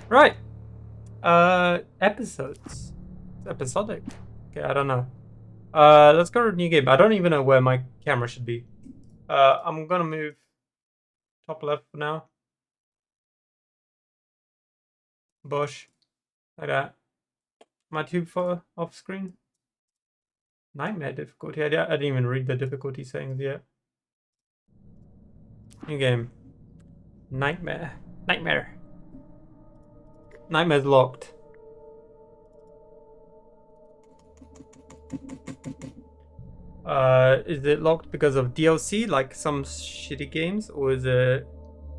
Right. Episodes. It's episodic. Okay, I don't know. Let's go to a new game. I don't even know where my camera should be. I'm gonna move top left for now. Bush. Like that. Am I too far off screen? Nightmare difficulty. I didn't even read the difficulty settings yet. New game. Nightmare. Nightmare. Nightmare's locked. Is it locked because of DLC, like some shitty games, or is it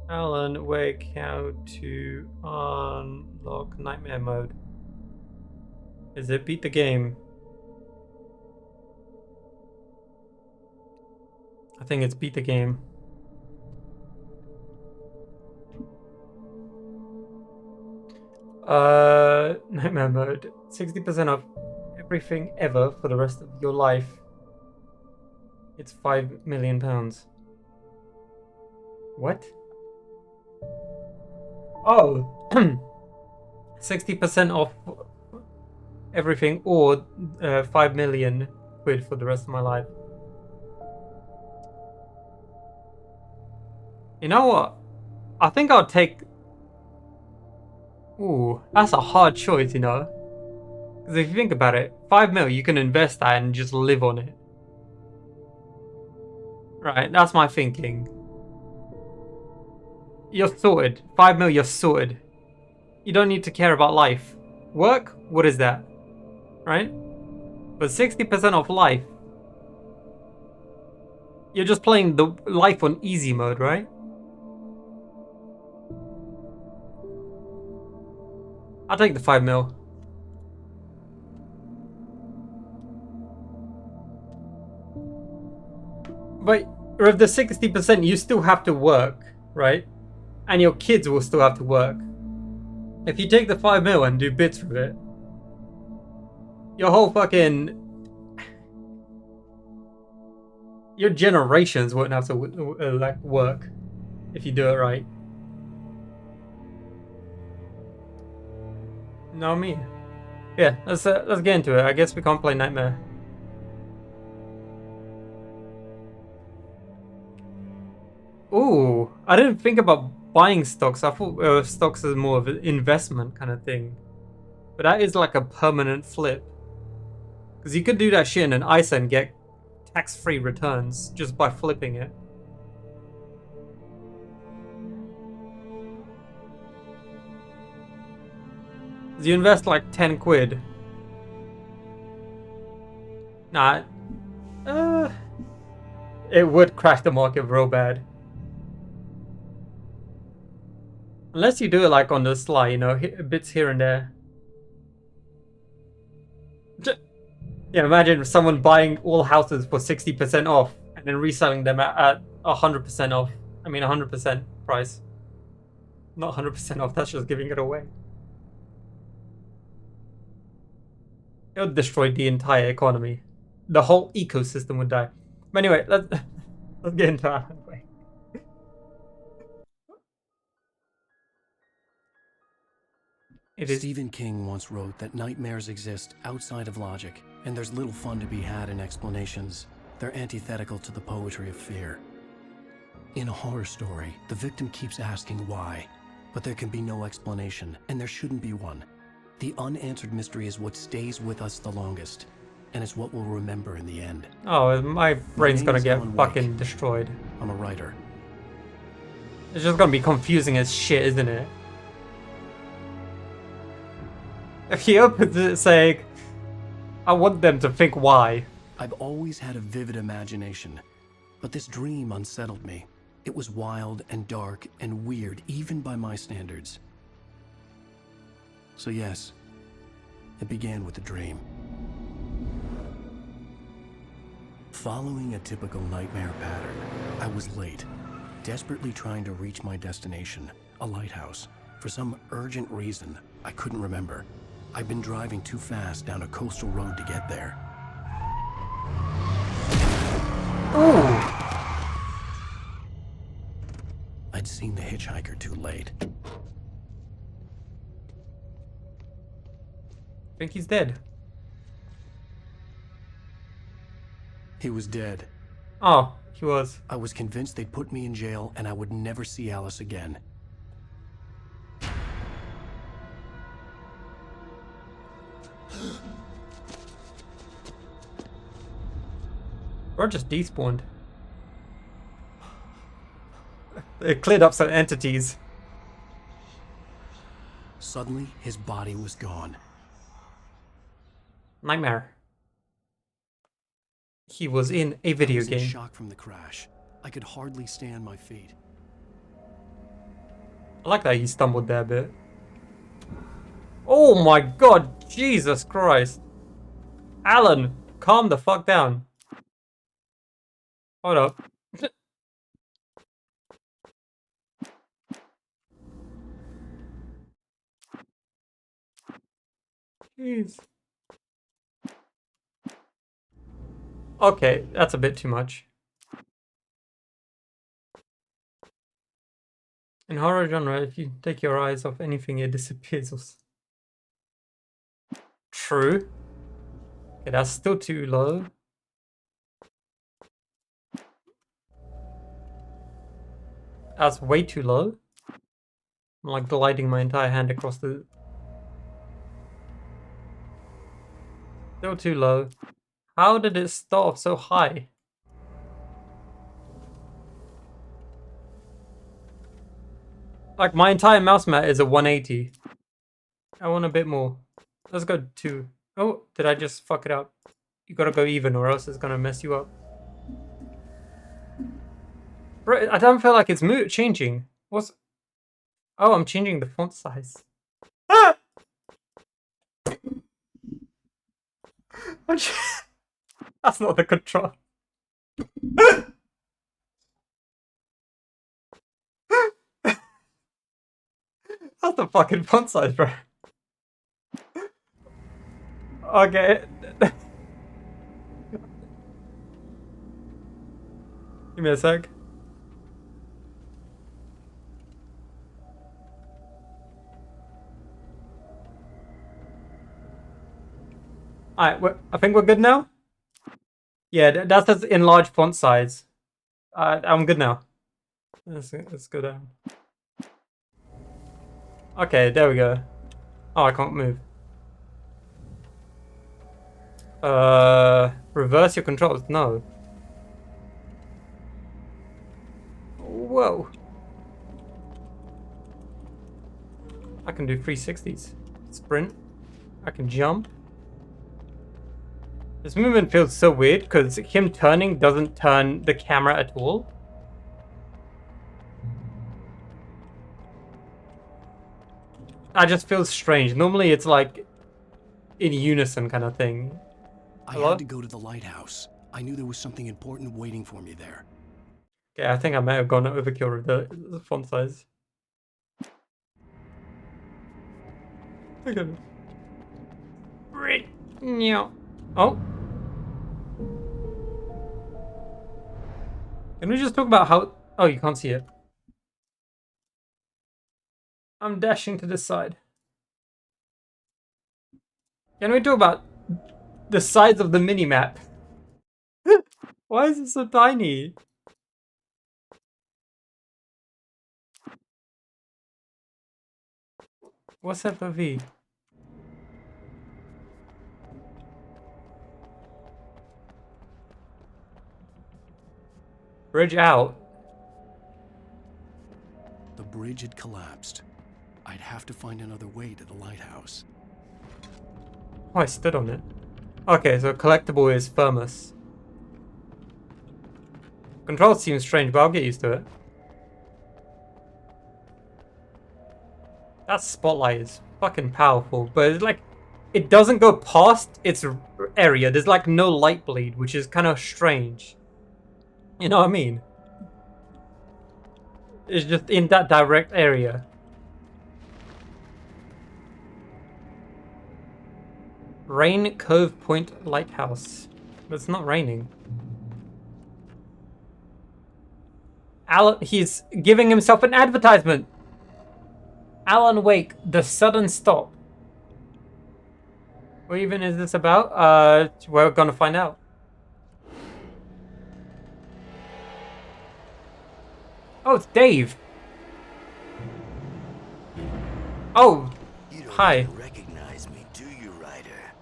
Alan Wake how to unlock Nightmare mode? Is it beat the game? I think it's beat the game. Nightmare mode. 60% of everything ever for the rest of your life. It's £5 million. What? Oh, 60% off everything, or 5 million quid for the rest of my life. You know what? I think I'll take. Ooh, that's a hard choice, you know. Because if you think about it, 5 mil, you can invest that and just live on it. Right, that's my thinking. You're sorted. 5 mil, you're sorted. You don't need to care about life. Work? What is that? Right? But 60% of life. You're just playing the life on easy mode, right? I'll take the 5 mil. But with the 60%, you still have to work, right? And your kids will still have to work. If you take the 5 mil and do bits with it, your whole fucking. Your generations won't have to like work if you do it right. Know what I mean? Yeah, let's get into it. I guess we can't play Nightmare. Ooh, I didn't think about buying stocks. I thought stocks is more of an investment kind of thing. But that is like a permanent flip. Because you could do that shit in an ISA and get tax-free returns just by flipping it. You invest like 10 quid. Nah. It would crash the market real bad. Unless you do it like on the sly, you know, bits here and there. Yeah, imagine someone buying all houses for 60% off and then reselling them at 100% off. I mean, 100% price. Not 100% off, that's just giving it away. It would destroy the entire economy. The whole ecosystem would die. But anyway, let's get into that. Stephen King once wrote that nightmares exist outside of logic, and there's little fun to be had in explanations. They're antithetical to the poetry of fear. In a horror story, the victim keeps asking why, but there can be no explanation, and there shouldn't be one. The unanswered mystery is what stays with us the longest, and it's what we'll remember in the end. Oh, my brain's gonna get fucking destroyed. I'm a writer. It's just gonna be confusing as shit, isn't it? If he opens it saying, I want them to think why. I've always had a vivid imagination, but this dream unsettled me. It was wild and dark and weird, even by my standards. So yes, it began with a dream. Following a typical nightmare pattern, I was late, desperately trying to reach my destination, a lighthouse. For some urgent reason, I couldn't remember. I'd been driving too fast down a coastal road to get there. Ooh. I'd seen the hitchhiker too late. think he's dead. He was dead. Oh, he was. I was convinced they'd put me in jail and I would never see Alice again. Or just despawned. It cleared up some entities. Suddenly, his body was gone. Nightmare. He was in a video I was in game. shock from the crash. I could hardly stay on my feet. I like that he stumbled there a bit. Oh my god, Jesus Christ. Alan, calm the fuck down. Hold up. Jeez. Okay, that's a bit too much. In horror genre, if you take your eyes off anything, it disappears. True. Okay, that's still too low. That's way too low. I'm like gliding my entire hand across the... Still too low. How did it start off so high? Like, my entire mouse mat is a 180. I want a bit more. Let's go 2. Oh, did I just fuck it up? You gotta go even or else it's gonna mess you up. Bro, I don't feel like it's changing. What's... Oh, I'm changing the font size. Ah! That's not the control. That's the fucking font size, bro. Okay. Give me a sec. Alright, I think we're good now? Yeah, that's just enlarged font size. I'm good now. Let's go down. Okay, there we go. Oh, I can't move. Reverse your controls. No. Whoa. I can do 360s. Sprint. I can jump. This movement feels so weird because him turning doesn't turn the camera at all. That just feels strange. Normally it's like in unison kind of thing. I Hello? had to go to the lighthouse. I knew there was something important waiting for me there. Okay, I think I might have gone overkill with the font size. Look at it. Oh. Can we just talk about how... Oh, you can't see it. I'm dashing to this side. Can we talk about the size of the mini-map? Why is it so tiny? What's FOV? Bridge out. The bridge had collapsed. I'd have to find another way to the lighthouse. Oh, I stood on it. Okay, so collectible is Thermos. Controls seem strange, but I'll get used to it. That spotlight is fucking powerful, but it's like, it doesn't go past its area. There's like no light bleed, which is kind of strange. You know what I mean? It's just in that direct area. Rain Cove Point Lighthouse. But it's not raining. Alan, he's giving himself an advertisement. Alan Wake, the sudden stop. What even is this about? We're gonna find out. Oh, it's Dave. Oh, You don't hi. even recognize me, do you, Ryder?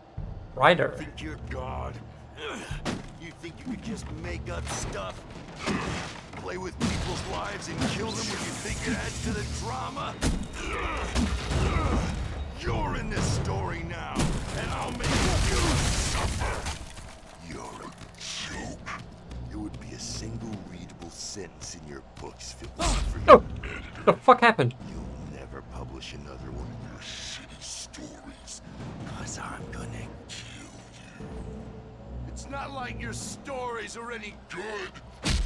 Ryder. Think you're God? You think you could just make up stuff? Play with people's lives and kill them when you think it adds to the drama? You're in this story now, and I'll make you suffer. You're a joke. It would be a single readable sentence in your books, philosopher. Oh, the fuck happened? You'll never publish another one of your shitty stories, 'cause I'm gonna kill you. It's not like your stories are any good.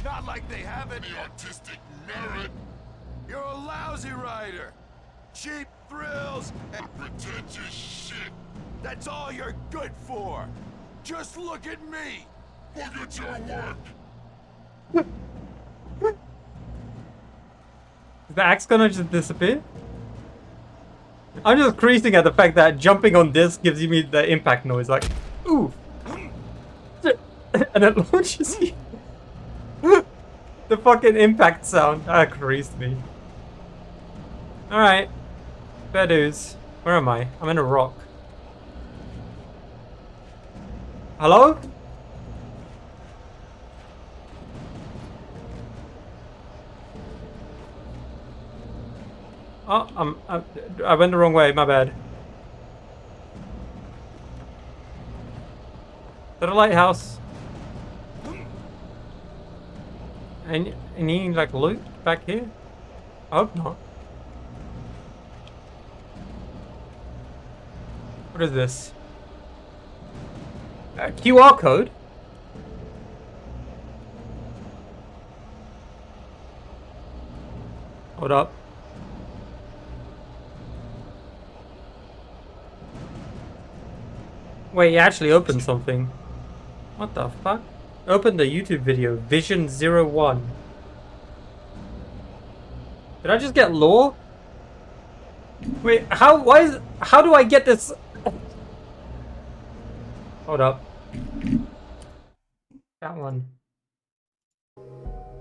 Not like they have any artistic merit. You're a lousy writer. Cheap thrills and pretentious shit. That's all you're good for. Just look at me. Look at your work. Is the axe gonna just disappear? I'm just creasing at the fact that jumping on this gives me the impact noise, like, ooh. And it launches you. The fucking impact sound. That creased me. Alright. Fair dues. Where am I? I'm in a rock. Hello? Oh, I went the wrong way, my bad. Is that a lighthouse? Any like loot back here? I hope not. What is this? A QR code? Hold up. Wait, you actually opened something. What the fuck? Open the YouTube video, Vision01. Did I just get lore? Wait, how do I get this? Hold up. That one.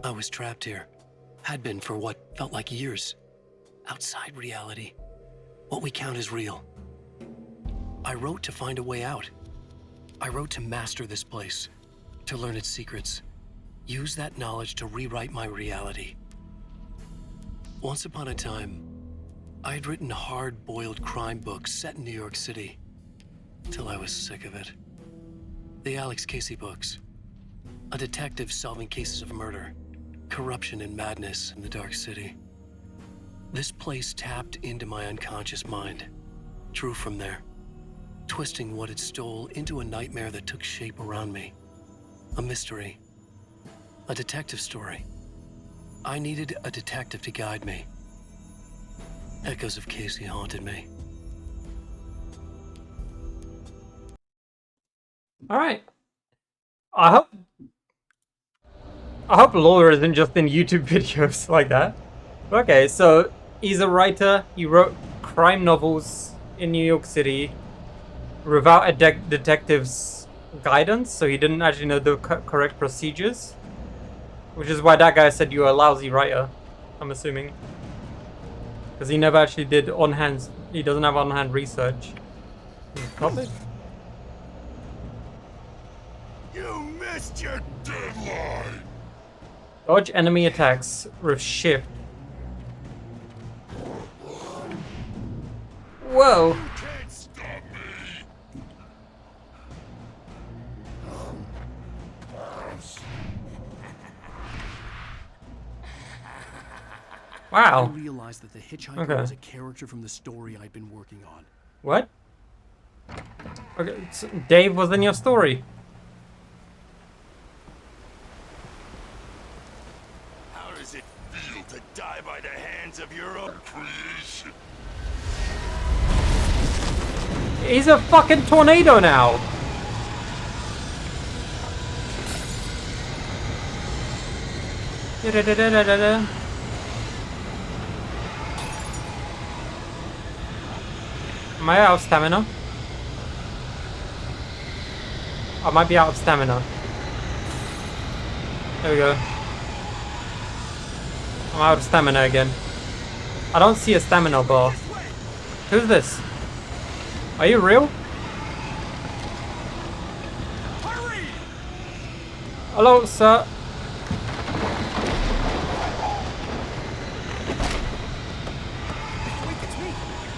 I was trapped here. Had been for what felt like years. Outside reality. What we count as real. I wrote to find a way out. I wrote to master this place. To learn its secrets. Use that knowledge to rewrite my reality. Once upon a time, I had written hard-boiled crime books set in New York City. Till I was sick of it. The Alex Casey books. A detective solving cases of murder, corruption and madness in the dark city. This place tapped into my unconscious mind. Drew from there. Twisting what it stole into a nightmare that took shape around me. A mystery. A detective story. I needed a detective to guide me. Echoes of Casey haunted me. Alright. I hope lore isn't just in YouTube videos like that. Okay, so he's a writer. He wrote crime novels in New York City without a detective's guidance, so he didn't actually know the correct procedures. Which is why that guy said you're a lousy writer, I'm assuming. Because he never actually did on-hand, he doesn't have on-hand research. Topic? You missed your deadline. Dodge enemy attacks with shift. Whoa! You can't stop me. I Wow. realized that the hitchhiker was a character from the story I'd been working on. What? Okay, so Dave was in your story. How does it feel to die by the hands of your own creation? He's a fucking tornado now. Da-da-da-da-da-da. Am I out of stamina? I might be out of stamina. There we go. I'm out of stamina again. I don't see a stamina bar. Who's this? Are you real? Hurry! Hello, sir. Wait, it's me.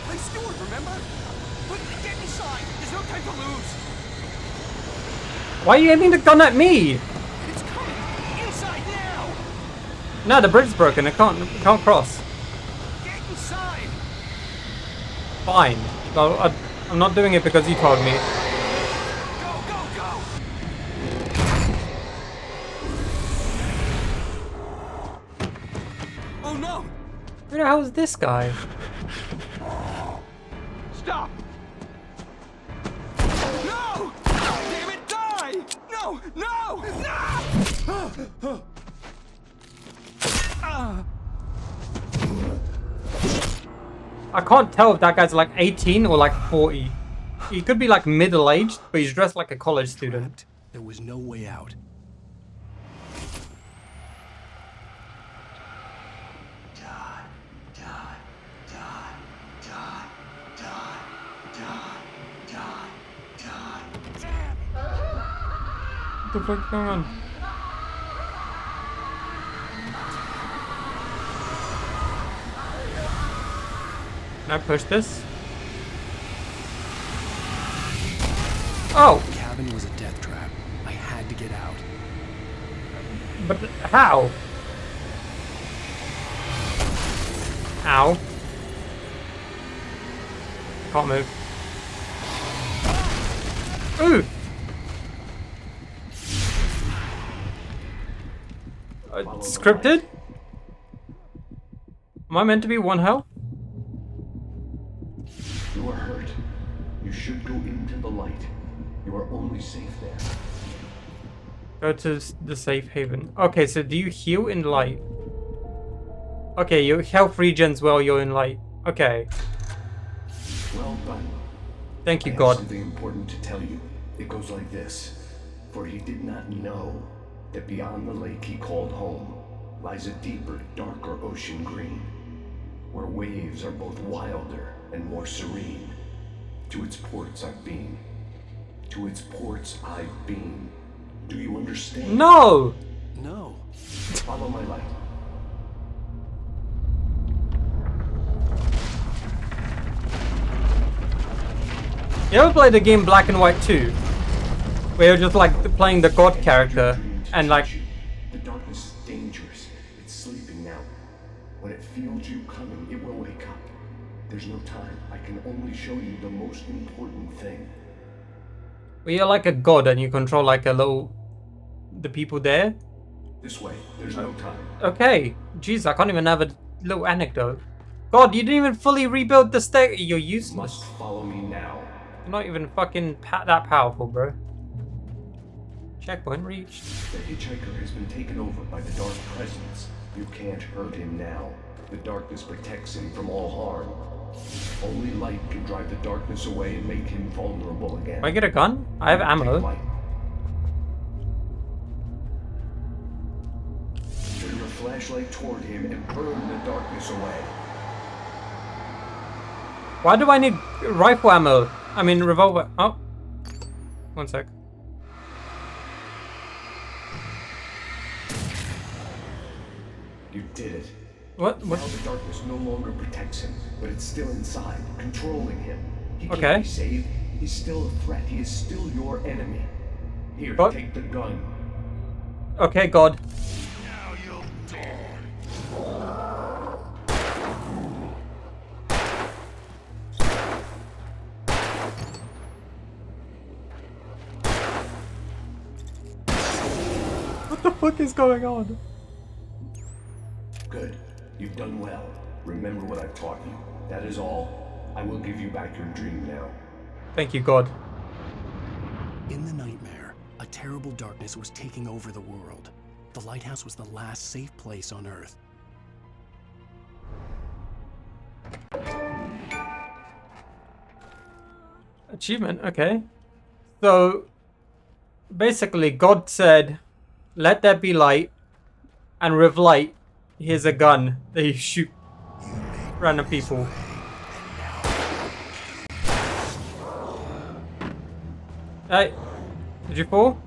Play Stewart, remember? Quickly, get inside. There's no time to lose. Why are you aiming the gun at me? It's coming. Inside now. No, the bridge's broken. It can't cross. Get inside. Fine. No, I'm not doing it because you told me. Go, go, go. Oh no! Who the hell is this guy? Stop! No! Damn it, die! No! No! No! I can't tell if that guy's like 18 or like 40. He could be like middle-aged, but he's dressed like a college student. There was no way out. What the fuck's going on? Can I push this? Oh! The cabin was a death trap. I had to get out. But how? Ow. Can't move. Ooh! Scripted? Am I meant to be one health? You are hurt. You should go into the light. You are only safe there. Go to the safe haven. Okay, so do you heal in light? Okay, your health regens while you're in light. Okay. Well done. Thank you, I have God. something important to tell you. It goes like this. For he did not know that beyond the lake he called home lies a deeper, darker ocean green, where waves are both wilder and more serene. To its ports I've been. To its ports I've been. Do you understand? No! No. Follow my light. You ever played the game Black and White 2? Where you're just like playing the God character and like... The darkness is dangerous. It's sleeping now. When it feels you coming, it will wake up. There's no time. I can only show you the most important thing. Where you're like a god and you control like a little... the people there? This way. There's no time. Okay. Jeez, I can't even have a little anecdote. God, you didn't even fully rebuild the state. You're You useless. must follow me now. You're not even fucking that powerful, bro. Checkpoint reached. The hitchhiker has been taken over by the dark presence. You can't hurt him now. The darkness protects him from all harm. Only light can drive the darkness away and make him vulnerable again. Do I get a gun? I have Take ammo. light. Turn your flashlight toward him and burn the darkness away. Why do I need rifle ammo? I mean revolver. Oh. One sec. You did it. What? Now the darkness no longer protects him, but it's still inside, controlling him. He Okay. can't be saved. He's still a threat. He is still your enemy. Here, What? take the gun. Okay, God. Now you'll die. What the fuck is going on? Good. You've done well. Remember what I've taught you. That is all. I will give you back your dream now. Thank you, God. In the nightmare, a terrible darkness was taking over the world. The lighthouse was the last safe place on Earth. Achievement, okay. So, basically God said, "Let there be light," and with light, here's a gun that you shoot random people. Hey, did you fall?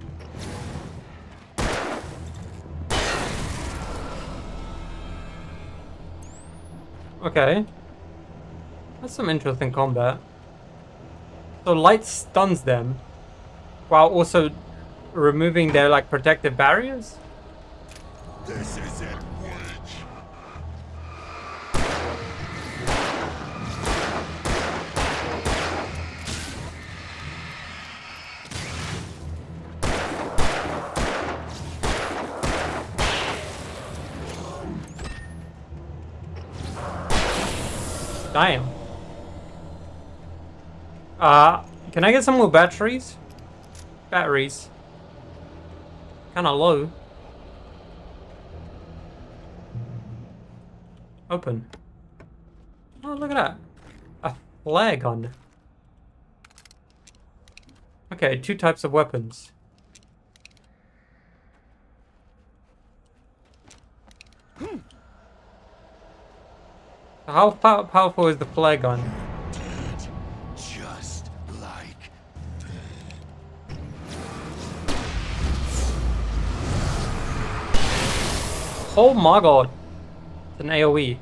Okay. That's some interesting combat. So light stuns them while also removing their like protective barriers? This isn't Witch. Damn. Can I get some more batteries? Batteries. Kinda low. Open. Oh, look at that. A flare gun. Okay, 2 types of weapons. How powerful is the flare gun? Just like Oh my god. It's an AoE.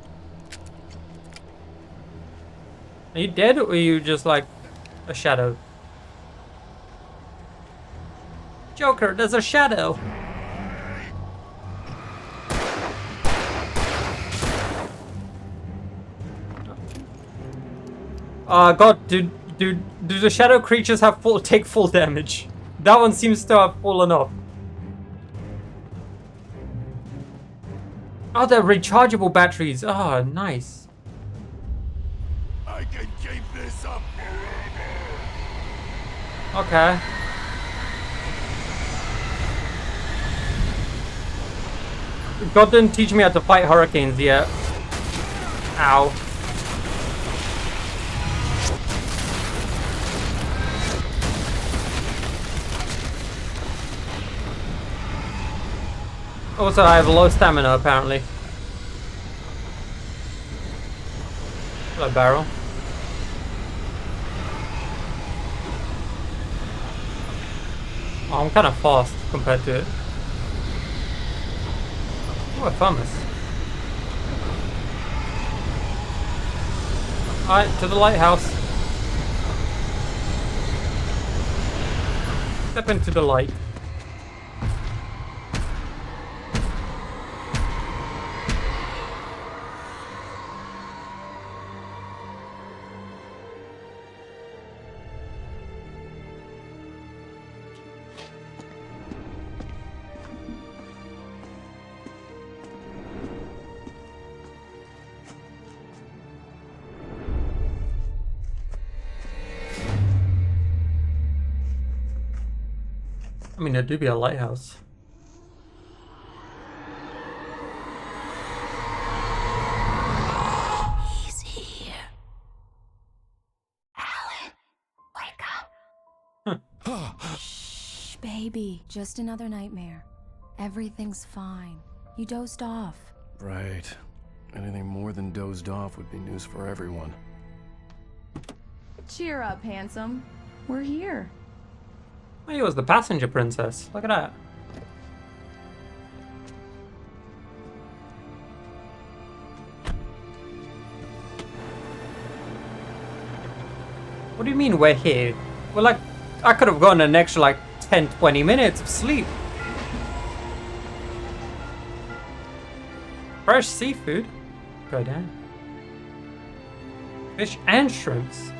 Are you dead or are you just like a shadow? Joker, there's a shadow. God, do the shadow creatures have take full damage? That one seems to have fallen off. Oh, they're rechargeable batteries. Oh, nice. I can keep this up forever. Okay. God didn't teach me how to fight hurricanes yet. Ow. Also, I have low stamina apparently. Hello, barrel. Oh, I'm kind of fast compared to it. Oh, a thermos. Alright, to the lighthouse. Step into the light. I mean, there do be a lighthouse. He's here. Alan, wake up. Shh, baby. Just another nightmare. Everything's fine. You dozed off. Right. Anything more than dozed off would be news for everyone. Cheer up, handsome. We're here. Oh, he was the passenger princess. Look at that. What do you mean we're here? Well, like, I could have gotten an extra like 10-20 minutes of sleep. Fresh seafood. Go down. Fish and shrimps.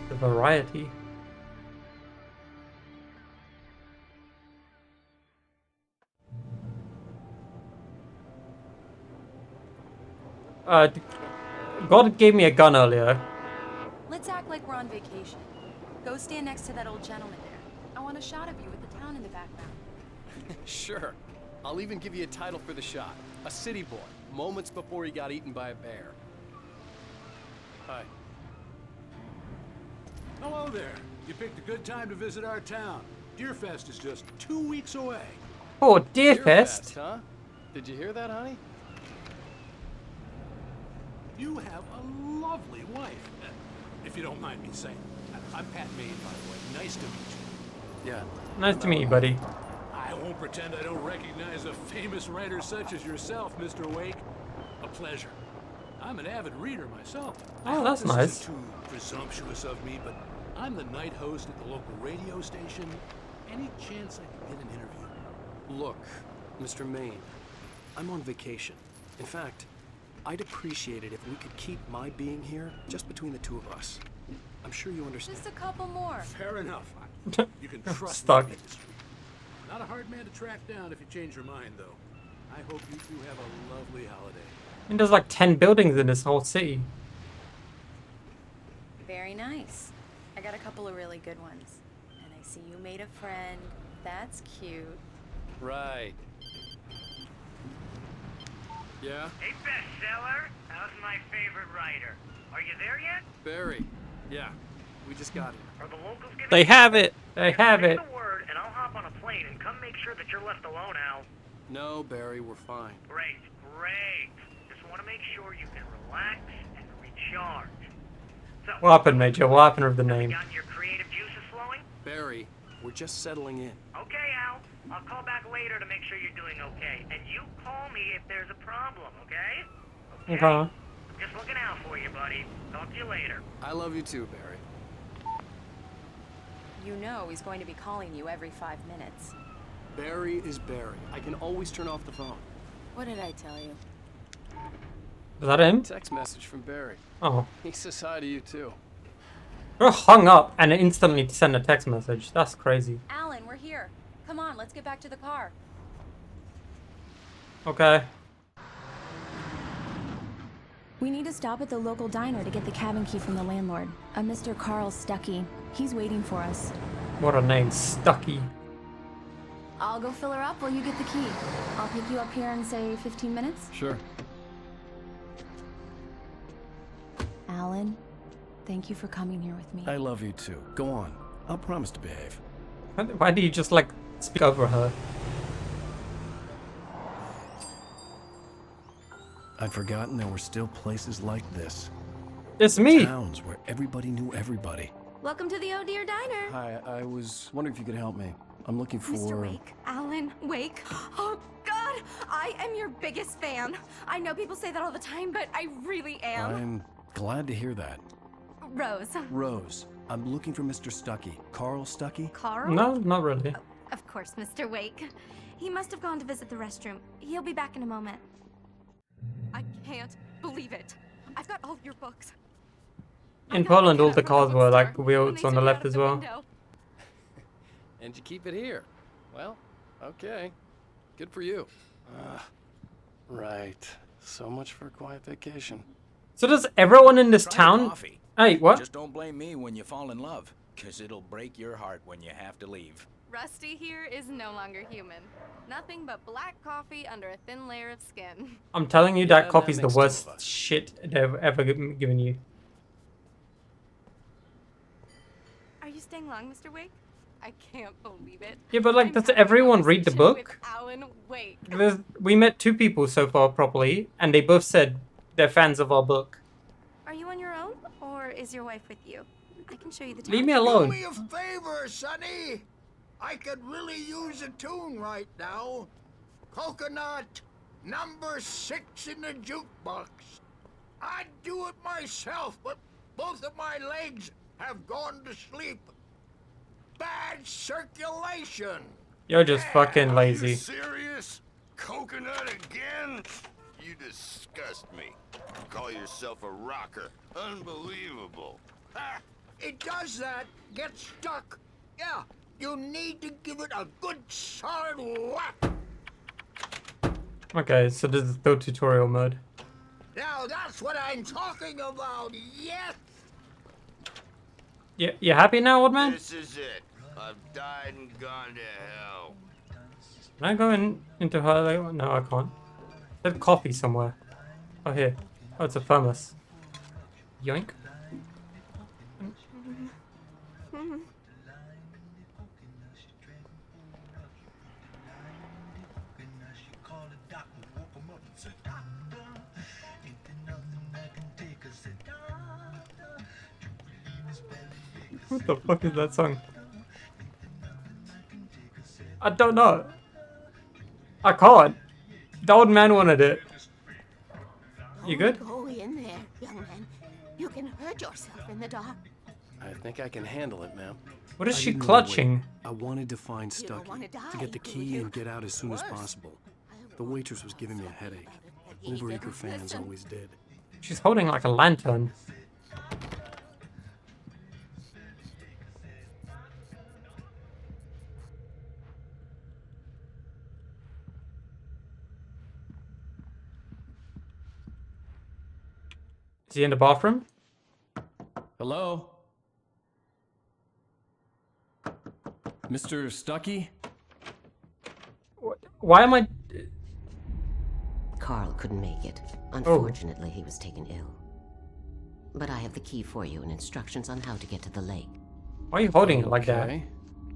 The variety. God gave me a gun earlier. Let's act like we're on vacation. Go stand next to that old gentleman there. I want a shot of you with the town in the background. Sure. I'll even give you a title for the shot. A city boy, moments before he got eaten by a bear. Hi. Hello there. You picked a good time to visit our town. Deerfest is just 2 weeks away. Oh, Deerfest, Deerfest. huh? Did you hear that, honey? You have a lovely wife. If you don't mind me saying. I'm Pat Maine, by the way. Nice to meet you. Yeah. Nice to meet you, buddy. I won't pretend I don't recognize a famous writer such as yourself, Mr. Wake. A pleasure. I'm an avid reader myself. Oh, that's This nice. isn't too presumptuous of me, but I'm the night host at the local radio station. Any chance I could get an interview? Look, Mr. Maine, I'm on vacation. In fact, I'd appreciate it if we could keep my being here just between the two of us. I'm sure you understand. Just a couple more. Fair enough. You can trust Stuck. me. Not a hard man to track down if you change your mind, though. I hope you two have a lovely holiday. And there's like 10 buildings in this whole city. Very nice. I got a couple of really good ones. And I see you made a friend. That's cute. Right. Yeah? Hey, bestseller. How's my favorite writer? Are you there yet? Barry. Yeah. We just got here. Are the locals getting... They have it. They have Say it. the word, and I'll hop on a plane and come make sure that you're left alone, Al. No, Barry, we're fine. Great, great. Just want to make sure you can relax and recharge. So, What happened, Major? What happened with the have you name? gotten your creative juices flowing? Barry, we're just settling in. Okay, Al. I'll call back later to make sure you're doing okay. And you call me if there's a problem, okay? Okay. I'm just looking out for you, buddy. Talk to you later. I love you too, Barry. You know he's going to be calling you every 5 minutes. Barry is Barry. I can always turn off the phone. What did I tell you? Was that him? Text message from Barry. Oh. He says hi to you too. Bro hung up and instantly sent a text message. That's crazy. Alan, we're here. Come on, let's get back to the car. Okay. We need to stop at the local diner to get the cabin key from the landlord, a Mr. Carl Stuckey. He's waiting for us. What a name. Stucky. I'll go fill her up while you get the key. I'll pick you up here in, say, 15 minutes. Sure. Alan, thank you for coming here with me. I love you too. Go on. I'll promise to behave. Why do you just like speak over her? I'd forgotten there were still places like this. It's me. Towns where everybody knew everybody. Welcome to the Oh Dear Diner. Hi, I was wondering if you could help me. I'm looking for... Mr. Wake. Alan Wake. Oh, God! I am your biggest fan. I know people say that all the time, but I really am. I'm glad to hear that. Rose. Rose, I'm looking for Mr. Stuckey. Carl Stuckey? Carl? No, not really. Of course, Mr. Wake. He must have gone to visit the restroom. He'll be back in a moment. I can't believe it. I've got all of your books. In Poland, all the cars were like wheels on the left as well. And you keep it here. Well, okay. Good for you. Right. So much for a quiet vacation. So does everyone in this Try town? coffee. Hey, what? Just don't blame me when you fall in love, because it'll break your heart when you have to leave. Rusty here is no longer human. Nothing but black coffee under a thin layer of skin. I'm telling you, that Yeah, coffee's that the makes two of worst us. shit they've ever given you. Are you staying long, Mr. Wake? I can't believe it. Yeah, but like, I'm does having a everyone read the conversation book? with Alan Wake. We met 2 people so far properly, and they both said they're fans of our book. Are you on your own, or is your wife with you? I can show you the town. Leave me Do alone. me a favor, Sonny. I could really use a tune right now. Coconut, number 6 in the jukebox. I'd do it myself, but both of my legs have gone to sleep. Bad circulation. You're just fucking Are lazy. you serious? Coconut again? You disgust me. Call yourself a rocker. Unbelievable. Ha! It does that. Get stuck. Yeah, you need to give it a good solid whack. Okay, so this is still tutorial mode. Now that's what I'm talking about. Yes. Yeah, you happy now, old man? This is it. I've died and gone to hell. Can I go into her? Like, no, I can't. There's coffee somewhere. Oh, here. Oh, it's a thermos. Yoink. What the fuck is that song? I don't know. I can't. The old man wanted it. You good? Go in there, young man. You can hurt yourself in the dark. I think I can handle it, ma'am. What is I she didn't wanna wait. clutching? I wanted to find You don't Stucky, wanna die, to get the do key you? and get out as soon as Worse. possible. The waitress was giving me a headache. He Overeager didn't fans listen. always did. She's holding like a lantern. Is he in the bathroom? Hello? Mr. Stucky? Why am I... Carl couldn't make it. Unfortunately, he was taken ill. But I have the key for you and instructions on how to get to the lake. Why are you holding it like that? Okay.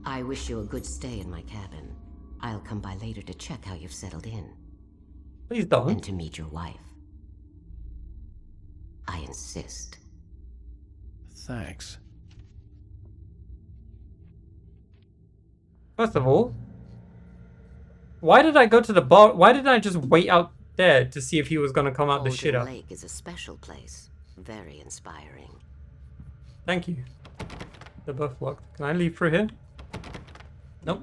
I wish you a good stay in my cabin. I'll come by later to check how you've settled in. Please don't. And to meet your wife. I insist. Thanks. First of all, why did I go to the bar? Why didn't I just wait out there to see if he was gonna come out the Cauldron shitter? Lake is a special place. Very inspiring. Thank you. They're both locked. Can I leave through here? Nope.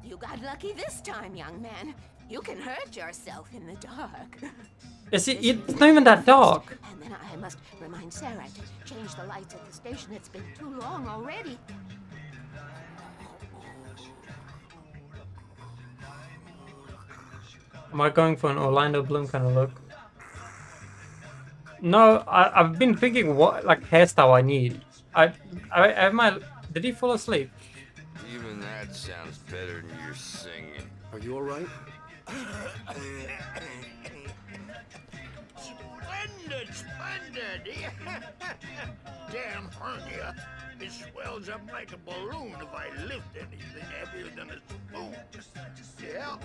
You got lucky this time, young man. You can hurt yourself in the dark. It's not even that dark. And then I must remind Sarah to change the lights at the station. It's been too long already. Am I going for an Orlando Bloom kind of look? No, I've been thinking what like hairstyle I need. I have my. Did he fall asleep? Even that sounds better than your singing. Are you alright? Splendid, splendid! Damn hernia. It swells up like a balloon if I lift anything heavier than a spoon. Yeah?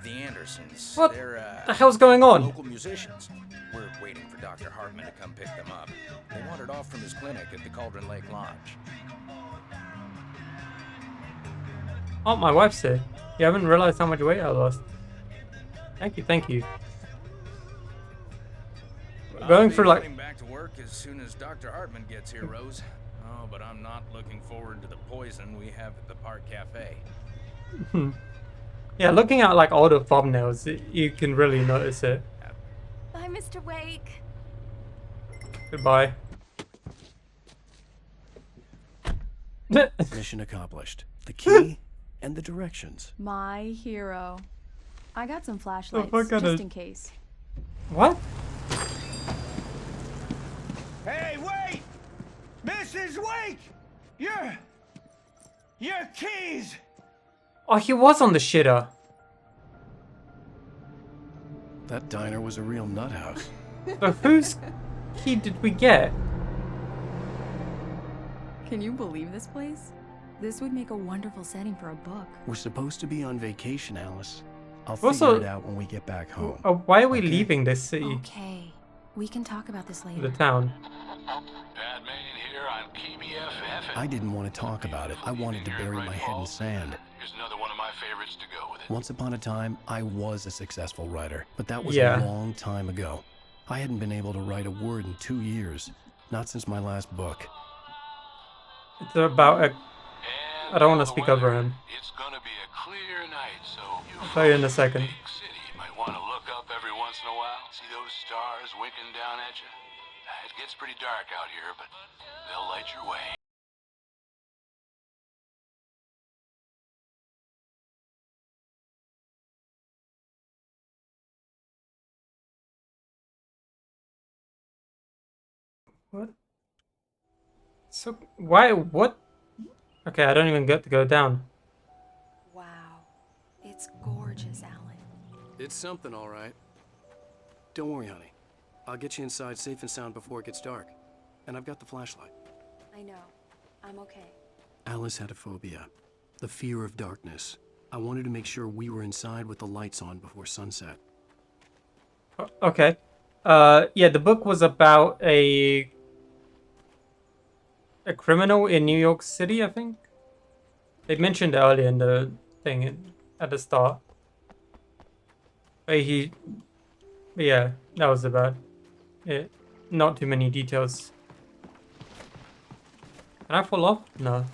The Andersons. What They're, the hell's going on? local musicians. We're waiting for Dr. Hartman to come pick them up. They wandered off from his clinic at the Cauldron Lake Lodge. Oh, my wife's here. You haven't realized how much weight I lost. Thank you, thank you. Going for like. Getting back to work as soon as Dr. Hartman gets here, Rose. Oh, but I'm not looking forward to the poison we have at the Park Cafe. Yeah, looking at like all the thumbnails, you can really notice it. Bye, Mr. Wake. Goodbye. Mission accomplished. The key and the directions. My hero. I got some fuck flashlights, kind just of- in case. What? Hey, wait! Mrs. Wake! Your keys! Oh, he was on the shitter. That diner was a real nut house. But whose key did we get? Can you believe this place? This would make a wonderful setting for a book. We're supposed to be on vacation, Alice. I'll Also- figure it out when we get back home. Why are we Okay. leaving this city? Okay, we can talk about this The later. town. Bad man here on KBFF. I didn't want to talk about it. I wanted to bury my head in sand. Here's another one of my favorites to go with it. Once upon a time, I was a successful writer, but that was Yeah. a long time ago. I hadn't been able to write a word in 2 years, not since my last book. It's about a. I don't want to speak over him. It's gonna be a clear night, so I'll tell you in a second. big city might want to look up every once in a while. See those stars winking down at you? It gets pretty dark out here, but they'll light your way. What? So why? What? Okay, I don't even get to go down. Wow. It's gorgeous, Alan. It's something, all right. Don't worry, honey. I'll get you inside safe and sound before it gets dark. And I've got the flashlight. I know. I'm okay. Alice had a phobia. The fear of darkness. I wanted to make sure we were inside with the lights on before sunset. Okay. Yeah, the book was about a criminal in New York City, I think. They mentioned it earlier in the thing at the start. But yeah, that was about it. Not too many details. Can I fall off? No.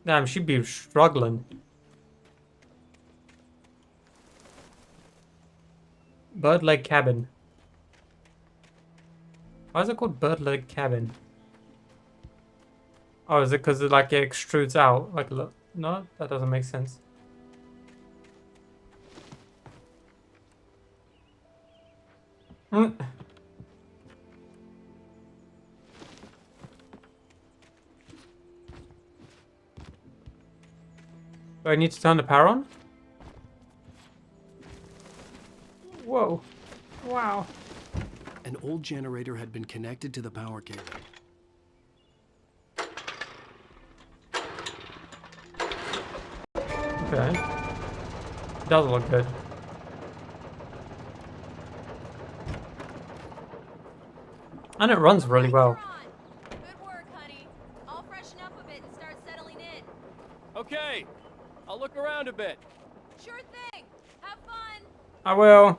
Damn, she'd be struggling. Bird Leg Cabin. Why is it called Bird Leg Cabin? Oh, is it because it like it extrudes out? Like, look, no, that doesn't make sense. Do I need to turn the power on? Whoa. Wow. An old generator had been connected to the power cable. Okay. Does look good. And it runs really well. Good work, honey. I'll freshen up a bit and start settling in. Okay, I'll look around a bit. Sure thing. Have fun. I will.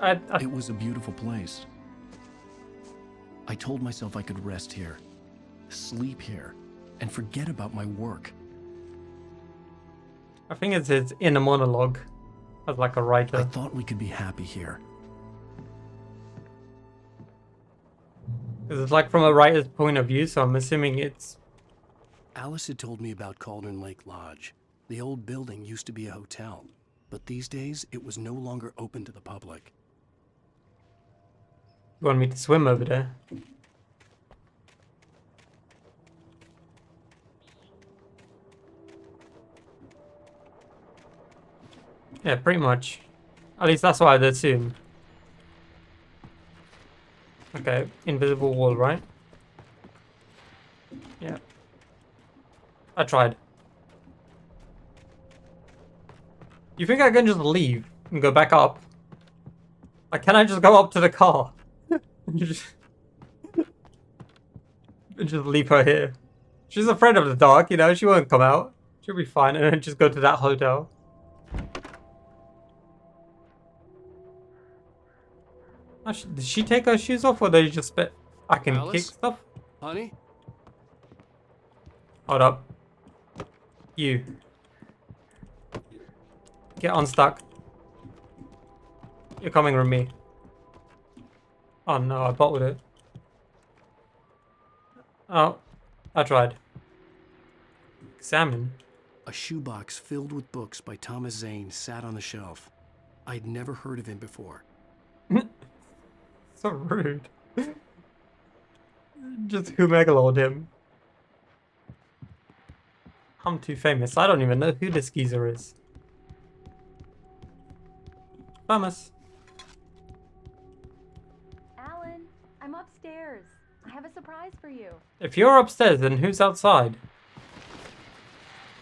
It was a beautiful place. I told myself I could rest here, sleep here, and forget about my work. I think it's his inner monologue as like a writer. I thought we could be happy here. Because it's like from a writer's point of view, so I'm assuming it's... Alice had told me about Cauldron Lake Lodge. The old building used to be a hotel, but these days it was no longer open to the public. You want me to swim over there? Yeah, pretty much. At least that's what I'd assume. Okay, invisible wall, right? Yeah. I tried. You think I can just leave and go back up? Like, can I just go up to the car? and just leave her here? She's afraid of the dark, you know, she won't come out. She'll be fine and then just go to that hotel. Did she take her shoes off or they just spit? I can Alice? kick stuff? Honey? Hold up. You. Get unstuck. You're coming with me. Oh no, I bottled it. Oh, I tried. Examine. A shoebox filled with books by Thomas Zane sat on the shelf. I'd never heard of him before. So rude. Just who megalod him. I'm too famous. I don't even know who this geezer is. Famous. Alan, I'm upstairs. I have a surprise for you. If you're upstairs, then who's outside?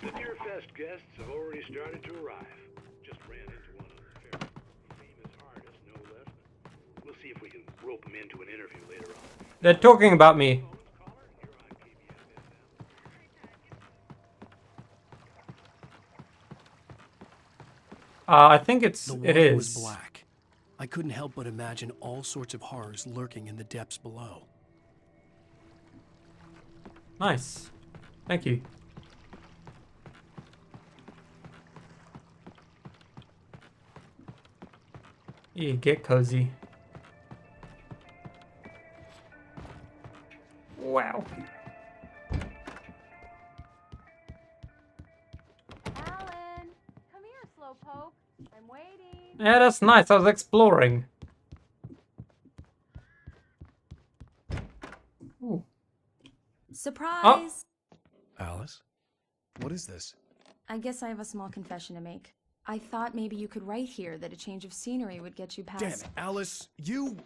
The Deer Fest guests have already started to arrive. Just ran into one of the fairly famous artists, no less. We'll see if we can rope them into an interview later on. They're talking about me. I think it The is. water was black. I couldn't help but imagine all sorts of horrors lurking in the depths below. Nice. Thank you. Yeah, get cozy. Wow. Alan, come here, Slowpoke. I'm waiting. Yeah, that's nice. I was exploring. Ooh. Surprise! Alice? What is this? I guess I have a small confession to make. I thought maybe you could write here that a change of scenery would get you past... Damn it, Alice, you...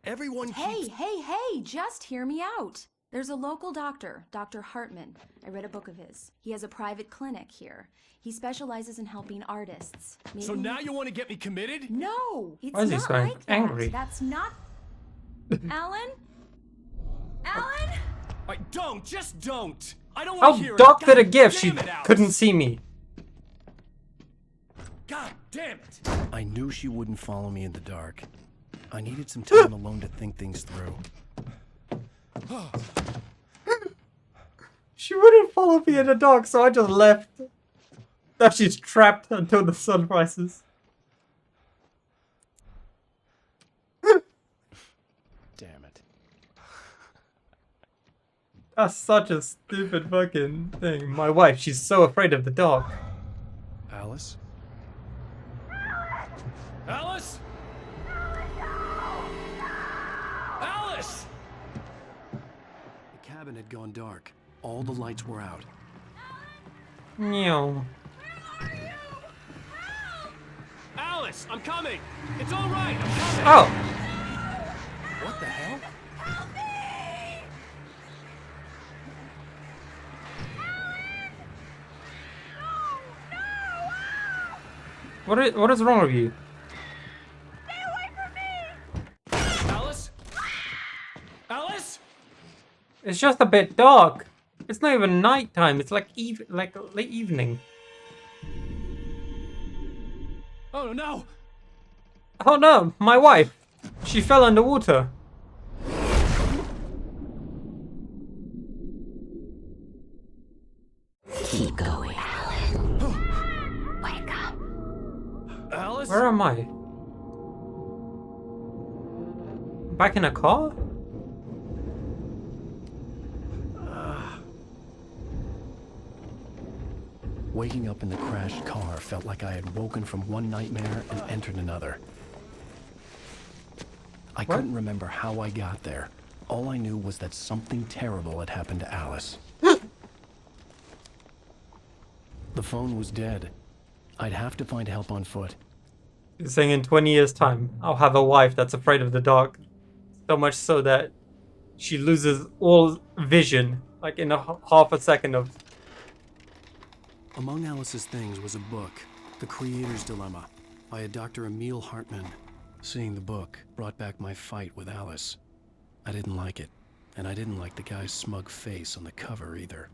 Everyone keeps... Hey, just hear me out. There's a local doctor, Dr. Hartman. I read a book of his. He has a private clinic here. He specializes in helping artists. Maybe So now you want to get me committed? No, it's Why is he not so like angry? that. That's not... Alan? Alan? Just don't! I don't want How to hear it! dark did God a gift? She damn it, Alice. couldn't see me. God damn it! I knew she wouldn't follow me in the dark. I needed some time alone to think things through. She wouldn't follow me in the dark, so I just left. Now she's trapped until the sun rises. Damn it. That's such a stupid fucking thing. My wife, she's so afraid of the dark. Alice? Alice? Alice! The cabin had gone dark. All the lights were out. Meow. Alice, I'm coming. It's all right. I'm coming. Oh. What the hell? What is wrong with you? Alice? Alice? It's just a bit dark. It's not even nighttime. It's like late evening. Oh no! Oh no, my wife. She fell underwater. Keep going. Wake up. Alice? Where am I? Back in a car? Waking up in the crashed car felt like I had woken from one nightmare and entered another. I couldn't remember how I got there. All I knew was that something terrible had happened to Alice. The phone was dead. I'd have to find help on foot. You're saying in 20 years' time, I'll have a wife that's afraid of the dark. So much so that she loses all vision, like in half a second of... Among Alice's things was a book, The Creator's Dilemma, by a Dr. Emil Hartman. Seeing the book brought back my fight with Alice. I didn't like it, and I didn't like the guy's smug face on the cover either.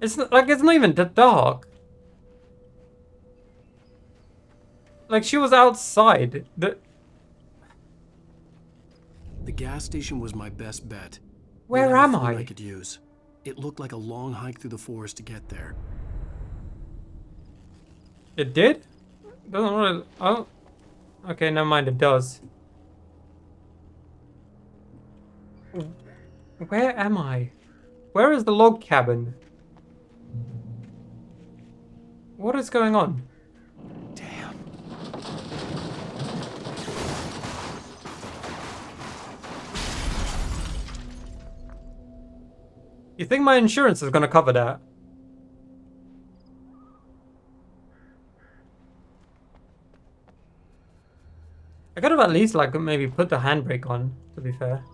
It's not even that dark. Like, she was outside. The gas station was my best bet. Where Without am a phone I? I could use. It looked like a long hike through the forest to get there. It did? Doesn't really... Oh. Okay, never mind, it does. Where am I? Where is the log cabin? What is going on? Damn. You think my insurance is gonna cover that? I could have at least like maybe put the handbrake on, to be fair.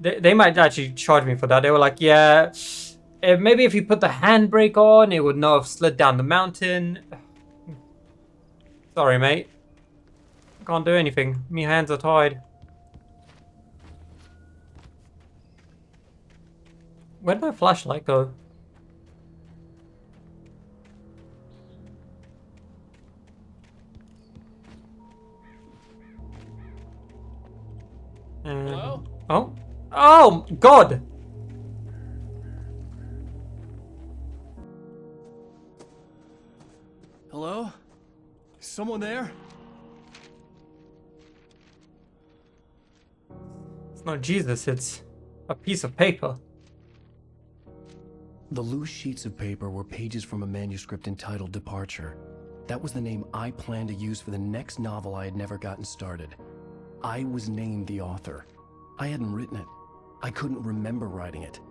They might actually charge me for that. They were like, yeah, maybe if you put the handbrake on, it would not have slid down the mountain. Sorry, mate. Can't do anything. My hands are tied. Where'd my flashlight go? Hello? Oh. Oh, God! Hello? Someone there? It's not Jesus, it's a piece of paper. The loose sheets of paper were pages from a manuscript entitled Departure. That was the name I planned to use for the next novel I had never gotten started. I was named the author. I hadn't written it. I couldn't remember writing it.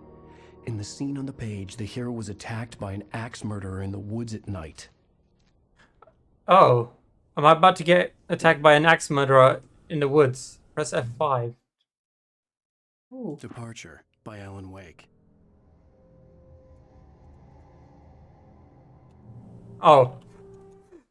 In the scene on the page, the hero was attacked by an axe murderer in the woods at night. Oh. Am I about to get attacked by an axe murderer in the woods? Press F5. Ooh. Departure by Alan Wake. Oh.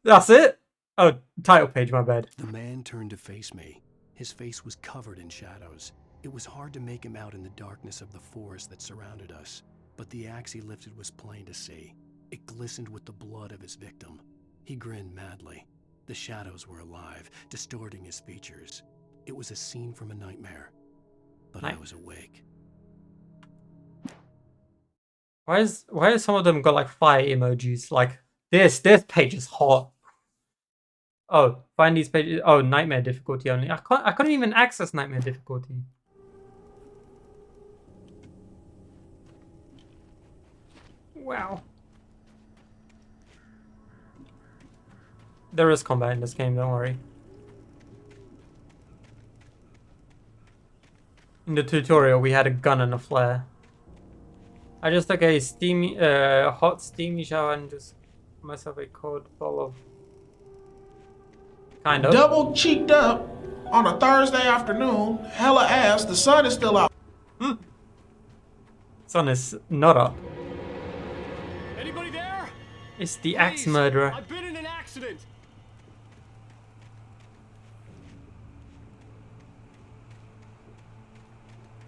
That's it? Oh, title page, my bad. The man turned to face me. His face was covered in shadows. It was hard to make him out in the darkness of the forest that surrounded us, but the axe he lifted was plain to see. It glistened with the blood of his victim. He grinned madly. The shadows were alive, distorting his features. It was a scene from a nightmare, but I was awake. Why is some of them got like fire emojis? Like this page is hot. Oh, find these pages. Oh, nightmare difficulty only. I couldn't even access nightmare difficulty. Wow. There is combat in this game, don't worry. In the tutorial, we had a gun and a flare. I just took a steamy, hot steamy shower and just put myself a cold bowl of... Kind of. Double cheeked up on a Thursday afternoon, hella ass, the sun is still out. Sun is not up. Anybody there? It's the axe murderer. I've been in an accident.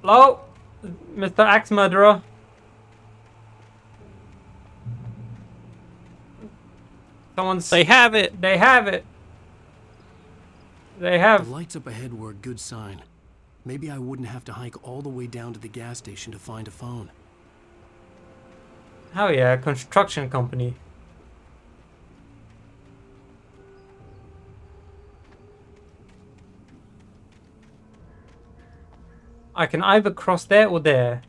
Hello? Mr. Axe Murderer? Someone's... They have it! They have it! They have... The lights up ahead were a good sign. Maybe I wouldn't have to hike all the way down to the gas station to find a phone. Hell yeah, construction company. I can either cross there or there.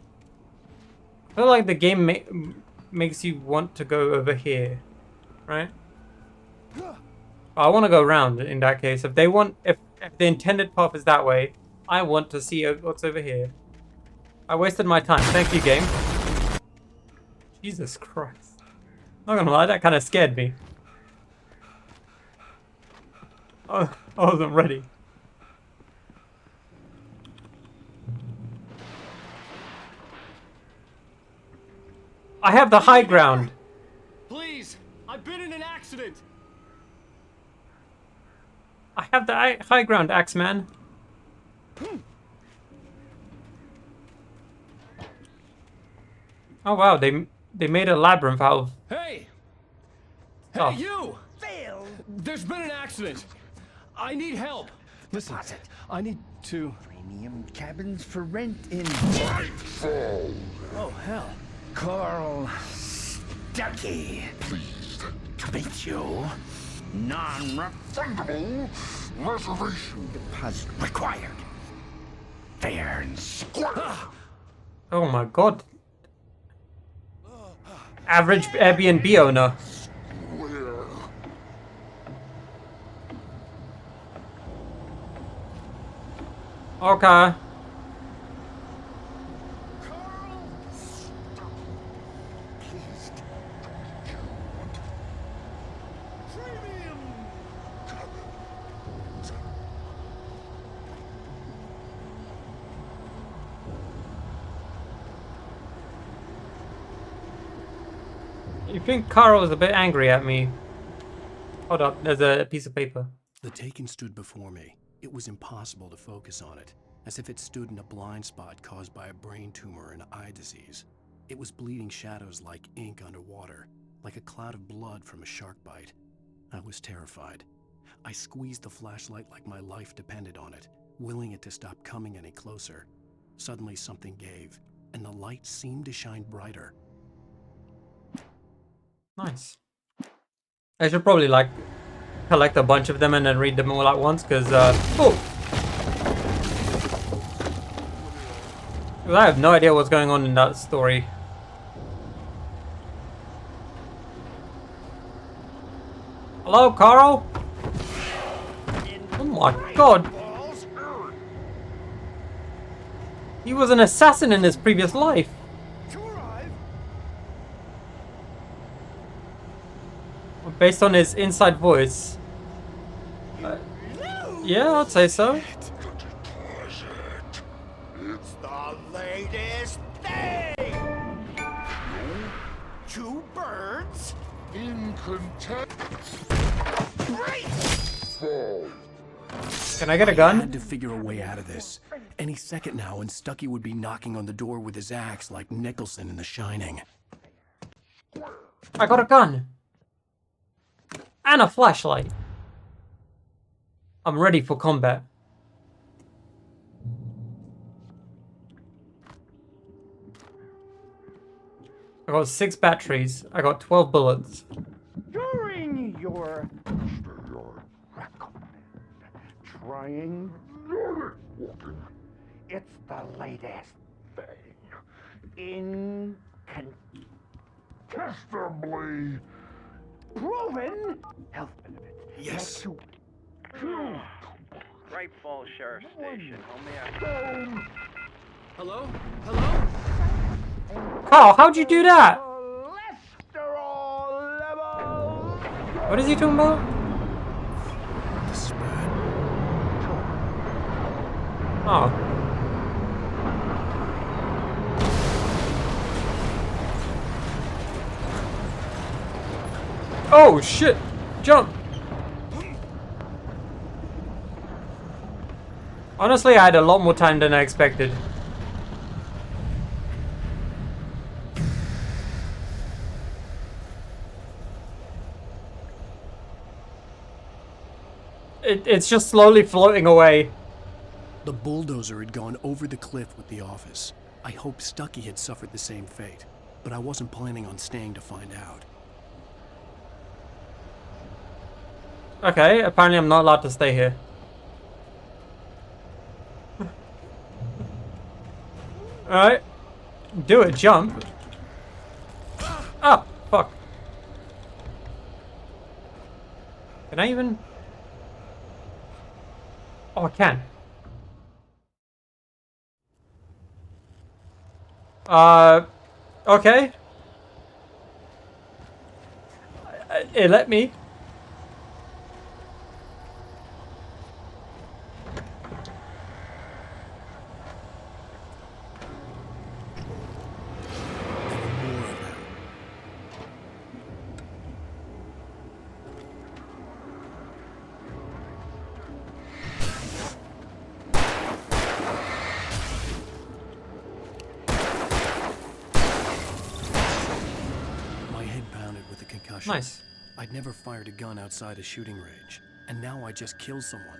I feel like the game makes you want to go over here, right? I want to go around in that case. If the intended path is that way, I want to see what's over here. I wasted my time. Thank you, game. Jesus Christ. Not gonna lie, that kind of scared me. Oh, I wasn't ready. I have the high ground. Please, I've been in an accident. I have the high ground, Axeman. Oh wow, they made a labyrinth out of... Hey! Oh. Hey, you! Phil! There's been an accident. I need help. Listen, I need to... Premium cabins for rent in... Oh, hell. Carl Stuckey. Pleased to meet you. Non-refundable reservation deposit required. Fair and square. Oh my god. Average Airbnb owner. Okay. You think Carl is a bit angry at me? Hold up, there's a piece of paper. The Taken stood before me. It was impossible to focus on it, as if it stood in a blind spot caused by a brain tumor and eye disease. It was bleeding shadows like ink underwater, like a cloud of blood from a shark bite. I was terrified. I squeezed the flashlight like my life depended on it, willing it to stop coming any closer. Suddenly something gave, and the light seemed to shine brighter. Nice. I should probably like collect a bunch of them and then read them all at once, because oh, I have no idea what's going on in that story. Hello, Carl? Oh my god. He was an assassin in his previous life. Based on his inside voice. Yeah, I'd say so. It's the latest thing! Two birds in contempt. Can I get a gun? I had to figure a way out of this. Any second now, and Stucky would be knocking on the door with his axe like Nicholson in The Shining. I got a gun. And a flashlight. I'm ready for combat. I got 6 batteries. I got 12 bullets. During your recommend trying it's the latest thing. Incontestably proven health benefits. Yes. Great Falls Sheriff Station. Hello? Hello? Carl, how'd you do that? What is he talking about? Oh. Oh shit! Jump! Honestly, I had a lot more time than I expected. It's just slowly floating away. The bulldozer had gone over the cliff with the office. I hoped Stucky had suffered the same fate, but I wasn't planning on staying to find out. Okay, apparently I'm not allowed to stay here. Alright. Do it, jump. Ah, fuck. Can I even... Oh, I can. Okay. It let me. Nice. I'd never fired a gun outside a shooting range, and now I just killed someone.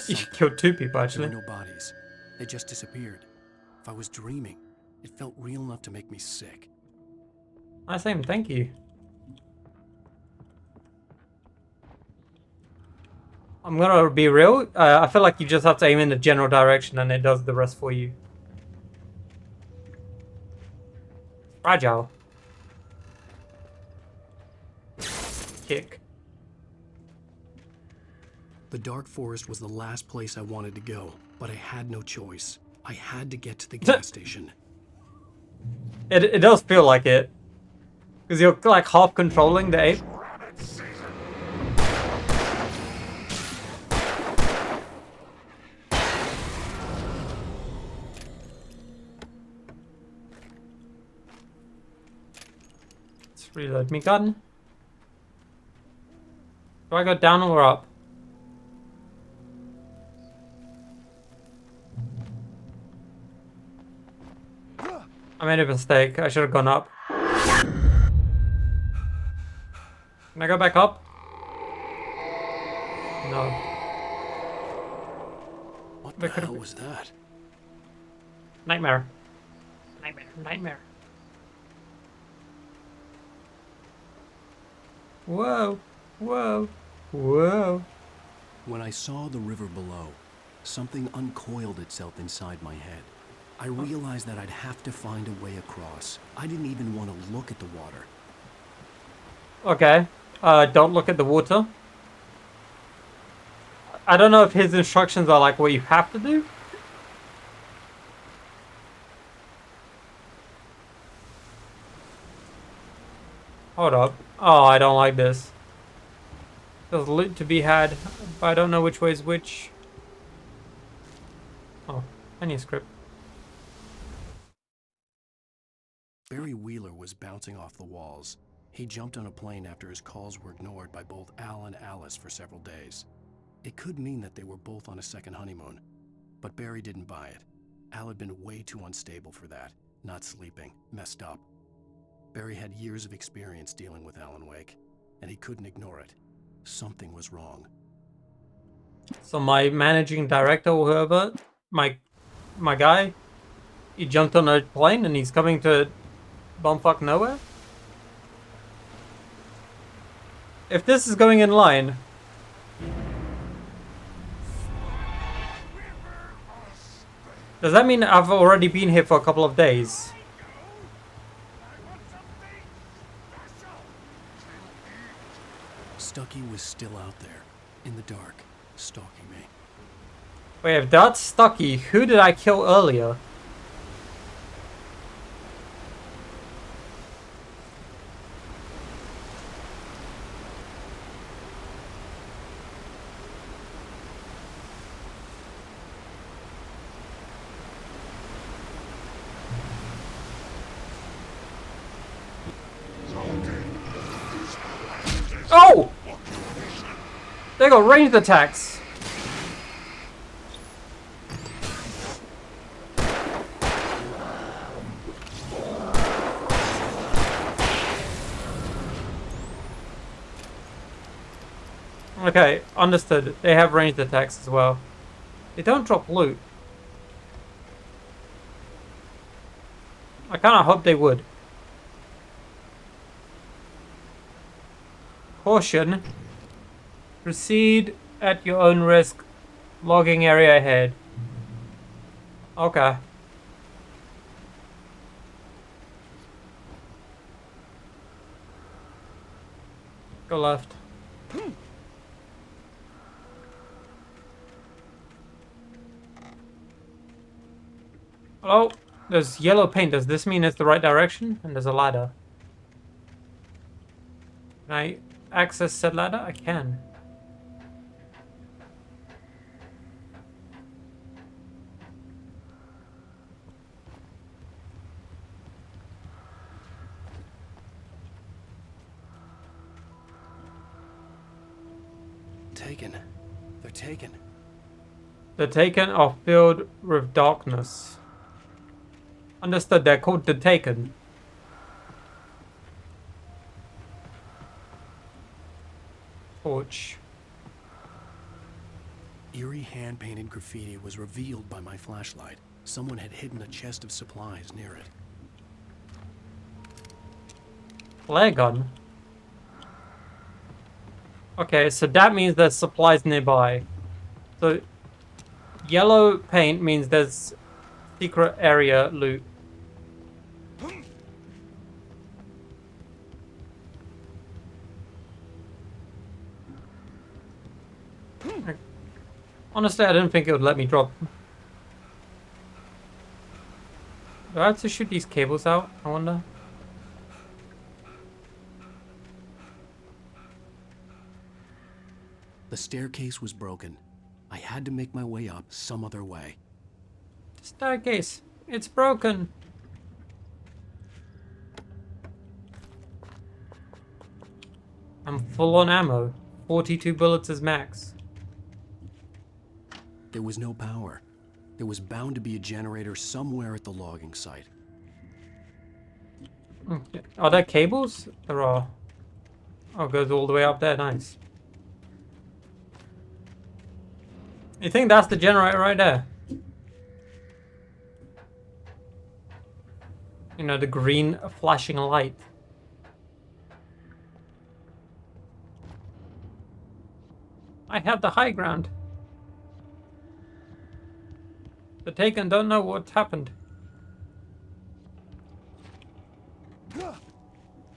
You killed 2 people, actually. There were no bodies. They just disappeared. If I was dreaming, it felt real enough to make me sick. I say thank you. I'm gonna be real. I feel like you just have to aim in the general direction and it does the rest for you. Fragile. Kick. The dark forest was the last place I wanted to go, but I had no choice. I had to get to the gas station. It does feel like it. Because you're like half controlling the ape. Let's reload me gun. Do I go down or up? I made a mistake. I should have gone up. Can I go back up? No. What the hell was that? Nightmare. Nightmare. Nightmare. Whoa. Whoa. Whoa. When I saw the river below, something uncoiled itself inside my head. I realized that I'd have to find a way across. I didn't even want to look at the water. Okay. Don't look at the water. I don't know if his instructions are like what you have to do. Hold up. Oh, I don't like this. There's loot to be had, but I don't know which way is which. Oh, manuscript. Barry Wheeler was bouncing off the walls. He jumped on a plane after his calls were ignored by both Al and Alice for several days. It could mean that they were both on a second honeymoon, but Barry didn't buy it. Al had been way too unstable for that, not sleeping, messed up. Barry had years of experience dealing with Alan Wake, and he couldn't ignore it. Something was wrong. So my managing director or whoever, my guy, he jumped on a plane and he's coming to bumfuck nowhere? If this is going in line... Does that mean I've already been here for a couple of days? Stucky was still out there, in the dark, stalking me. Wait, if that's Stucky, who did I kill earlier? Oh! They got ranged attacks. Okay, understood. They have ranged attacks as well. They don't drop loot. I kind of hope they would. Caution. Proceed at your own risk. Logging area ahead. Okay. Go left. Oh, there's yellow paint. Does this mean it's the right direction? And there's a ladder. Can I access said ladder? I can. Taken. They're taken. The Taken are filled with darkness. Understood, they're called the Taken. Torch. Eerie hand-painted graffiti was revealed by my flashlight. Someone had hidden a chest of supplies near it. Flare gun? Okay, so that means there's supplies nearby. So, yellow paint means there's secret area loot. Honestly, I didn't think it would let me drop. Do I have to shoot these cables out? I wonder. The staircase was broken. I had to make my way up some other way. Staircase. It's broken. I'm full on ammo. 42 bullets is max. There was no power. There was bound to be a generator somewhere at the logging site. Okay. Are there cables? There are. Oh, it goes all the way up there. Nice. You think that's the generator right there? You know, the green flashing light. I have the high ground. The Taken don't know what's happened.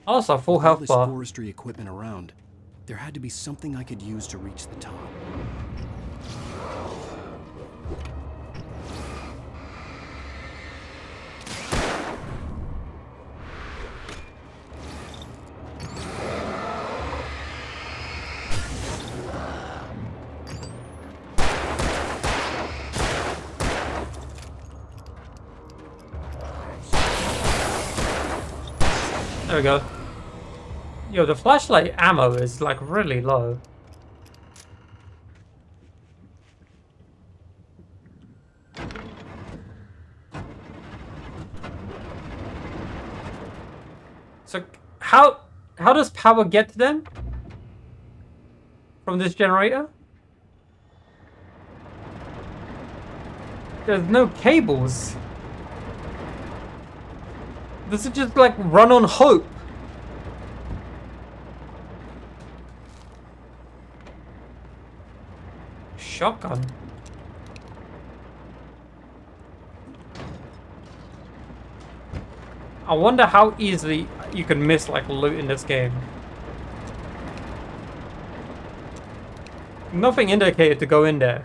Also, full With all health this bar. forestry equipment around, there had to be something I could use to reach the top. There we go. Yo, the flashlight ammo is like really low. So how does power get to them? From this generator? There's no cables. This is just like run on hope. Shotgun. I wonder how easily you can miss like loot in this game. Nothing indicated to go in there.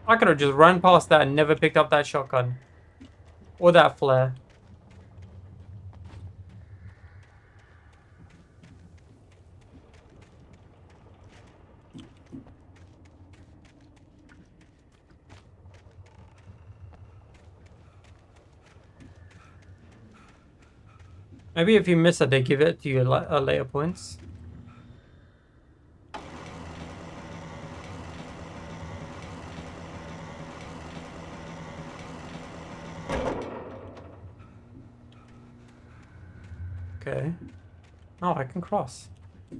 I could have just run past that and never picked up that shotgun. Or that flare. Maybe if you miss it, they give it to you at later points. Okay. Oh, I can cross. Is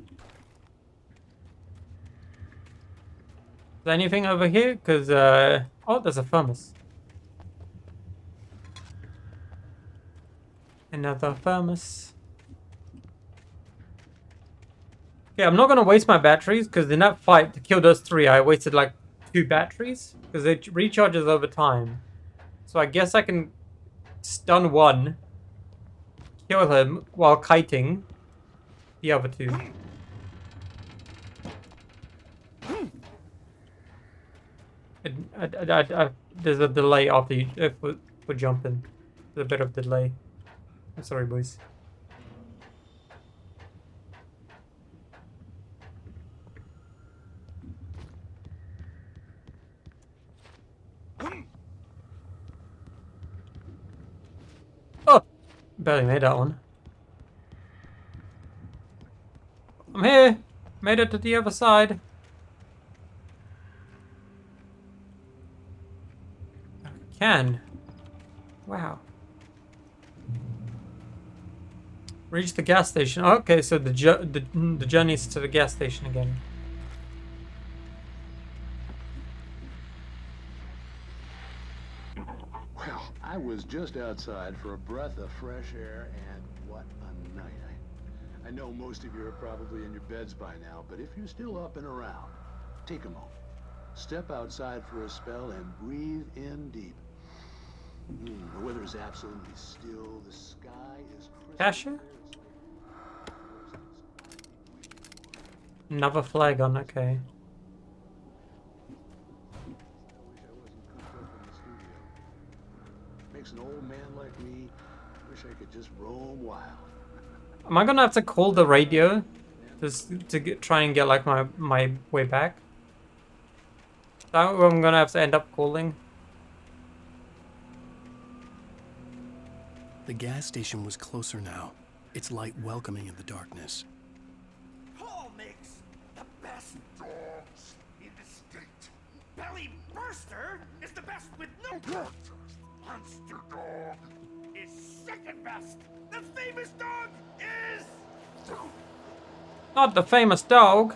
there anything over here? Because, oh, there's a furnace. Another furnace. Okay, I'm not going to waste my batteries, because in that fight to kill those three, I wasted like 2 batteries. Because it recharges over time. So I guess I can stun one. Kill him while kiting the other 2. There's a delay after you for jumping. There's a bit of delay. I'm sorry, boys. Oh! Barely made that one. I'm here! Made it to the other side. Can. Wow. Reach the gas station. Okay, so the journey's to the gas station again. Well, I was just outside for a breath of fresh air, and what a night. I know most of you are probably in your beds by now, but if you're still up and around, take a moment. Step outside for a spell and breathe in deep. The weather is absolutely still. The sky is crystal. Casher? Another flag on, okay. Makes an old man like me wish I could just roam wild. Am I gonna have to call the radio just to try and get like my way back? Is that what I'm gonna have to end up calling? The gas station was closer now, its light welcoming in the darkness. Paul makes the best dogs in the state. Belly Burster is the best with no gut. Monster Dog is second best. The famous dog is... Not the famous dog.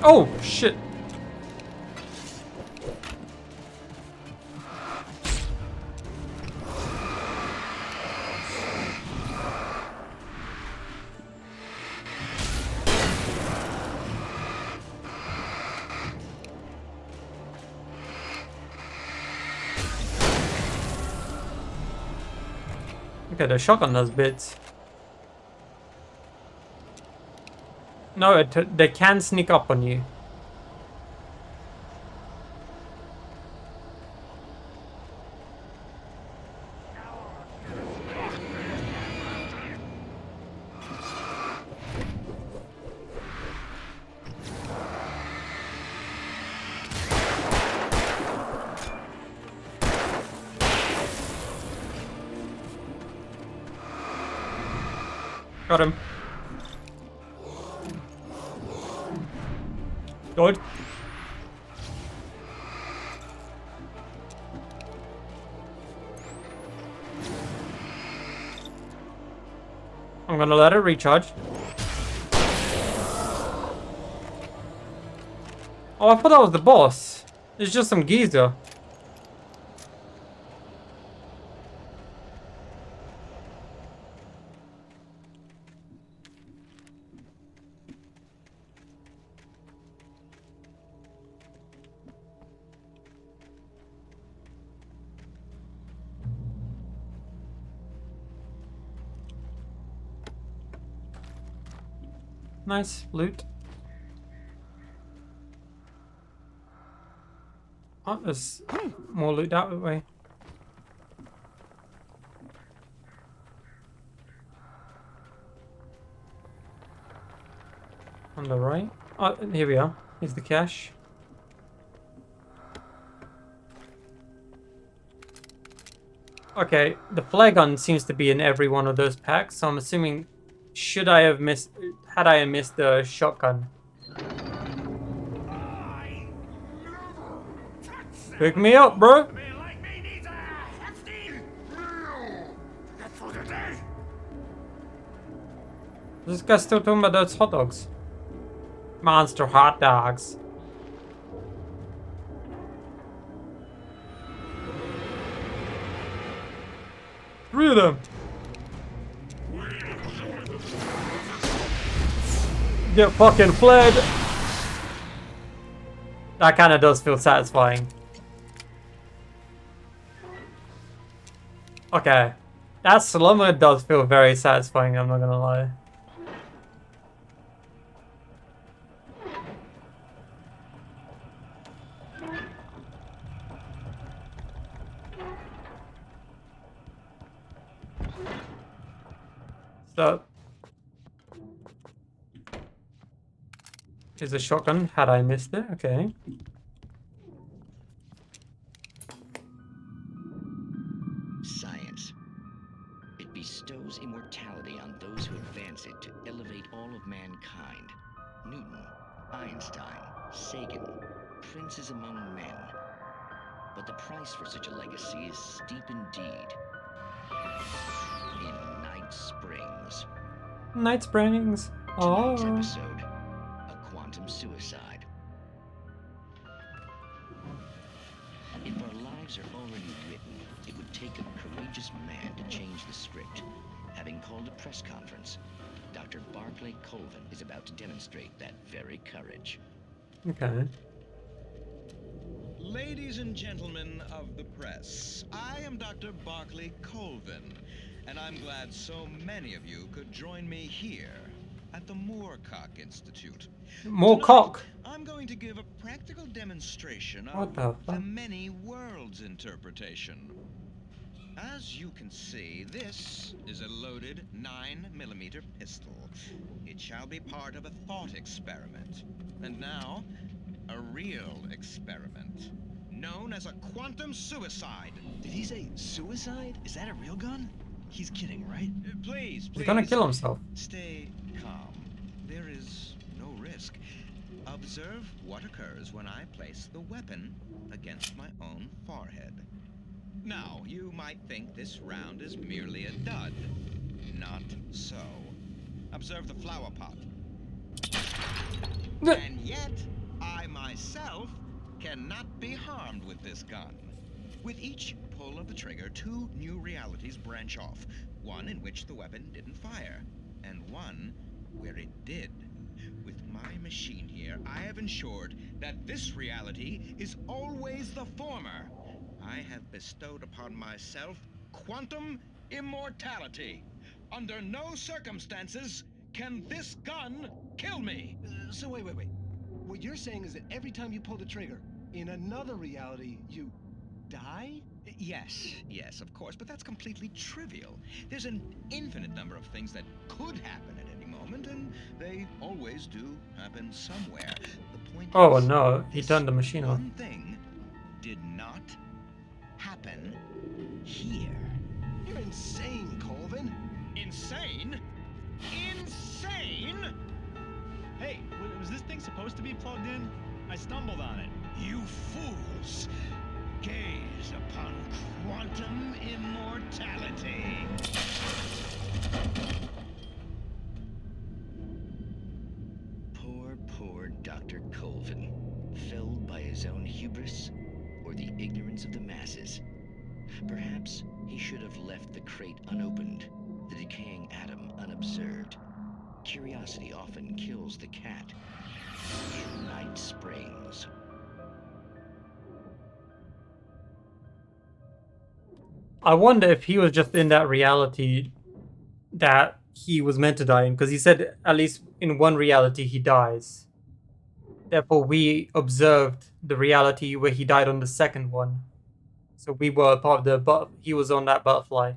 Oh, shit. Okay, the shotgun does bits. No, they can sneak up on you. Got him. Died. I'm gonna let it recharge. Oh, I thought that was the boss. It's just some geezer. Nice loot. Oh, there's more loot that way. On the right. Oh, here we are. Here's the cache. Okay, the flare gun seems to be in every one of those packs, so I'm assuming had I missed the shotgun? Pick me up, bro. This guy's still talking about those hot dogs. Monster hot dogs. Three of them. Get fucking fled. That kind of does feel satisfying. Okay. That slumber does feel very satisfying, I'm not gonna lie. So, is a shotgun? Had I missed it? Okay. Science. It bestows immortality on those who advance it to elevate all of mankind. Newton, Einstein, Sagan, princes among men. But the price for such a legacy is steep indeed. In Night Springs. Night Springs. Tonight's Oh. episode, a quantum suicide. If our lives are already written, it would take a courageous man to change the script. Having called a press conference, Dr. Barclay Colvin is about to demonstrate that very courage. Okay. Ladies and gentlemen of the press, I am Dr. Barclay Colvin, and I'm glad so many of you could join me here at the Moorcock Institute. Moorcock? I'm going to give a practical demonstration What of the the fuck? many worlds interpretation. As you can see, this is a loaded 9mm pistol. It shall be part of a thought experiment. And now, a real experiment, known as a quantum suicide. Did he say suicide? Is that a real gun? He's kidding, right? Please, He's gonna kill himself. Stay calm. There is no risk. Observe what occurs when I place the weapon against my own forehead. Now, you might think this round is merely a dud. Not so. Observe the flower pot. And yet, I myself cannot be harmed with this gun. With each pull of the trigger, two new realities branch off. One in which the weapon didn't fire, and one where it did. With my machine here, I have ensured that this reality is always the former. I have bestowed upon myself quantum immortality. Under no circumstances can this gun kill me. So wait. What you're saying is that every time you pull the trigger, in another reality, you die? Yes, of course, but that's completely trivial. There's an infinite number of things that could happen at any moment, and they always do happen somewhere. The point Oh is, no, he turned the machine off. one thing did not happen here. You're insane, Colvin. Insane? insane? Hey, was this thing supposed to be plugged in? I stumbled on it. You fools! Gaze upon quantum immortality. Poor Dr. Colvin, felled by his own hubris or the ignorance of the masses. Perhaps he should have left the crate unopened, the decaying atom unobserved. Curiosity often kills the cat. In Night Springs. I wonder if he was just in that reality that he was meant to die in, because he said at least in one reality he dies. Therefore, we observed the reality where he died on the second one. So we were part of the he was on that butterfly.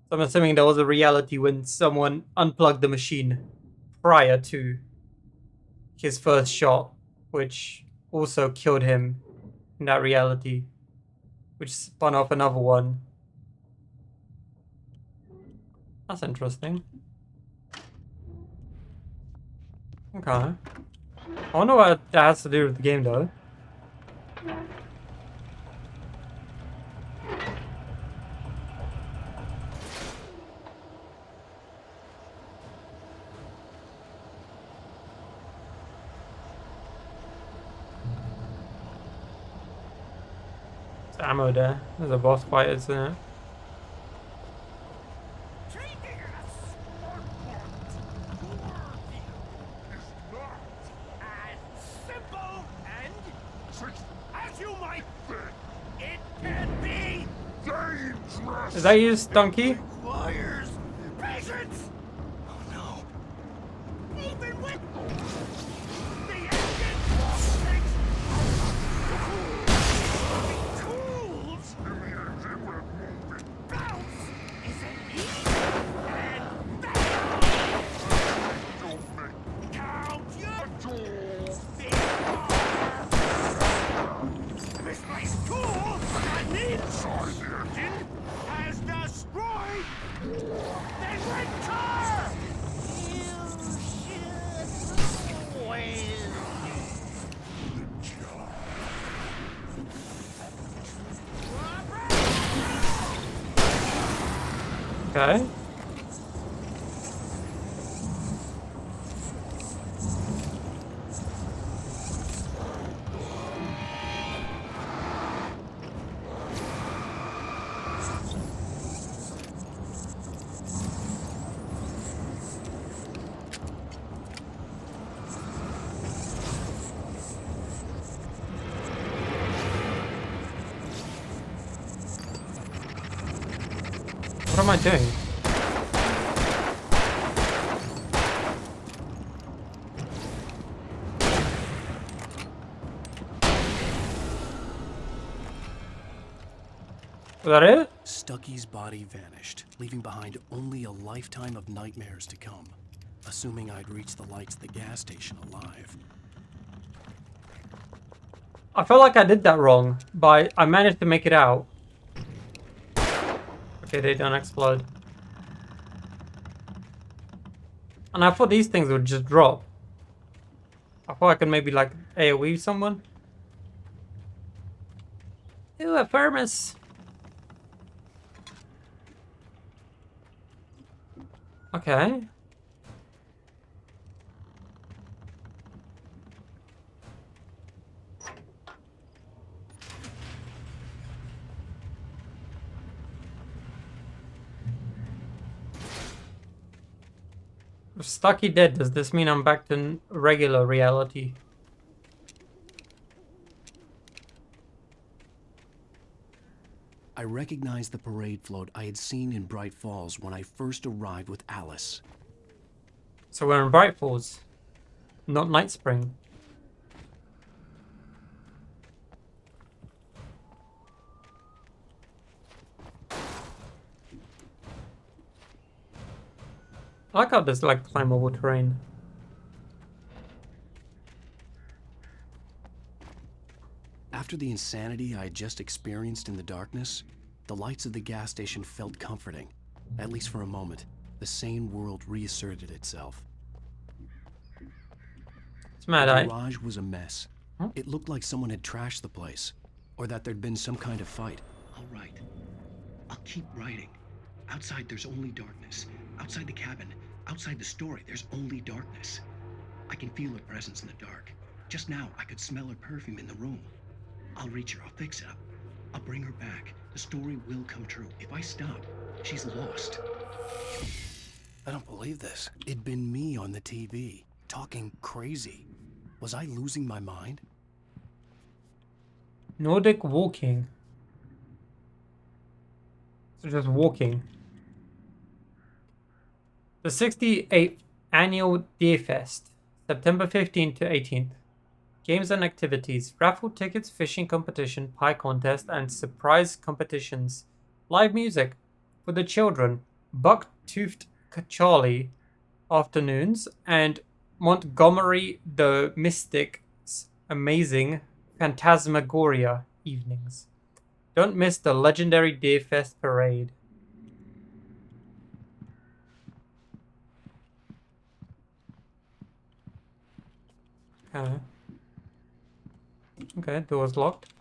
So I'm assuming there was a reality when someone unplugged the machine prior to his first shot, which also killed him in that reality, which spun off another one. That's interesting. Okay. I wonder what that has to do with the game, though. There's ammo there. There's a boss fight, isn't it? Is that you, Stunky? Requires patience. Oh no. Even with the engine tools, the engine will move it. Bounce is an easy and don't make count your tools. Misplaced tool that needs inside the engine has destroyed the winter! Okay. What am I doing? Was that it? Stucky's body vanished, leaving behind only a lifetime of nightmares to come, assuming I'd reached the lights at the gas station alive. I felt like I did that wrong, but I managed to make it out. Okay, they don't explode. And I thought these things would just drop. I thought I could maybe like AoE someone. Ooh, a thermos. Okay. If Stucky dead, does this mean I'm back to regular reality? I recognized the parade float I had seen in Bright Falls when I first arrived with Alice. So we're in Bright Falls, not Night Spring. I like how there's like climbable terrain. After the insanity I had just experienced in the darkness, the lights of the gas station felt comforting, at least for a moment. the sane world reasserted itself. It's mad, The garage was a mess. It looked like someone had trashed the place, or that there'd been some kind of fight. I'll write. I'll keep writing. Outside, there's only darkness. Outside the cabin, outside the story, there's only darkness. I can feel her presence in the dark. Just now, I could smell her perfume in the room. I'll reach her. I'll fix it up. I'll bring her back. The story will come true. If I stop, she's lost. I don't believe this. It'd been me on the TV, talking crazy. Was I losing my mind? Nordic walking. So just walking. The 68th Annual Deer Fest, September 15th to 18th. Games and activities, raffle tickets, fishing competition, pie contest, and surprise competitions. Live music for the children, Buck-Toothed Charlie afternoons, and Montgomery the Mystic's amazing Phantasmagoria evenings. Don't miss the legendary Deer Fest parade. Okay, door's locked.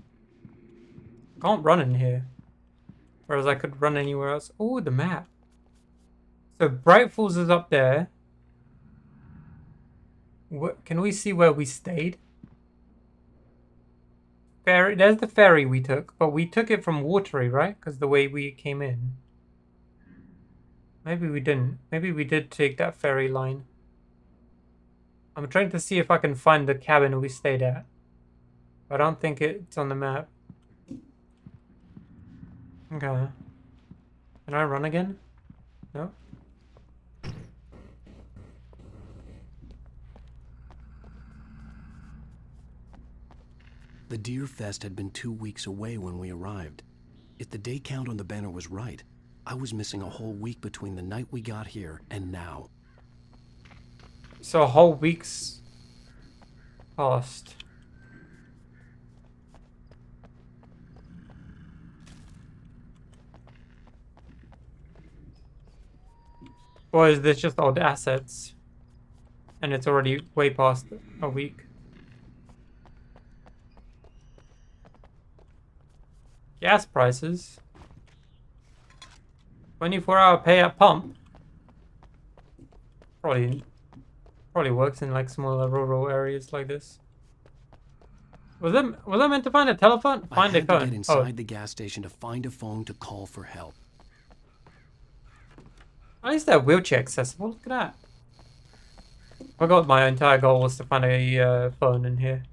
Can't run in here. Whereas I could run anywhere else. Oh, the map. So Bright Falls is up there. What, can we see where we stayed? Ferry. There's the ferry we took, but we took it from Watery, right? Because the way we came in. Maybe we didn't. Maybe we did take that ferry line. I'm trying to see if I can find the cabin we stayed at. I don't think it's on the map. Okay. Can I run again? No? The Deer Fest had been 2 weeks away when we arrived. If the day count on the banner was right, I was missing a whole week between the night we got here and now. So a whole week's passed. Or is this just old assets? And it's already way past a week. Gas prices. 24-hour pay at pump. Probably works in like smaller rural areas like this. Was I meant to find a telephone? Find a phone. I had to get inside the gas station to find a phone to call for help. At least they're wheelchair accessible. Look at that. I forgot my entire goal was to find a phone in here.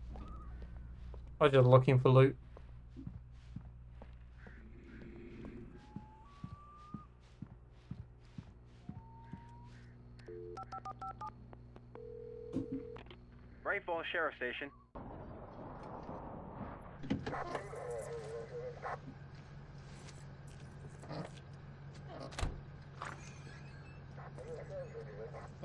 I was just looking for loot. Bright Falls Sheriff Station.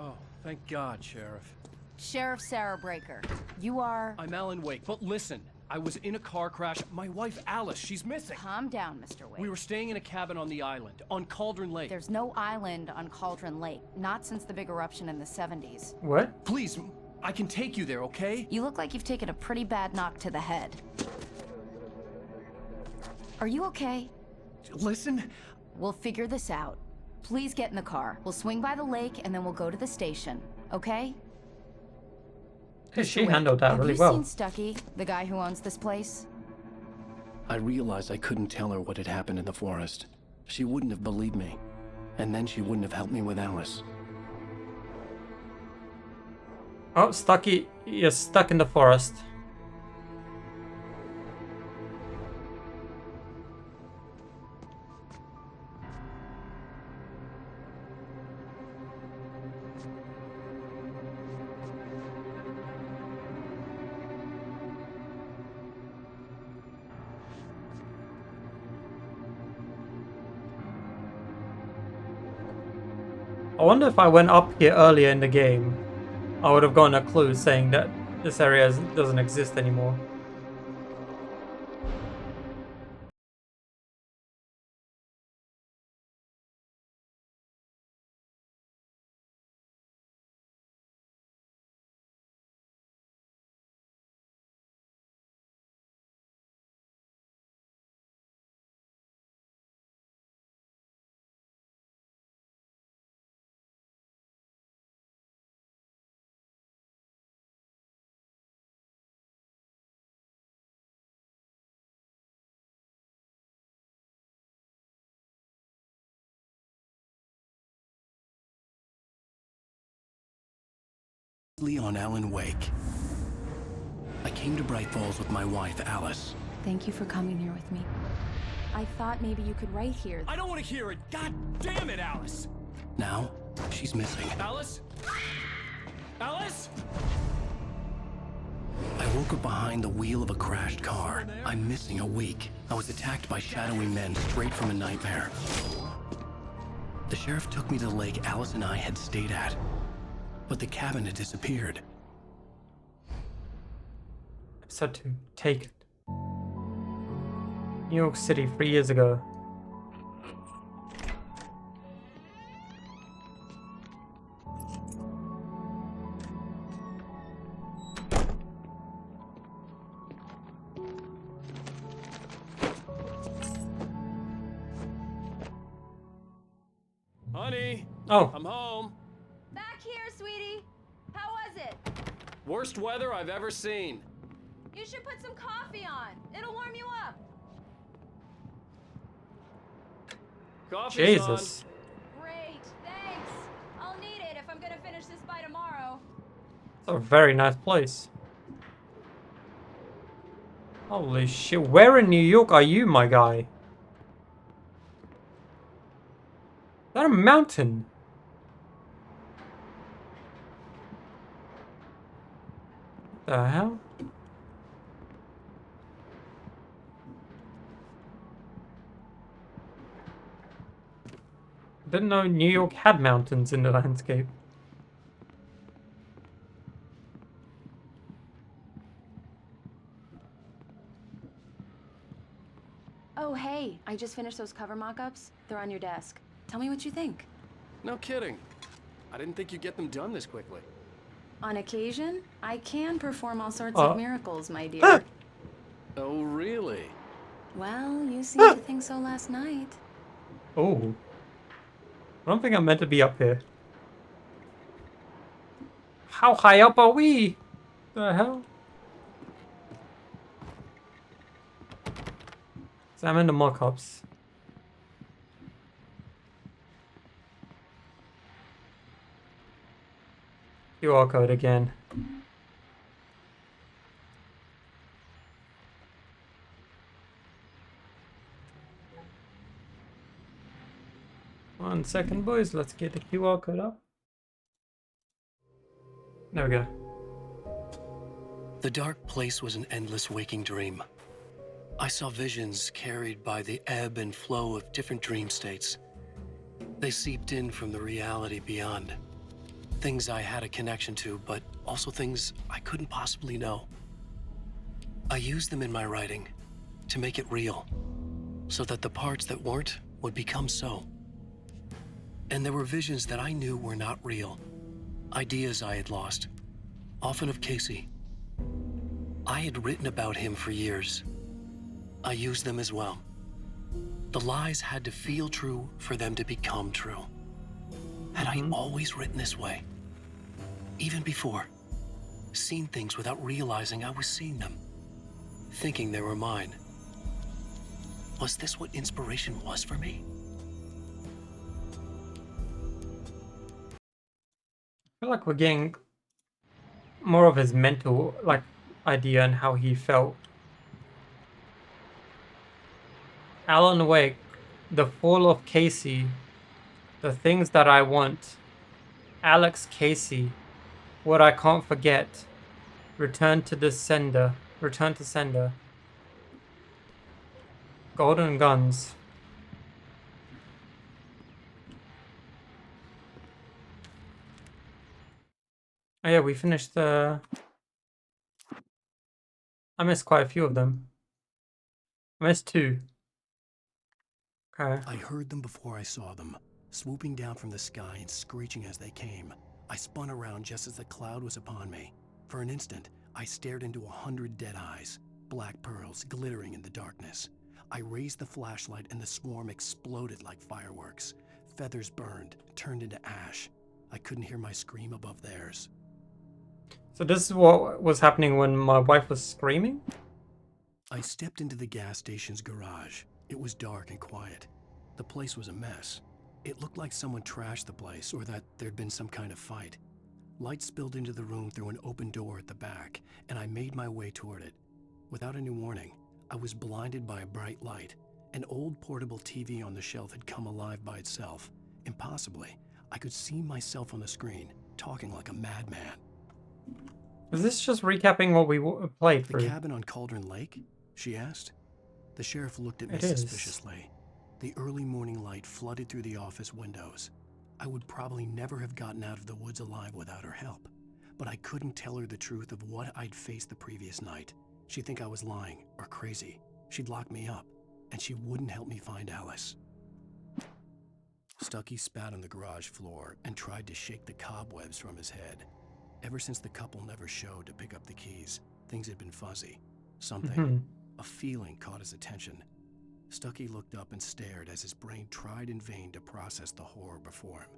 Oh, thank God, Sheriff. Sheriff Sarah Breaker. You are... I'm Alan Wake, but listen. I was in a car crash. My wife, Alice, she's missing. Calm down, Mr. Wake. We were staying in a cabin on the island, on Cauldron Lake. There's no island on Cauldron Lake. Not since the big eruption in the 70s. What? Please, I can take you there, okay? You look like you've taken a pretty bad knock to the head. Are you okay? Listen. We'll figure this out. Please get in the car. We'll swing by the lake and then we'll go to the station, okay? She handled that really well. Have you seen Stucky, the guy who owns this place? I realized I couldn't tell her what had happened in the forest. She wouldn't have believed me. And then she wouldn't have helped me with Alice. Oh, Stucky, you're stuck in the forest. I wonder if I went up here earlier in the game, I would have gotten a clue saying that this area doesn't exist anymore. On Alan Wake. I came to Bright Falls with my wife, Alice. Thank you for coming here with me. I thought maybe you could write here. I don't want to hear it. God damn it, Alice. Now, she's missing. Alice? Alice? I woke up behind the wheel of a crashed car. I'm missing a week. I was attacked by shadowy men straight from a nightmare. The sheriff took me to the lake Alice and I had stayed at. But the cabin had disappeared. Episode 2. Taken. New York City 3 years ago. Honey. Oh. I'm home. Back here, sweetie. How was it? Worst weather I've ever seen. You should put some coffee on. It'll warm you up. Coffee's Jesus. Great, thanks. I'll need it if I'm gonna finish this by tomorrow. It's a very nice place. Holy shit. Where in New York are you, my guy? Is that a mountain? What the hell? Didn't know New York had mountains in the landscape. Oh, hey, I just finished those cover mock-ups. They're on your desk. Tell me what you think. No kidding. I didn't think you'd get them done this quickly. On occasion, I can perform all sorts Oh. of miracles, my dear. Oh, really? Well, you seemed to think so last night. Oh. I don't think I'm meant to be up here. How high up are we? The hell? Examine the mock-ups. QR code again. One second, boys. Let's get the QR code up. There we go. The dark place was an endless waking dream. I saw visions carried by the ebb and flow of different dream states. They seeped in from the reality beyond. Things I had a connection to, but also things I couldn't possibly know. I used them in my writing to make it real, so that the parts that weren't would become so. And there were visions that I knew were not real, ideas I had lost, often of Casey. I had written about him for years. I used them as well. The lies had to feel true for them to become true. Had I always written this way? Even before, seen things without realizing I was seeing them, thinking they were mine. Was this what inspiration was for me? I feel like we're getting more of his mental idea and how he felt. Alan Wake, The Fall of Casey, The Things That I Want, Alex Casey, What I Can't Forget, Return to Sender, Golden Guns. Oh yeah, we finished the... I missed quite a few of them. I missed 2. Okay. I heard them before I saw them, swooping down from the sky and screeching as they came. I spun around just as the cloud was upon me. For an instant, I stared into 100 dead eyes, black pearls glittering in the darkness. I raised the flashlight and the swarm exploded like fireworks. Feathers burned, turned into ash. I couldn't hear my scream above theirs. So this is what was happening when my wife was screaming? I stepped into the gas station's garage. It was dark and quiet. The place was a mess. It looked like someone trashed the place or that there'd been some kind of fight. Light spilled into the room through an open door at the back, and I made my way toward it. Without any warning, I was blinded by a bright light. An old portable TV on the shelf had come alive by itself. Impossibly, I could see myself on the screen, talking like a madman. Is this just recapping what we played through? The cabin on Cauldron Lake? She asked. The sheriff looked at me It is. suspiciously. The early morning light flooded through the office windows. I would probably never have gotten out of the woods alive without her help, but I couldn't tell her the truth of what I'd faced the previous night. She'd think I was lying or crazy. She'd lock me up, and she wouldn't help me find Alice. Stucky spat on the garage floor and tried to shake the cobwebs from his head. Ever since the couple never showed to pick up the keys, things had been fuzzy. Something, a feeling caught his attention. Stucky looked up and stared as his brain tried in vain to process the horror before him.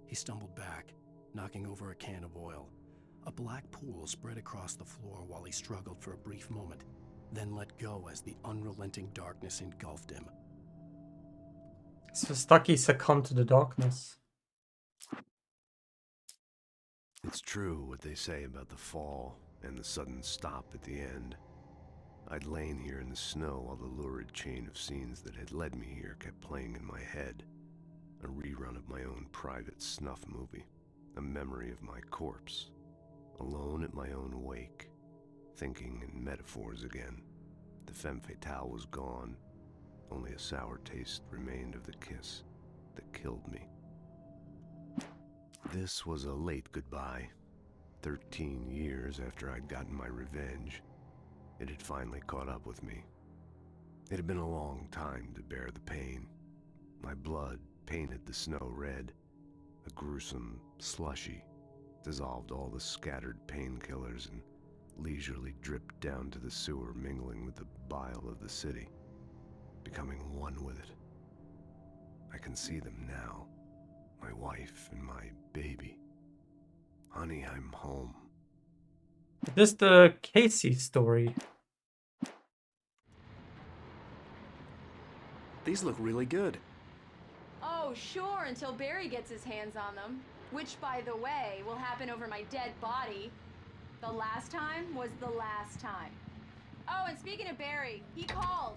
He stumbled back, knocking over a can of oil. A black pool spread across the floor while he struggled for a brief moment, then let go as the unrelenting darkness engulfed him. So Stucky succumbed to the darkness. It's true what they say about the fall and the sudden stop at the end. I'd lain here in the snow while the lurid chain of scenes that had led me here kept playing in my head. A rerun of my own private snuff movie. A memory of my corpse. Alone at my own wake. Thinking in metaphors again. The femme fatale was gone. Only a sour taste remained of the kiss that killed me. This was a late goodbye. 13 years after I'd gotten my revenge. It had finally caught up with me. It had been a long time to bear the pain. My blood painted the snow red. A gruesome slushy dissolved all the scattered painkillers and leisurely dripped down to the sewer, mingling with the bile of the city, becoming one with it. I can see them now. My wife and my baby. Honey, I'm home. Is this the Casey story? These look really good. Oh, sure, until Barry gets his hands on them. Which, by the way, will happen over my dead body. The last time was the last time. Oh, and speaking of Barry, he called.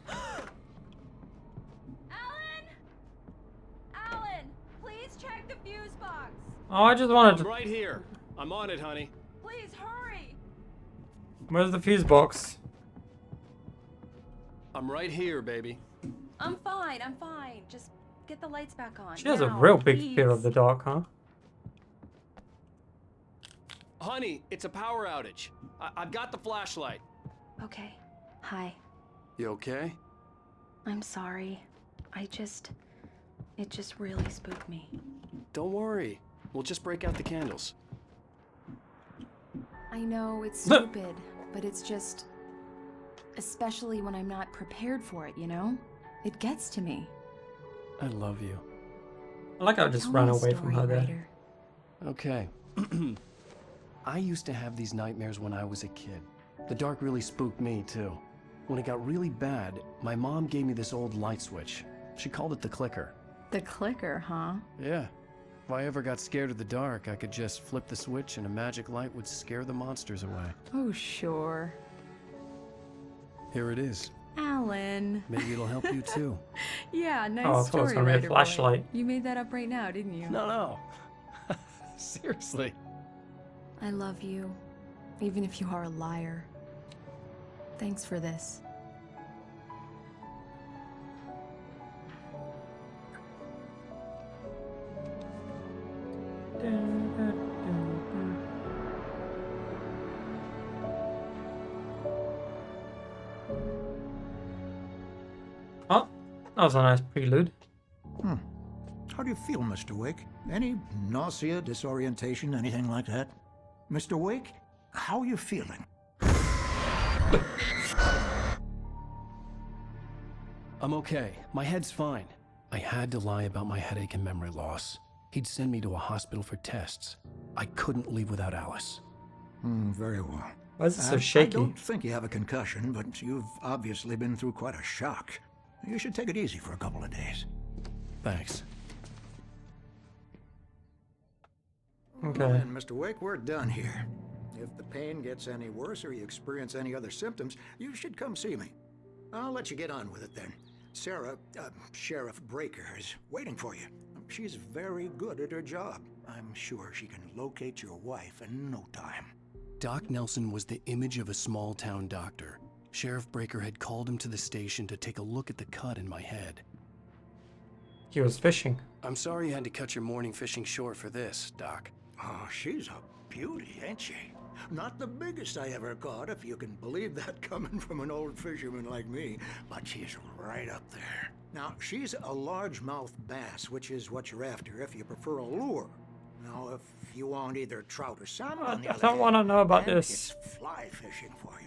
Alan, please check the fuse box. Oh, I just wanted to... I'm right here. I'm on it, honey. Please hurry. Where's the fuse box? I'm right here, baby. I'm fine. Just get the lights back on. She has a now, real big please. fear of the dark, huh? Honey, it's a power outage. I've got the flashlight. Okay. Hi. You okay? I'm sorry. It just really spooked me. Don't worry. We'll just break out the candles. I know it's stupid, but it's just... Especially when I'm not prepared for it, you know? It gets to me. I love you. I like how I just ran away from her there. Okay. I used to have these nightmares when I was a kid. The dark really spooked me, too. When it got really bad, my mom gave me this old light switch. She called it the clicker. The clicker, huh? Yeah. If I ever got scared of the dark, I could just flip the switch and a magic light would scare the monsters away. Oh, sure. Here it is. Alan. Maybe it'll help you, too. Yeah, nice Oh, I thought it was gonna be a writer boy. flashlight. You made that up right now, didn't you? No. Seriously. I love you, even if you are a liar. Thanks for this. Oh, that was a nice prelude. How do you feel, Mr. Wake? Any nausea, disorientation, anything like that? Mr. Wake, how are you feeling? I'm okay. My head's fine. I had to lie about my headache and memory loss. He'd send me to a hospital for tests. I couldn't leave without Alice. Very well. Why is it so shaky? I don't think you have a concussion, but you've obviously been through quite a shock. You should take it easy for a couple of days. Thanks. Okay. And Mr. Wake, we're done here. If the pain gets any worse or you experience any other symptoms, you should come see me. I'll let you get on with it then. Sarah, Sheriff Breaker, is waiting for you. She's very good at her job. I'm sure she can locate your wife in no time. Doc Nelson was the image of a small-town doctor. Sheriff Breaker had called him to the station to take a look at the cut in my head. He was fishing. I'm sorry you had to cut your morning fishing short for this, Doc. Oh, she's a beauty, ain't she? Not the biggest I ever caught, if you can believe that coming from an old fisherman like me, but she's right up there. Now, she's a largemouth bass, which is what you're after if you prefer a lure. Now, if you want either trout or salmon, on the I other don't want to hand, know about then this. it's fly fishing for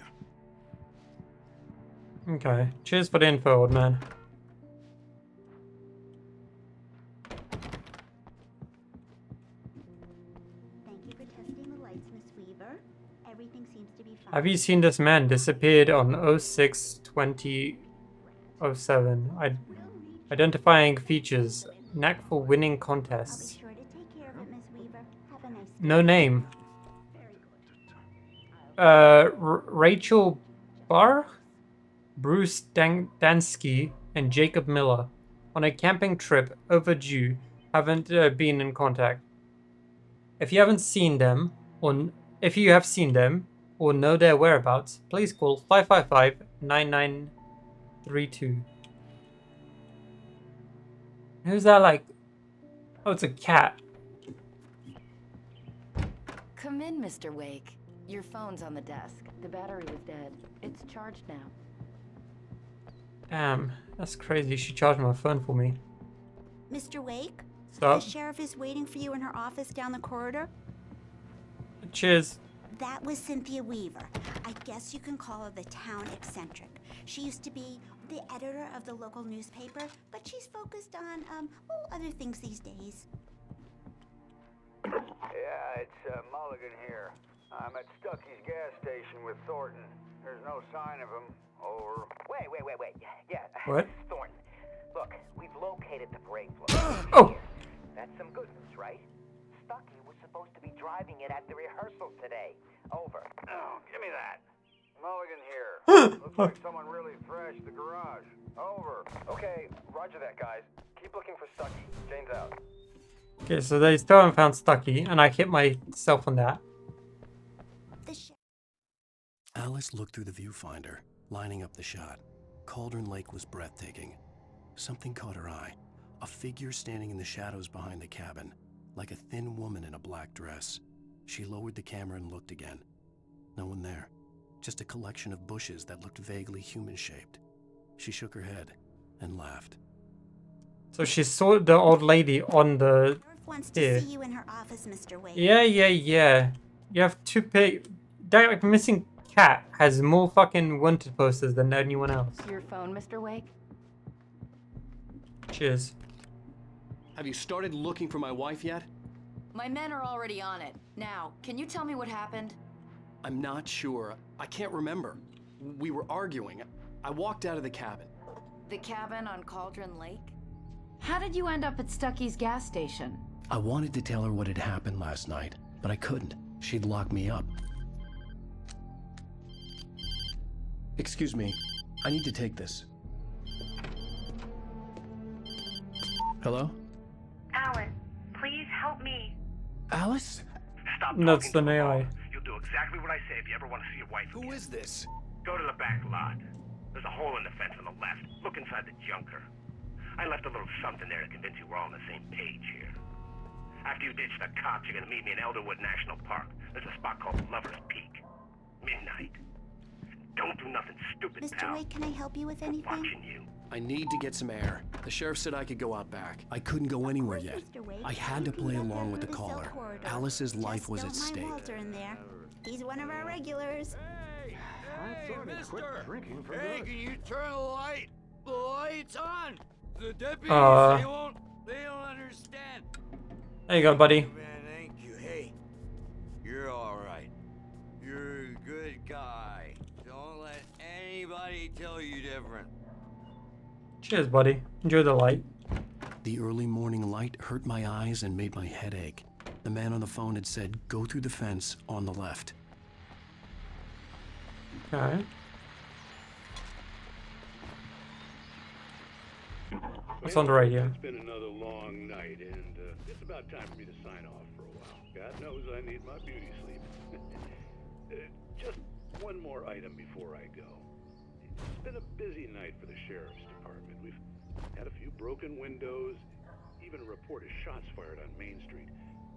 you. Okay. Cheers for the info, old man. Thank you for testing the lights, Miss Weaver. Everything seems to be fine. Have you seen this man? Disappeared on 06/20/07. Identifying features. Knack for winning contests. Sure to take care of it, Miss Weaver. Have a nice day. No name. Rachel Barr, Bruce Dansky, and Jacob Miller. On a camping trip, overdue. Haven't been in contact. If you haven't seen them, or if you have seen them, or know their whereabouts, please call 555-9932. Who's that like? Oh, it's a cat. Come in, Mr. Wake. Your phone's on the desk. The battery was dead. It's charged now. Damn, that's crazy. She charged my phone for me. Mr. Wake? Stop. The sheriff is waiting for you in her office down the corridor. Cheers. That was Cynthia Weaver. I guess you can call her the town eccentric. She used to be the editor of the local newspaper, but she's focused on, other things these days. Yeah, it's Mulligan here. I'm at Stucky's gas station with Thornton. There's no sign of him. Over. Wait. Yeah. What? Thornton. Look, we've located the brake fluid. Oh! That's some good news, right? Stucky was supposed to be driving it at the rehearsal today. Over. Oh, give me that. Mulligan here. Looks like someone really thrashed the garage. Over. Okay, roger that, guys. Keep looking for Stucky. Jane's out. Okay, so they still haven't found Stucky, and I hit myself on that. Alice looked through the viewfinder, lining up the shot. Cauldron Lake was breathtaking. Something caught her eye. A figure standing in the shadows behind the cabin, like a thin woman in a black dress. She lowered the camera and looked again. No one there. Just a collection of bushes that looked vaguely human-shaped. She shook her head and laughed. So she saw the old lady on the... Wants to see you in her office, Mr. Wake. Yeah. You have to pay... That like, missing cat has more fucking wanted posters than anyone else. Your phone, Mr. Wake? Cheers. Have you started looking for my wife yet? My men are already on it. Now, can you tell me what happened? I'm not sure. I can't remember. We were arguing. I walked out of the cabin. The cabin on Cauldron Lake? How did you end up at Stucky's gas station? I wanted to tell her what had happened last night, but I couldn't. She'd lock me up. Excuse me. I need to take this. Hello? Alan, please help me. Alice? Stop That's talking the to AI. her. You'll do exactly what I say if you ever want to see your wife again. Who is this? Go to the back lot. There's a hole in the fence on the left. Look inside the junker. I left a little something there to convince you we're all on the same page here. After you ditch the cops, you're gonna meet me in Elderwood National Park. There's a spot called Lover's Peak. Midnight. Don't do nothing stupid, Mr. pal. Wake, can I help you with anything? Watching you. I need to get some air. The sheriff said I could go out back. I couldn't go anywhere yet. I had to play along with the caller. Alice's life was at stake. Walter in there. He's one of our regulars. Hey, mister! Hey, can you turn the light? The light's on! The deputies, they don't understand. There you go, buddy. Man, thank you. Hey, you're alright. You're a good guy. Don't let anybody tell you different. Cheers, buddy. Enjoy the light. The early morning light hurt my eyes and made my head ache. The man on the phone had said, go through the fence on the left. Okay. What's on the radio? It's been another long night, and it's about time for me to sign off for a while. God knows I need my beauty sleep. Just one more item before I go. It's been a busy night for the sheriff's department. We've had a few broken windows, even a report of shots fired on Main Street.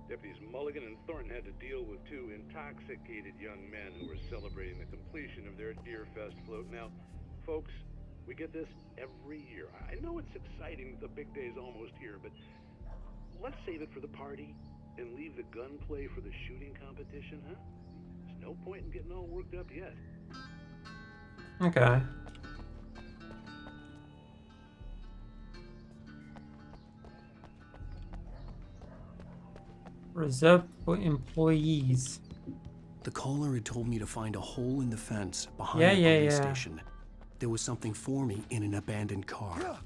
Deputies Mulligan and Thornton had to deal with two intoxicated young men who were celebrating the completion of their Deerfest float. Now, folks, we get this every year. I know it's exciting, the big day's almost here, but let's save it for the party and leave the gunplay for the shooting competition, huh? There's no point in getting all worked up yet. Okay. Reserved for employees. The caller had told me to find a hole in the fence behind Yeah, the yeah, police yeah. station. There was something for me in an abandoned car.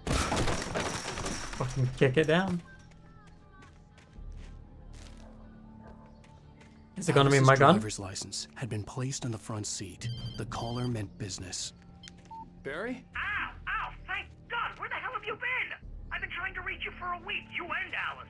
Fucking kick it down. Is it gonna be Alice's my gun? driver's license had been placed on the front seat. The caller meant business. Barry? Ow! Ow! Thank God! Where the hell have you been? I've been trying to reach you for a week, you and Alice.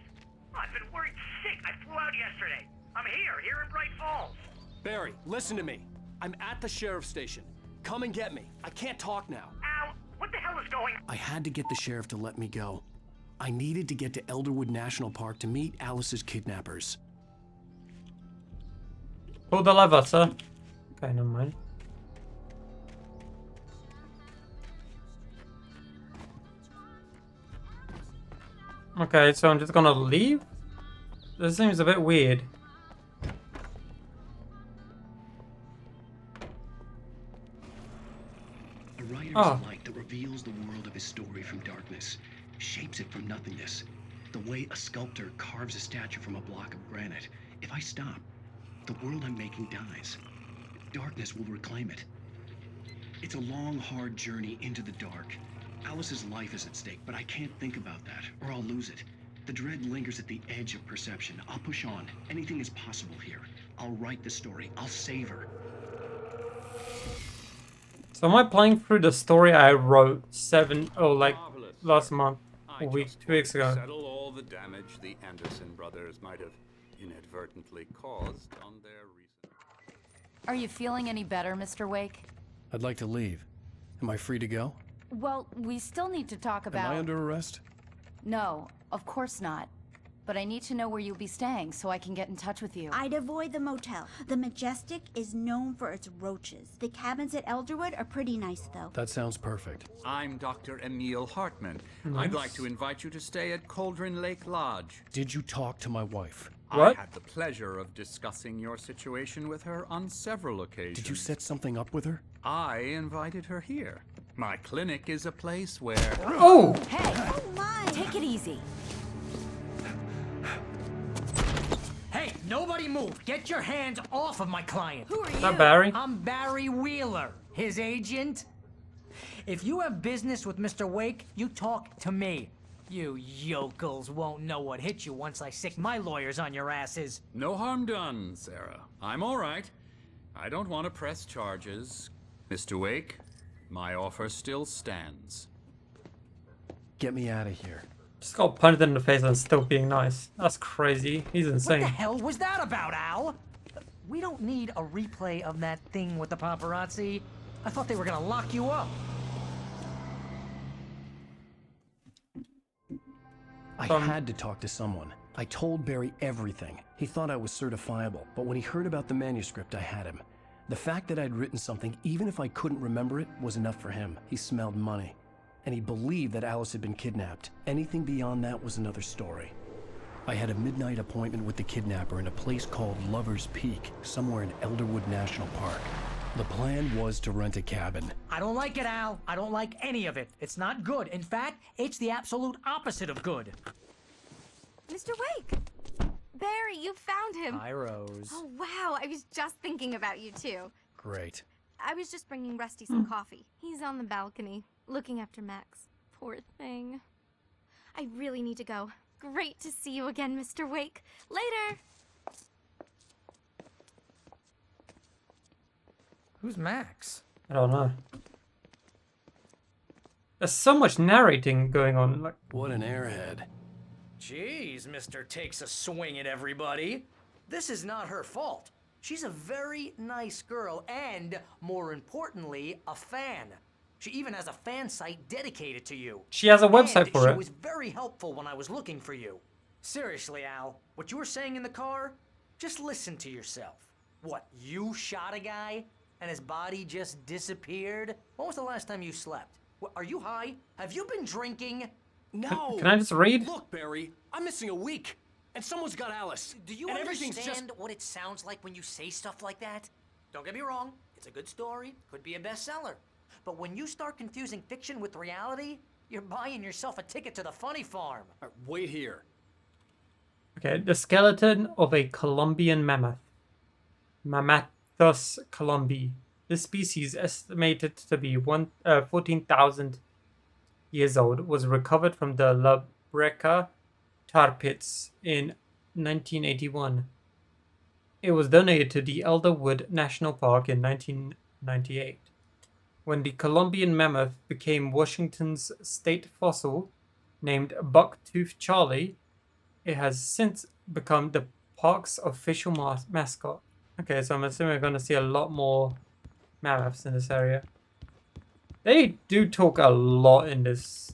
I've been worried sick. I flew out yesterday. I'm here in Bright Falls. Barry, listen to me. I'm at the sheriff's station. Come and get me. I can't talk now. Al, what the hell is going on? I had to get the sheriff to let me go. I needed to get to Elderwood National Park to meet Alice's kidnappers. Pull the lever, sir. Okay, never mind. Okay, so I'm just gonna leave? This seems a bit weird. A writer's light that reveals the world of his story from darkness, shapes it from nothingness. The way a sculptor carves a statue from a block of granite. If I stop, the world I'm making dies. Darkness will reclaim it. It's a long, hard journey into the dark. Alice's life is at stake, but I can't think about that, or I'll lose it. The dread lingers at the edge of perception. I'll push on. Anything is possible here. I'll write the story. I'll save her. So am I playing through the story I wrote last month, a week, 2 weeks ago? Settle all the damage the Anderson brothers might have inadvertently caused on their recent... Are you feeling any better, Mr. Wake? I'd like to leave. Am I free to go? Well, we still need to talk about... Am I under arrest? No, of course not. But I need to know where you'll be staying so I can get in touch with you. I'd avoid the motel. The Majestic is known for its roaches. The cabins at Elderwood are pretty nice, though. That sounds perfect. I'm Dr. Emil Hartman. Nice. I'd like to invite you to stay at Cauldron Lake Lodge. Did you talk to my wife? I had the pleasure of discussing your situation with her on several occasions. Did you set something up with her? I invited her here. My clinic is a place where... Oh! Hey! Oh my! Take it easy. Hey, nobody move. Get your hands off of my client. Who are you? Is that Barry? I'm Barry Wheeler, his agent. If you have business with Mr. Wake, you talk to me. You yokels won't know what hit you once I sick my lawyers on your asses. No harm done, Sarah. I'm all right. I don't want to press charges. Mr. Wake, my offer still stands. Get me out of here. Just got punched in the face and still being nice. That's crazy. He's What insane. the hell was that about, Al? We don't need a replay of that thing with the paparazzi. I thought they were gonna lock you up. I had to talk to someone. I told Barry everything. He thought I was certifiable, but when he heard about the manuscript, I had him. The fact that I'd written something, even if I couldn't remember it, was enough for him. He smelled money. And he believed that Alice had been kidnapped. Anything beyond that was another story. I had a midnight appointment with the kidnapper in a place called Lover's Peak, somewhere in Elderwood National Park. The plan was to rent a cabin. I don't like it, Al. I don't like any of it. It's not good. In fact, it's the absolute opposite of good. Mr. Wake! Barry, you found him. Hi, Rose. Oh, wow. I was just thinking about you, too. Great. I was just bringing Rusty some coffee. He's on the balcony, looking after Max. Poor thing. I really need to go. great to see you again, Mr. Wake. Later. Who's Max? I don't know. There's so much narrating going on. Like, what an airhead. Jeez, Mr. Takes a swing at everybody. This is not her fault. She's a very nice girl and, more importantly, a fan. She even has a fan site dedicated to you. she has a website for She it. was very helpful when I was looking for you. Seriously, Al, what you were saying in the car, just listen to yourself. What, you shot a guy and his body just disappeared? When was the last time you slept? What, are you high? Have you been drinking? No. Can I just read? Look, Barry, I'm missing a week, and someone's got Alice. Do you and everything's understand just... what it sounds like when you say stuff like that? Don't get me wrong, it's a good story, could be a bestseller. But when you start confusing fiction with reality, you're buying yourself a ticket to the funny farm. Wait here. Okay, the skeleton of a Colombian mammoth. Mammathus columbi. This species, estimated to be 14,000 years old, was recovered from the La Breca tar pits in 1981. It was donated to the Elderwood National Park in 1998. When the Colombian mammoth became Washington's state fossil, named Bucktooth Charlie, it has since become the park's official mascot. Okay, so I'm assuming we're going to see a lot more mammoths in this area. They do talk a lot in this.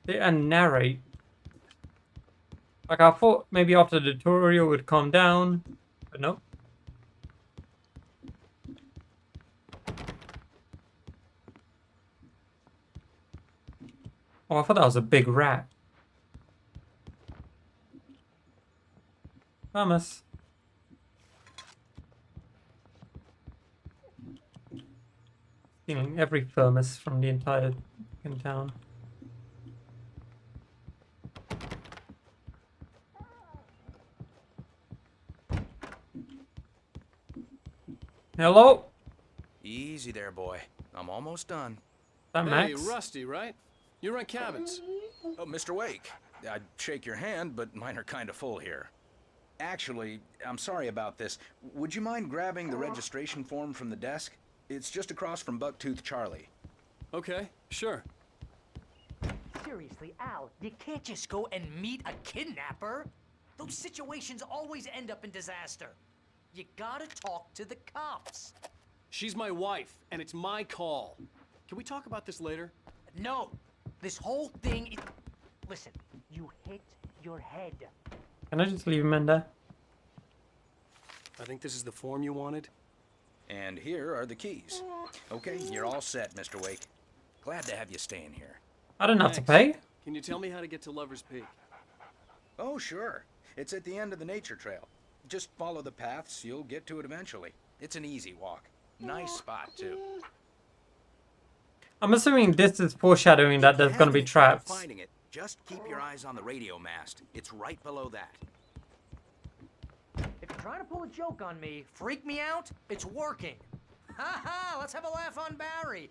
And narrate. Like, I thought maybe after the tutorial it would calm down, but nope. Oh, I thought that was a big rat. Thomas. Stealing every thermos from the entire fucking town. Hello? Easy there, boy. I'm almost done. That Max? Hey, Rusty, right? You run cabins. Oh, Mr. Wake. I'd shake your hand, but mine are kind of full here. Actually, I'm sorry about this. Would you mind grabbing the registration form from the desk? It's just across from Bucktooth Charlie. Okay, sure. Seriously, Al, you can't just go and meet a kidnapper. Those situations always end up in disaster. You gotta talk to the cops. She's my wife, and it's my call. Can we talk about this later? No, this whole thing is... Listen, you hit your head. Can I just leave him in there? I think this is the form you wanted. And here are the keys. Okay, you're all set, Mr. Wake. Glad to have you staying here. I don't have to pay. Can you tell me how to get to Lover's Peak? Oh, sure. It's at the end of the nature trail. Just follow the paths, you'll get to it eventually. It's an easy walk. Nice spot, too. I'm assuming this is foreshadowing that there's going to be traps. Finding it, just keep your eyes on the radio mast. It's right below that. If you're trying to pull a joke on me, freak me out, it's working. Ha ha, let's have a laugh on Barry.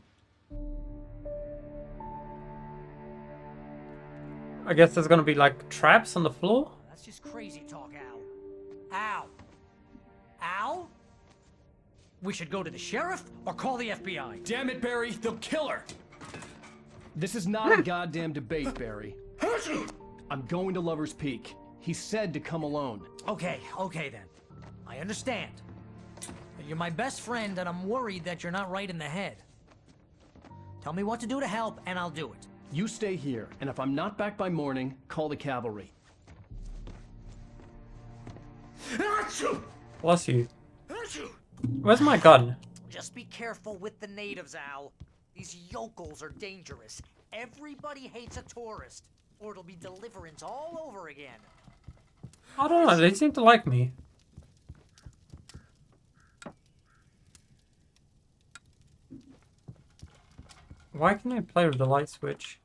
I guess there's going to be like traps on the floor? That's just crazy talk, Al. Al? Al? We should go to the sheriff or call the FBI. Damn it, Barry, they'll kill her. This is not a goddamn debate, Barry. I'm going to Lover's Peak. He said to come alone. Okay then. I understand. But you're my best friend and I'm worried that you're not right in the head. Tell me what to do to help and I'll do it. You stay here, and if I'm not back by morning, call the cavalry. Bless you. Where's my gun? Just be careful with the natives, Al. These yokels are dangerous. Everybody hates a tourist, or it'll be deliverance all over again. I don't know, they seem to like me. Why can't I play with the light switch?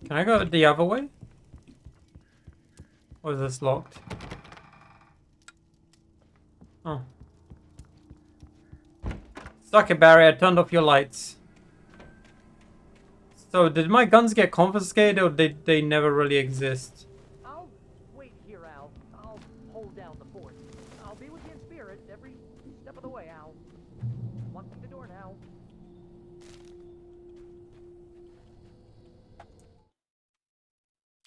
Can I go the other way? Or is this locked? Oh. Suck it, Barry. I turned off your lights. So, did my guns get confiscated or did they never really exist? I'll wait here, Al. I'll hold down the fort. I'll be with you in spirit every step of the way, Al. Locking the door now.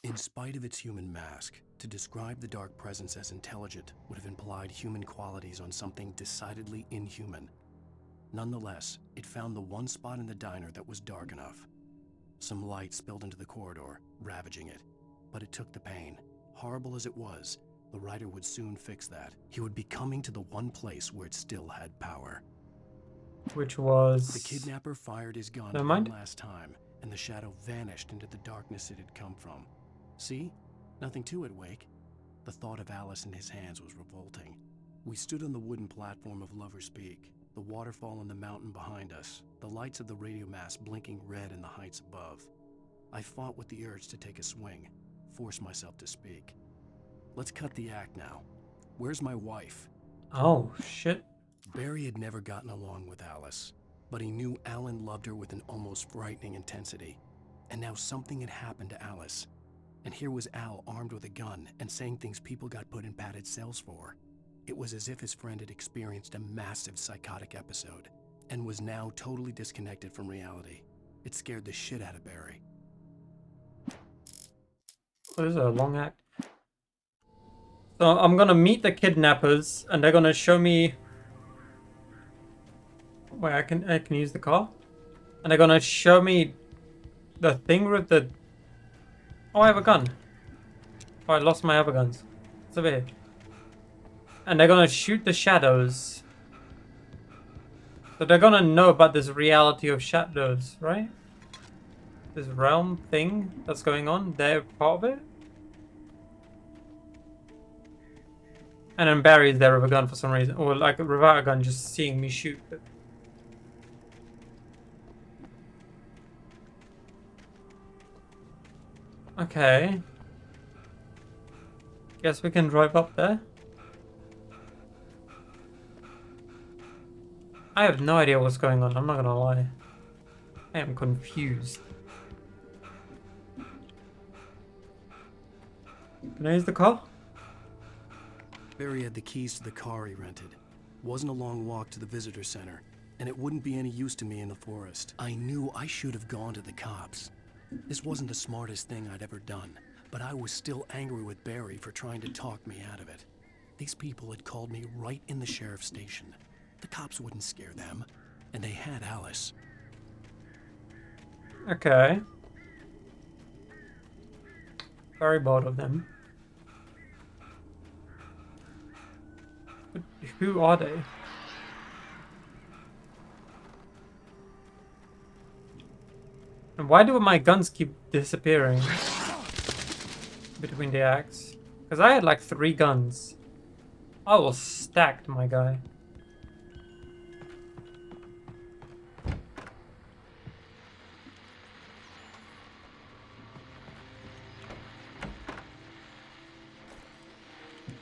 In spite of its human mask, to describe the dark presence as intelligent would have implied human qualities on something decidedly inhuman. Nonetheless, it found the one spot in the diner that was dark enough. Some light spilled into the corridor, ravaging it. But it took the pain. Horrible as it was, the writer would soon fix that. He would be coming to the one place where it still had power. Which was... The kidnapper fired his gun Never one mind. last time, and the shadow vanished into the darkness it had come from. See? Nothing to it, Wake. The thought of Alice in his hands was revolting. We stood on the wooden platform of Lover's Peak, the waterfall on the mountain behind us, the lights of the radio mast blinking red in the heights above. I fought with the urge to take a swing, force myself to speak. Let's cut the act now. Where's my wife? Oh, shit. Barry had never gotten along with Alice, but he knew Alan loved her with an almost frightening intensity. And now something had happened to Alice. And here was Al armed with a gun and saying things people got put in padded cells for. It was as if his friend had experienced a massive psychotic episode and was now totally disconnected from reality. It scared the shit out of Barry. This is a long act. So I'm gonna meet the kidnappers and they're gonna show me... Wait, I can use the car? And they're gonna show me the thing with the... Oh, I have a gun. Oh, I lost my other guns. It's over here. And they're gonna shoot the shadows. So they're gonna know about this reality of shadows, right? This realm thing that's going on. They're part of it. And then Barry's there with a gun for some reason. Or like without a gun, just seeing me shoot. Okay. Guess we can drive up there. I have no idea what's going on, I'm not gonna lie. I am confused. Can I use the car? Barry had the keys to the car he rented. Wasn't a long walk to the visitor center, and it wouldn't be any use to me in the forest. I knew I should have gone to the cops. This wasn't the smartest thing I'd ever done, but I was still angry with Barry for trying to talk me out of it. These people had called me right in the sheriff's station. The cops wouldn't scare them, and they had Alice. Okay. Very bored of them. But who are they? And why do my guns keep disappearing between the acts? Because I had like 3 guns. I was stacked, my guy.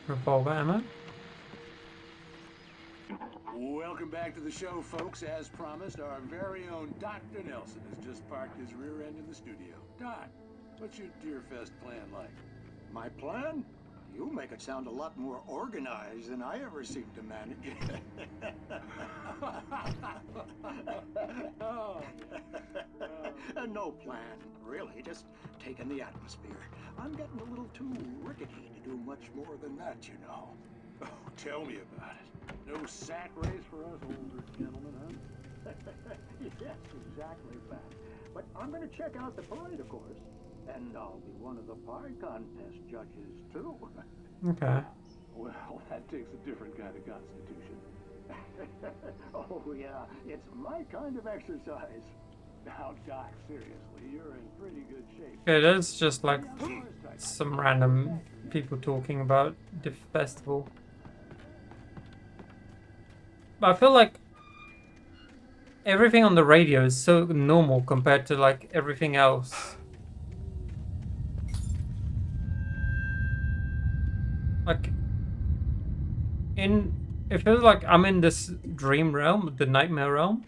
Revolver ammo. Welcome back to the show, folks. As promised, our very own Dr. Nelson has just parked his rear end in the studio. Doc, what's your Deerfest plan like? My plan? You make it sound a lot more organized than I ever seem to manage. No plan, really. Just taking the atmosphere. I'm getting a little too rickety to do much more than that, you know. Oh, tell me about it. No sack race for us older gentlemen, huh? Yes, exactly that. But I'm going to check out the parade, of course. And I'll be one of the pie contest judges, too. Okay. Well, that takes a different kind of constitution. Oh, yeah. It's my kind of exercise. Now, Doc, seriously, you're in pretty good shape. Okay, that's just like some random people talking about the festival. But I feel like everything on the radio is so normal compared to like everything else. Like in It feels like I'm in this dream realm, the nightmare realm,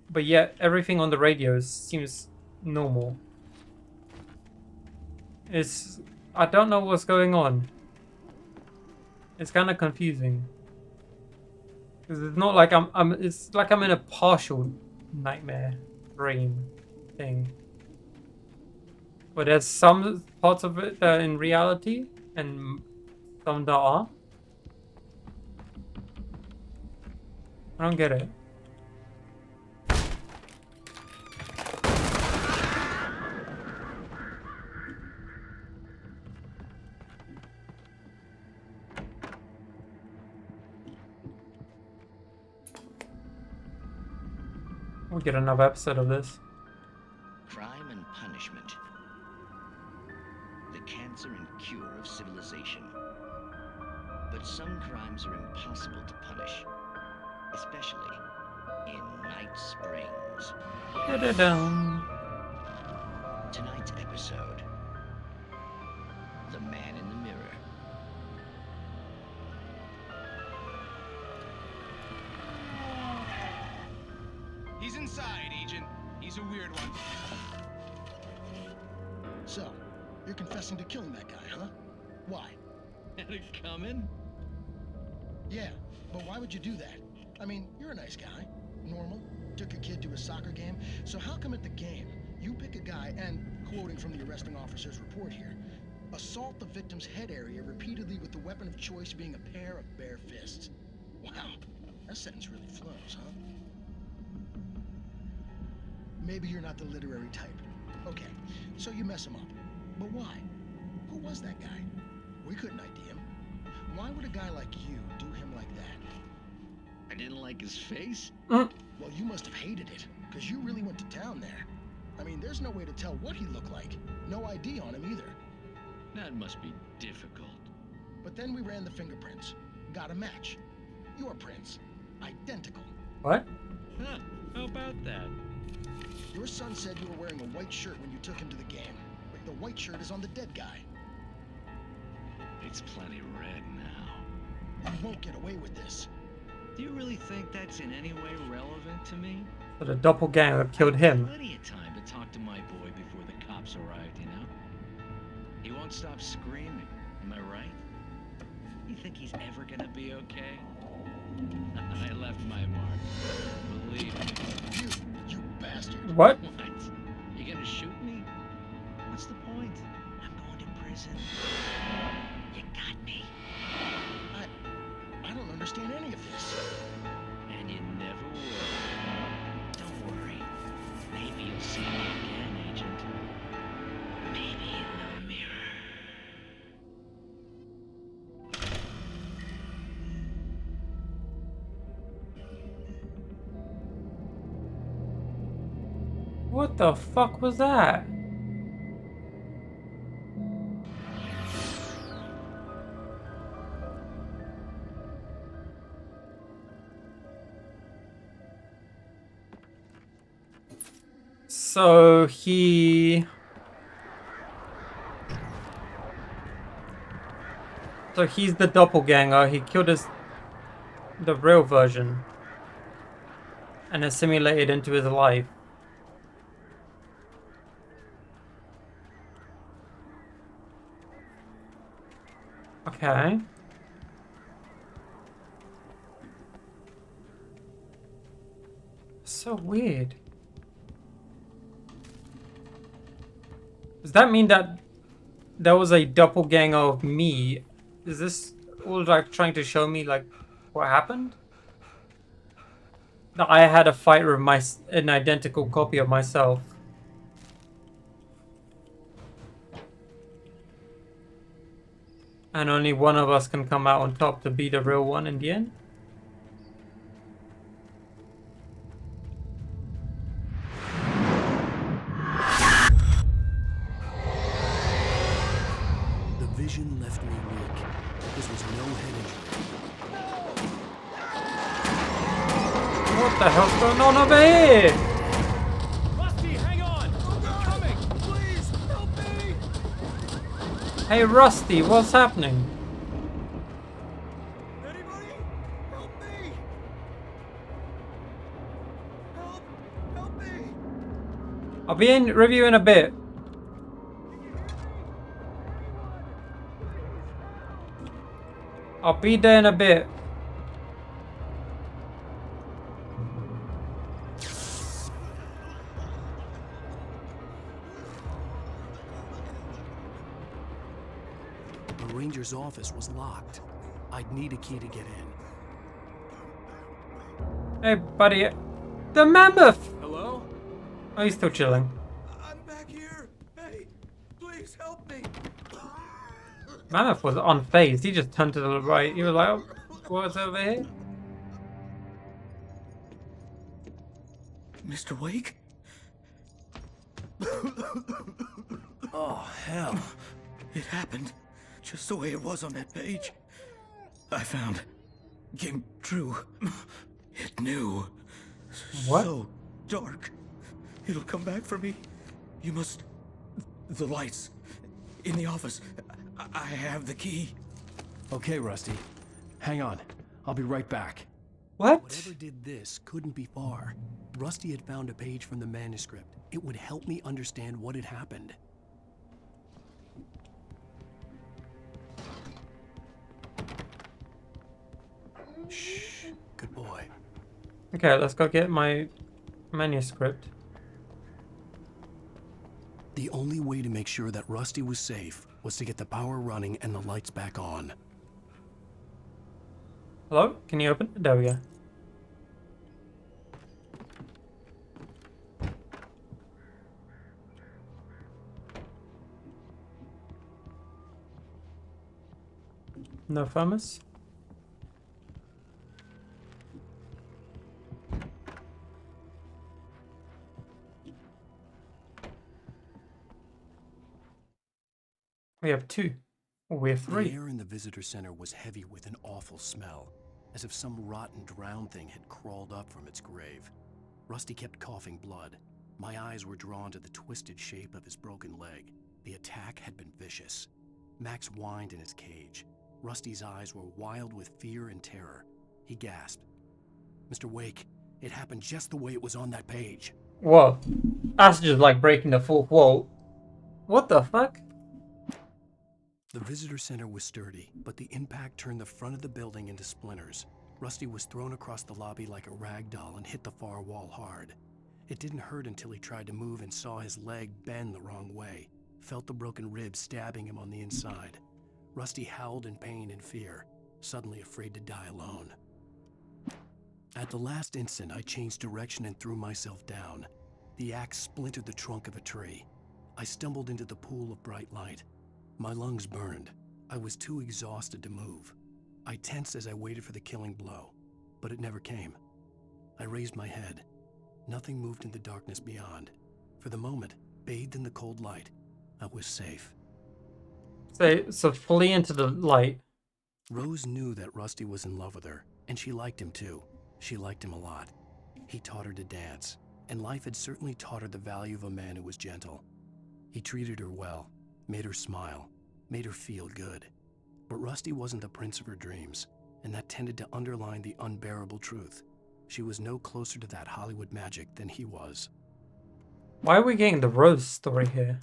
but yet everything on the radio seems normal. I don't know what's going on. It's kind of confusing. Because it's not like it's like I'm in a partial nightmare dream thing. But there's some parts of it that are in reality and some that aren't. I don't get it. We'll get another episode of this. Crime and punishment. The cancer and cure of civilization. But some crimes are impossible to punish. Especially in Night Springs. Da-da-dum. Tonight's episode. The Man in the Mirror. He's inside, Agent. He's a weird one. So, you're confessing to killing that guy, huh? Why? Had it coming? Yeah, but why would you do that? I mean, you're a nice guy. Normal. Took a kid to a soccer game. So how come at the game, you pick a guy and, quoting from the arresting officer's report here, assault the victim's head area repeatedly with the weapon of choice being a pair of bare fists? Wow, that sentence really flows, huh? Maybe you're not the literary type. Okay, so you mess him up. But why? Who was that guy? We couldn't ID him. Why would a guy like you do him like that? I didn't like his face? Well, you must have hated it, because you really went to town there. I mean, there's no way to tell what he looked like. No ID on him either. That must be difficult. But then we ran the fingerprints. Got a match. Your prints. Identical. What? Huh, how about that? Your son said you were wearing a white shirt when you took him to the game. But the white shirt is on the dead guy. It's plenty red now. You won't get away with this. Do you really think that's in any way relevant to me? So the doppelganger killed him. Plenty of time to talk to my boy before the cops arrived, you know? He won't stop screaming, am I right? You think he's ever gonna be okay? I left my mark. Believe me. You bastard. What? What? You gonna shoot me? What's the point? I'm going to prison. You got me. I don't understand any of this. And you never will. Don't worry. Maybe you'll see me again, Agent. Maybe in the mirror. What the fuck was that? So he's the doppelganger. He killed the real version and assimilated into his life. Okay. So weird. Does that mean that there was a doppelganger of me? Is this all like trying to show me like what happened? That I had a fight with an identical copy of myself. And only one of us can come out on top to be the real one in the end? The vision left me weak. This was no head injury. What the hell's going on over here? Rusty, hang on! I'm coming! Please, help me! Hey Rusty, what's happening? Anybody? Help I'll be in review in a bit. I'll be there in a bit. The ranger's office was locked. I'd need a key to get in. Hey, buddy. The mammoth! Hello? Oh, he's still chilling. I'm back here. Hey, please help me. Mammoth was unfazed. He just turned to the right. He was like, oh, what's over here? Mr. Wake? Oh, hell. It happened just the way it was on that page. I found. Came true. It knew. What? So dark. It'll come back for me. You must. The lights. In the office. I have the key. Okay, Rusty. Hang on. I'll be right back. What? Whatever did this couldn't be far. Rusty had found a page from the manuscript. It would help me understand what had happened. Shh. Good boy. Okay, let's go get my manuscript. The only way to make sure that Rusty was safe was to get the power running and the lights back on. Hello? Can you open it? There we go. No thermos? We have 2. Oh, we have 3. The air in the visitor center was heavy with an awful smell, as if some rotten drowned thing had crawled up from its grave. Rusty kept coughing blood. My eyes were drawn to the twisted shape of his broken leg. The attack had been vicious. Max whined in his cage. Rusty's eyes were wild with fear and terror. He gasped. Mr. Wake, it happened just the way it was on that page. Whoa. That's just like breaking the fourth wall. What the fuck? The visitor center was sturdy, but the impact turned the front of the building into splinters. Rusty was thrown across the lobby like a rag doll and hit the far wall hard. It didn't hurt until he tried to move and saw his leg bend the wrong way, felt the broken ribs stabbing him on the inside. Rusty howled in pain and fear, suddenly afraid to die alone. At the last instant, I changed direction and threw myself down. The axe splintered the trunk of a tree. I stumbled into the pool of bright light. My lungs burned. I was too exhausted to move. I tensed as I waited for the killing blow, but it never came. I raised my head. Nothing moved in the darkness beyond. For the moment, bathed in the cold light, I was safe. So flee into the light. Rose knew that Rusty was in love with her, and she liked him too. She liked him a lot. He taught her to dance, and life had certainly taught her the value of a man who was gentle. He treated her well, made her smile, made her feel good. But Rusty wasn't the prince of her dreams, and that tended to underline the unbearable truth. She was no closer to that Hollywood magic than he was. Why are we getting the Rose story here?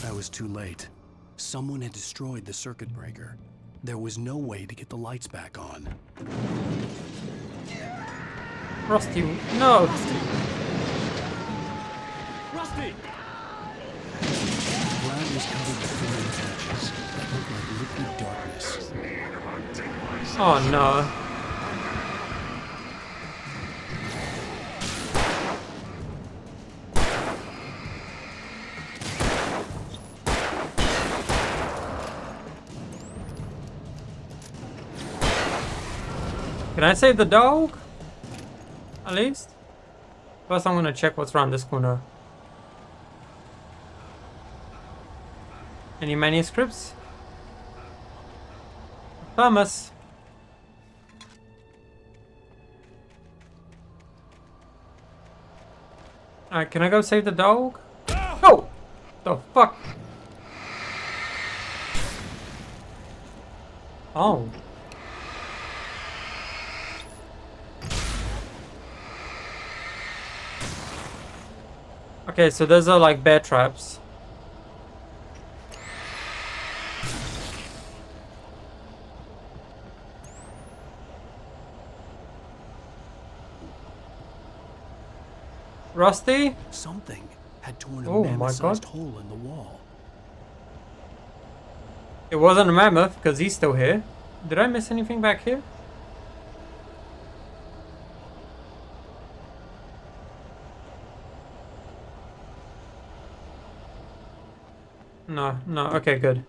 I was too late. Someone had destroyed the circuit breaker. There was no way to get the lights back on. Rusty, no! Rusty! The ground was covered with flaming patches that looked like liquid darkness. Oh no. Can I save the dog? At least? First I'm gonna check what's around this corner. Any manuscripts? Thomas. Alright, can I go save the dog? Oh! The fuck? Oh. Okay, so those are like bear traps. Rusty? Something had torn a Oh my mammoth-sized god. hole in the wall. It wasn't a mammoth because he's still here. Did I miss anything back here? No, no, okay, good.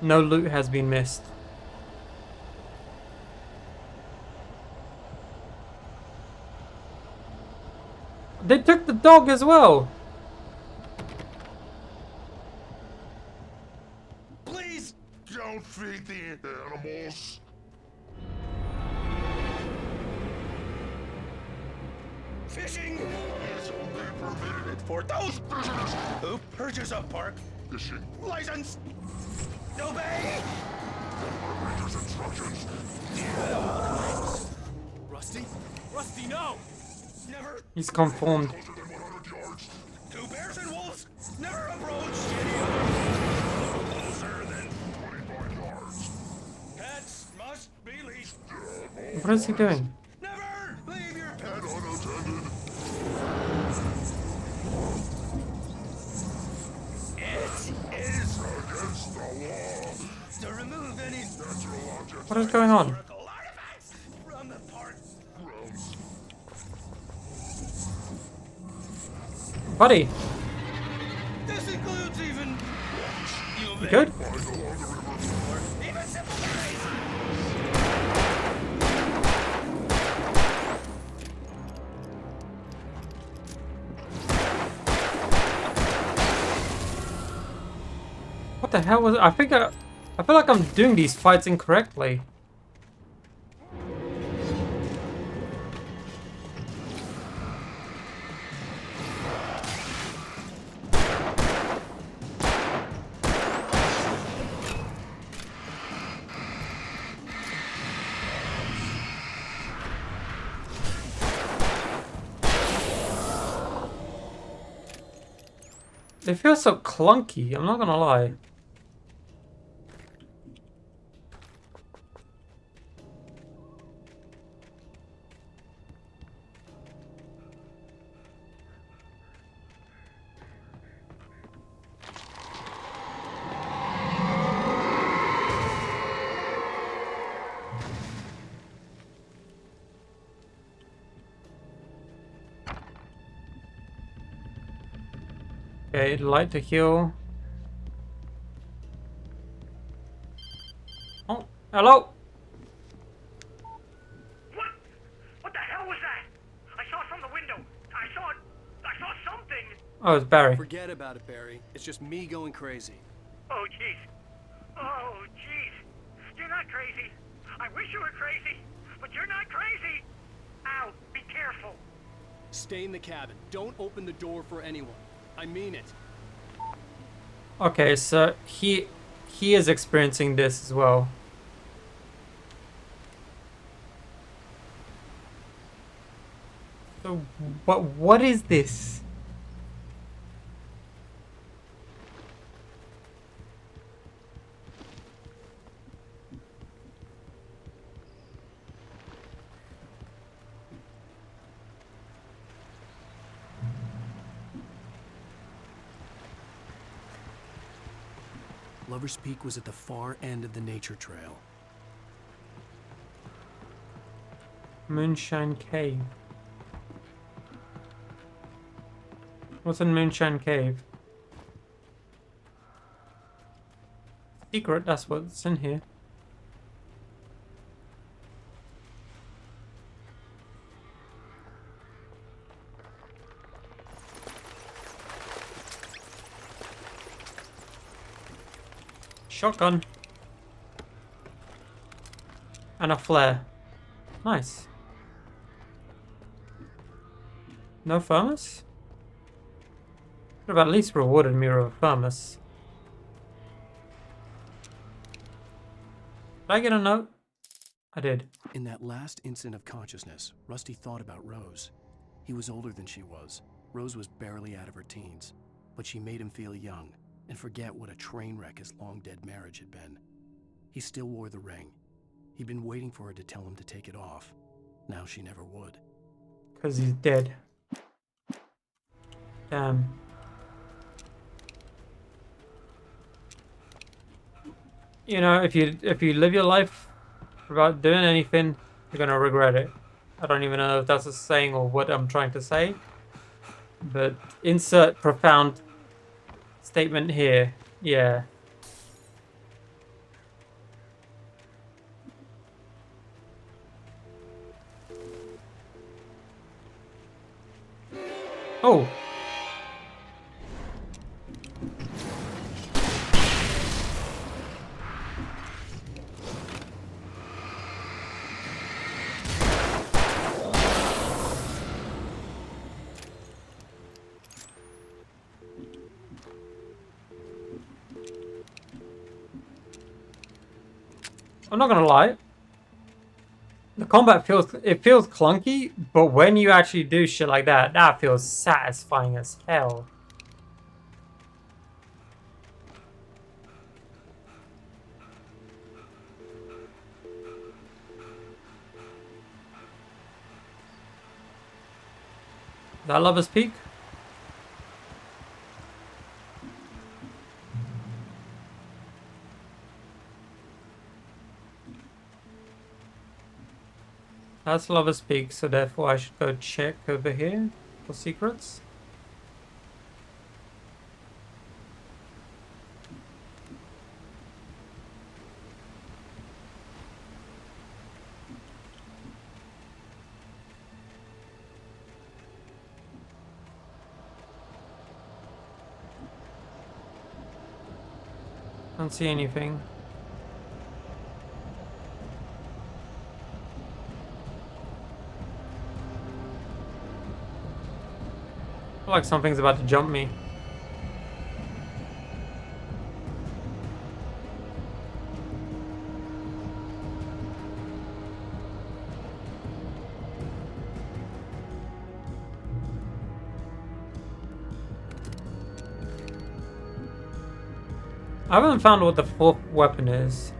No loot has been missed. They took the dog as well. Please don't feed the animals. Fishing is only permitted for those who purchase a park fishing license. Obey. Ranger's instructions. Rusty? Rusty, no! Never. He's conformed. Two bears and wolves never approach. Closer than 25 yards. Pets must be leashed. What is he doing? Never leave your pet unattended. It is against the law to remove any natural objects. What is going on? From the park grounds. Buddy. This includes even You good? even simple guys. What the hell was it? I feel like I'm doing these fights incorrectly. They feel so clunky, I'm not gonna lie. Okay, light to heal. Oh, hello. What the hell was that? I saw it from the window. I saw something. Oh, it's Barry. Forget about it, Barry. It's just me going crazy. Oh, jeez. Oh, jeez. You're not crazy. I wish you were crazy, but you're not crazy. Ow, be careful. Stay in the cabin. Don't open the door for anyone. I mean it. Okay, so he is experiencing this as well. So what is this? Lover's Peak was at the far end of the nature trail. Moonshine Cave. What's in Moonshine Cave? Secret, that's what's in here. Shotgun. And a flare. Nice. No thermos? Could have at least rewarded me with a thermos. Did I get a note? I did. In that last instant of consciousness, Rusty thought about Rose. He was older than she was. Rose was barely out of her teens, but she made him feel young and forget what a train wreck his long-dead marriage had been. He still wore the ring. He'd been waiting for her to tell him to take it off. Now she never would. Because he's dead. Damn. You know, if you live your life without doing anything, you're gonna regret it. I don't even know if that's a saying or what I'm trying to say. But insert profound statement here. Yeah. Oh. I'm not gonna lie. The combat feels clunky, but when you actually do shit like that, that feels satisfying as hell. Is that Lover's Peak? That's Lover's Peak, so therefore I should go check over here for secrets. Don't see anything. I feel like something's about to jump me. I haven't found what the fourth weapon is.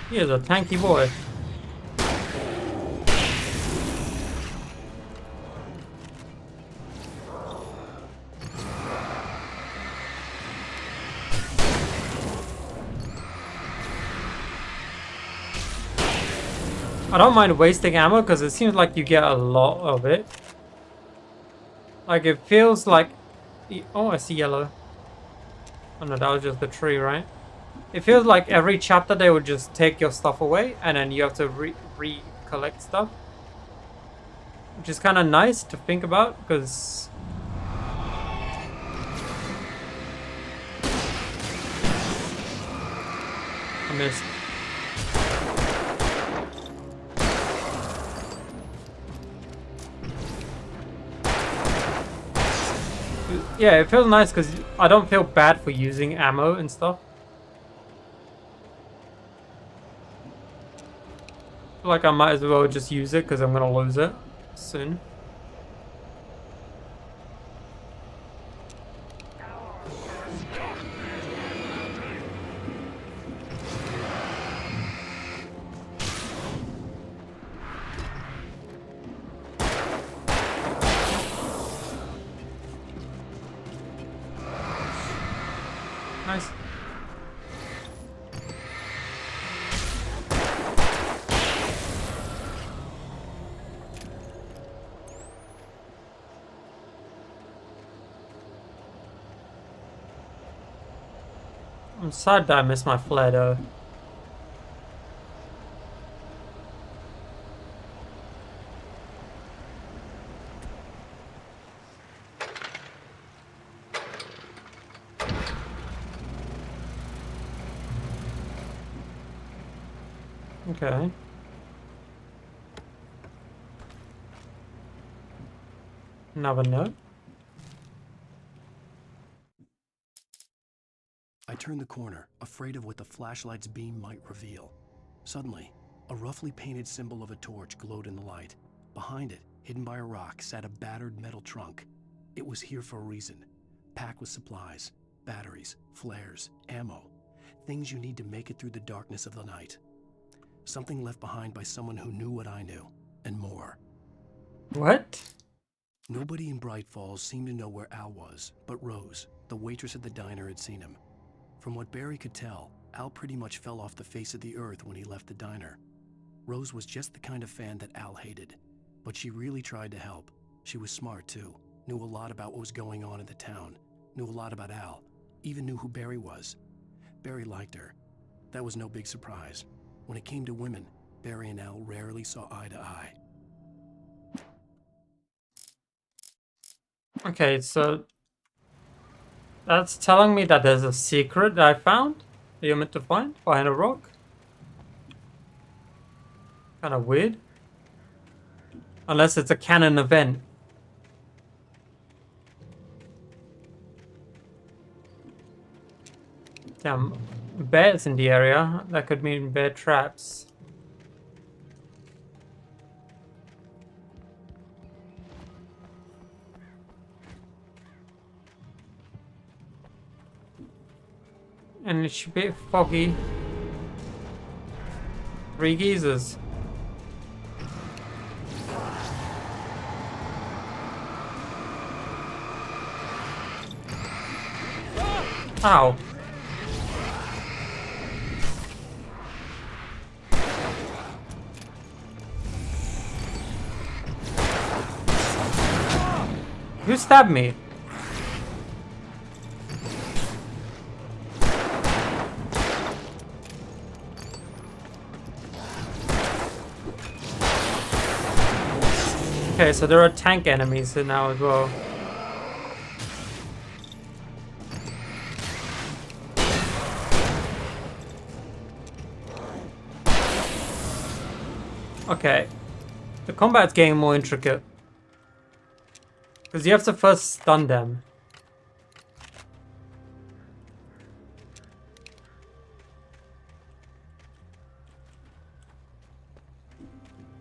He is a tanky boy. I don't mind wasting ammo because it seems like you get a lot of it. Like it feels like... Oh, I see yellow. Oh no, that was just the tree, right? It feels like every chapter they would just take your stuff away and then you have to recollect stuff. Which is kind of nice to think about because... I missed. Yeah, it feels nice because I don't feel bad for using ammo and stuff. I feel like I might as well just use it because I'm going to lose it soon. Nice. I'm sad that I missed my flare though. Okay. Another note. I turned the corner, afraid of what the flashlight's beam might reveal. Suddenly, a roughly painted symbol of a torch glowed in the light. Behind it, hidden by a rock, sat a battered metal trunk. It was here for a reason. Packed with supplies, batteries, flares, ammo. Things you need to make it through the darkness of the night. Something left behind by someone who knew what I knew, and more. What? Nobody in Bright Falls seemed to know where Al was, but Rose, the waitress at the diner, had seen him. From what Barry could tell, Al pretty much fell off the face of the earth when he left the diner. Rose was just the kind of fan that Al hated, but she really tried to help. She was smart too, knew a lot about what was going on in the town, knew a lot about Al, even knew who Barry was. Barry liked her. That was no big surprise. When it came to women, Barry and Al rarely saw eye to eye. Okay, so that's telling me that there's a secret that I found that you're meant to find behind a rock. Kind of weird. Unless it's a canon event. Damn, bears in the area. That could mean bear traps. And it should be foggy. 3 geezers. Ow. Who stabbed me? Okay, so there are tank enemies now as well. Okay, the combat's getting more intricate. Because you have to first stun them.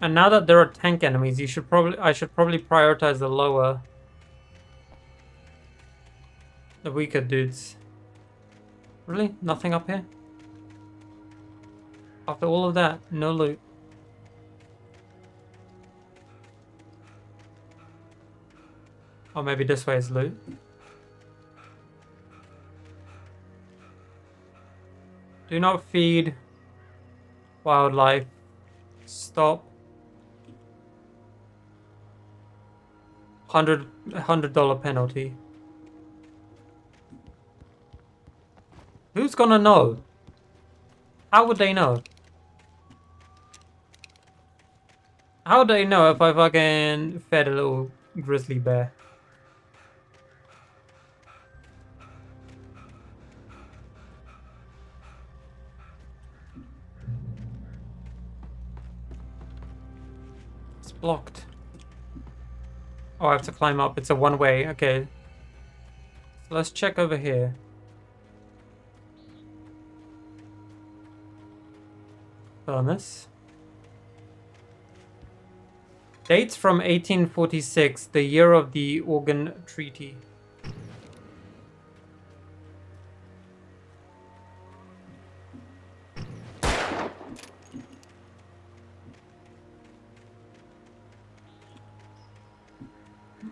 And now that there are tank enemies, I should probably prioritize the weaker dudes. Really? Nothing up here? After all of that, no loot. Or maybe this way is loot. Do not feed wildlife. Stop. $100 penalty. Who's gonna know? How would they know? How would they know if I fucking fed a little grizzly bear? It's blocked. Oh, I have to climb up. It's a one-way. Okay. So let's check over here. Thermos. Dates from 1846, the year of the Organ Treaty.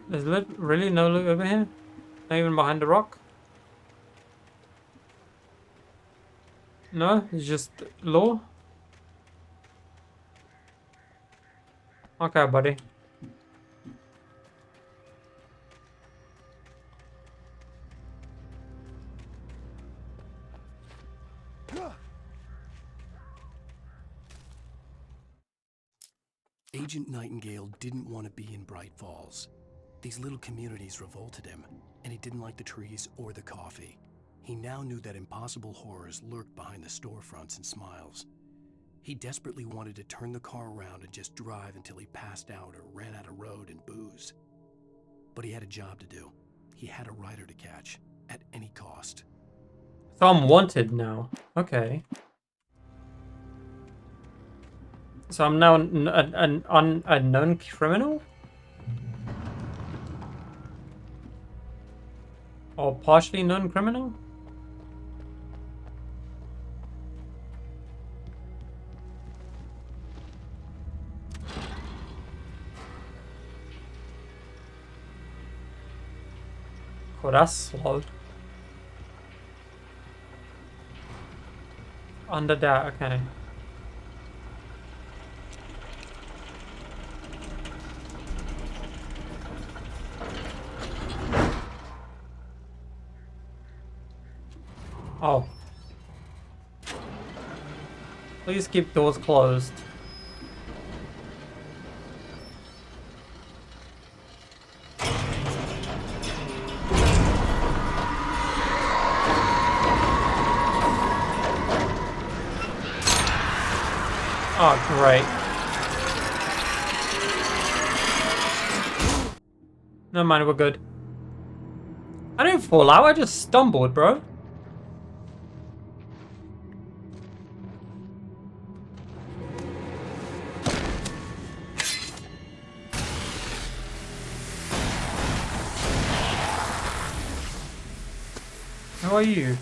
There's really no loot over here? Not even behind the rock? No, it's just lore? Okay, buddy. Agent Nightingale didn't want to be in Bright Falls. These little communities revolted him, and he didn't like the trees or the coffee. He now knew that impossible horrors lurked behind the storefronts and smiles. He desperately wanted to turn the car around and just drive until he passed out or ran out of road and booze. But he had a job to do. He had a rider to catch, at any cost. So I'm wanted now. Okay. So I'm now a known criminal? Or partially known criminal? Oh, that's slow. Under that, okay. Oh. Please keep doors closed. Oh, great. Never mind, we're good. I didn't fall out, I just stumbled, bro. Who are you?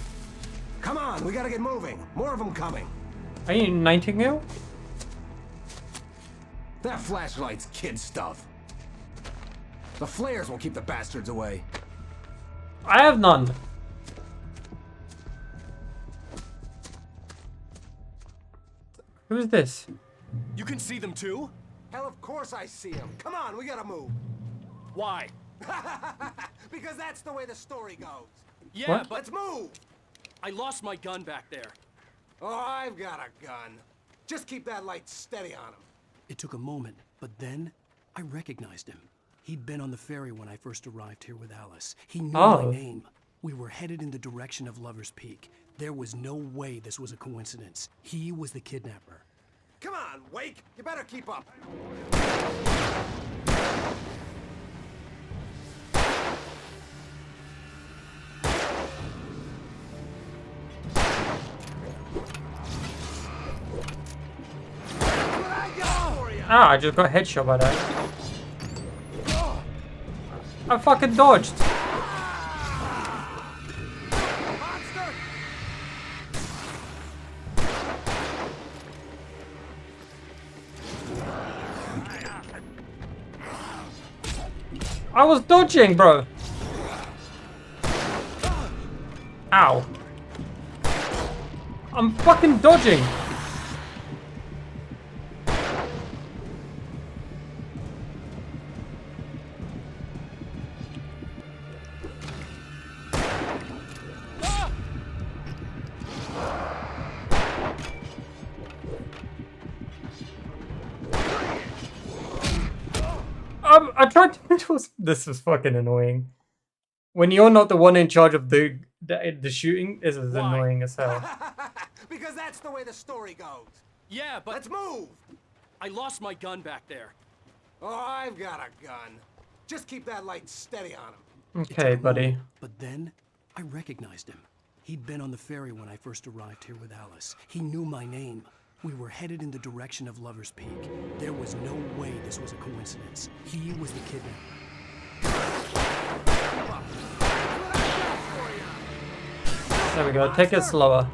Come on, we gotta get moving. More of them coming. Are you Nightingale? That flashlight's kid stuff. The flares will keep the bastards away. I have none. Who's this? You can see them too? Hell, of course I see them. Come on, we gotta move. Why? Because that's the way the story goes. Yeah, What? but Let's move! I lost my gun back there. Oh, I've got a gun. Just keep that light steady on him. It took a moment, but then I recognized him. He'd been on the ferry when I first arrived here with Alice. He knew my name. We were headed in the direction of Lover's Peak. There was no way this was a coincidence. He was the kidnapper. Come on, Wake! You better keep up. Ah, I just got headshot by that. I fucking dodged. I was dodging, bro. Ow. I'm fucking dodging. I tried to. This was fucking annoying. When you're not the one in charge of the shooting, this is annoying as hell. Because that's the way the story goes. Yeah, but Let's move! I lost my gun back there. Oh, I've got a gun. Just keep that light steady on him. Okay, buddy. But then I recognized him. He'd been on the ferry when I first arrived here with Alice. He knew my name. We were headed in the direction of Lover's Peak. There was no way this was a coincidence. He was the kidnapper. There we go. Take it slower.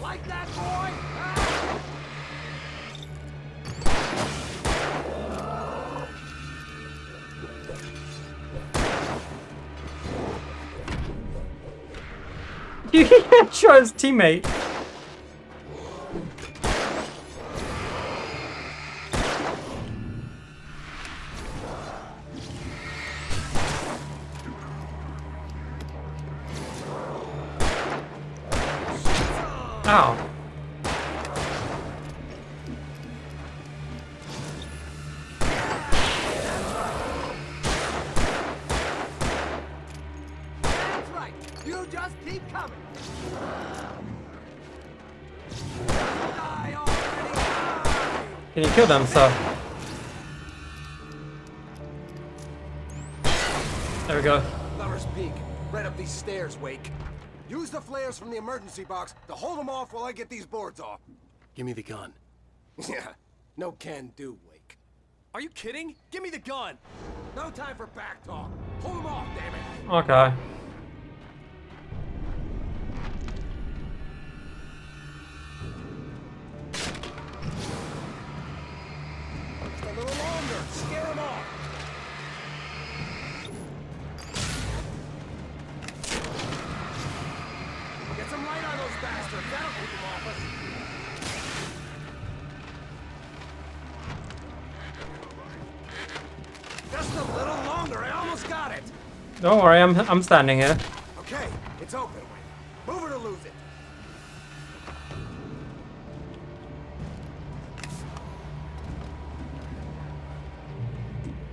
Like that, boy? He shot his teammate. Ow. That's right. You just keep coming. Die already, die! Can you kill them, sir? There we go. Lover's Peak, right up these stairs, Wake. Use the flares from the emergency box to hold them off while I get these boards off. Give me the gun. Yeah, no can do, Wake. Are you kidding? Give me the gun! No time for back talk. Hold them off, damn it. Okay. Just a little longer. Scare them off. Get some light on those bastards. That'll keep them off us. Just a little longer. I almost got it. Don't worry, I'm standing here. Okay, it's open. Move it or lose it.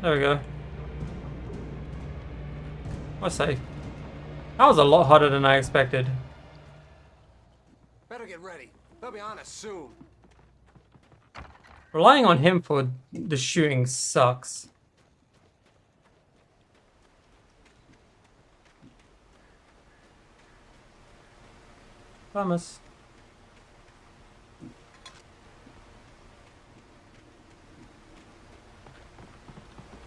There we go. We're safe. That was a lot harder than I expected. Better get ready. They'll be on us soon. Relying on him for the shooting sucks. Promise.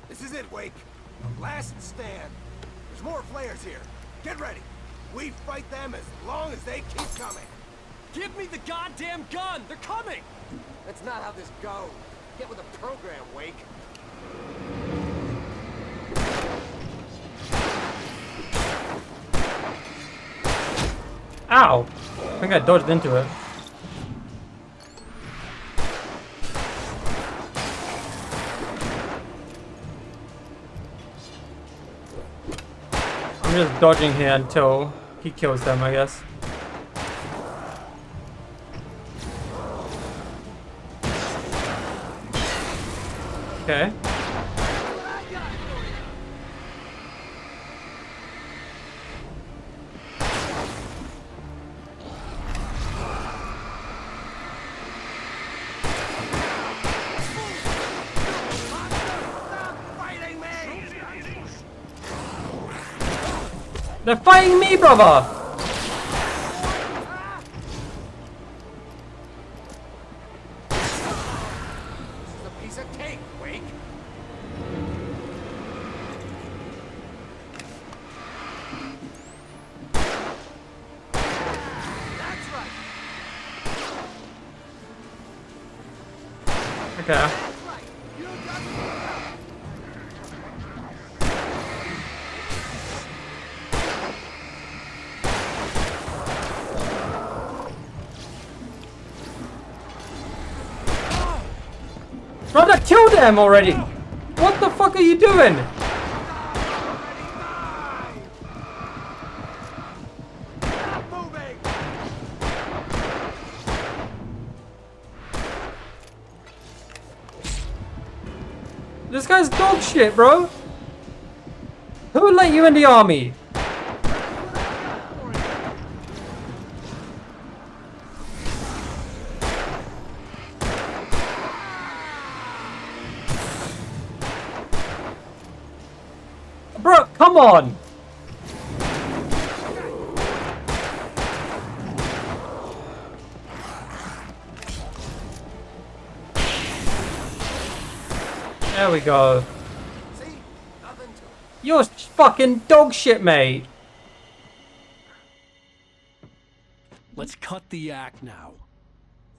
This is it, Wake. The last stand. There's more flares here. Get ready. We fight them as long as they keep coming. Give me the goddamn gun! They're coming! That's not how this goes. Get with the program, Wake. Ow! I think I dodged into it. I'm just dodging here until he kills them, I guess. Okay. They're fighting me, brother! This is a piece of cake, Wake. That's right. Okay. Brother, kill them already! What the fuck are you doing? This guy's dog shit, bro. Who let you in the army? Bro, come on! There we go. You're fucking dog shit, mate. Let's cut the act now.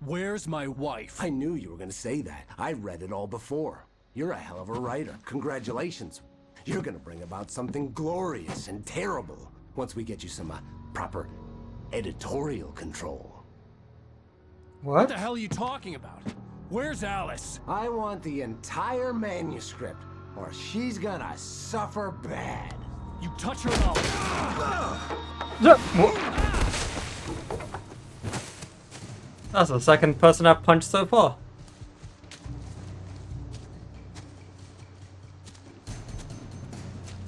Where's my wife? I knew you were gonna say that. I read it all before. You're a hell of a writer. Congratulations. You're gonna bring about something glorious and terrible once we get you some proper editorial control. What the hell are you talking about? Where's Alice? I want the entire manuscript, or she's gonna suffer bad. You touch her up. That's the second person I've punched so far.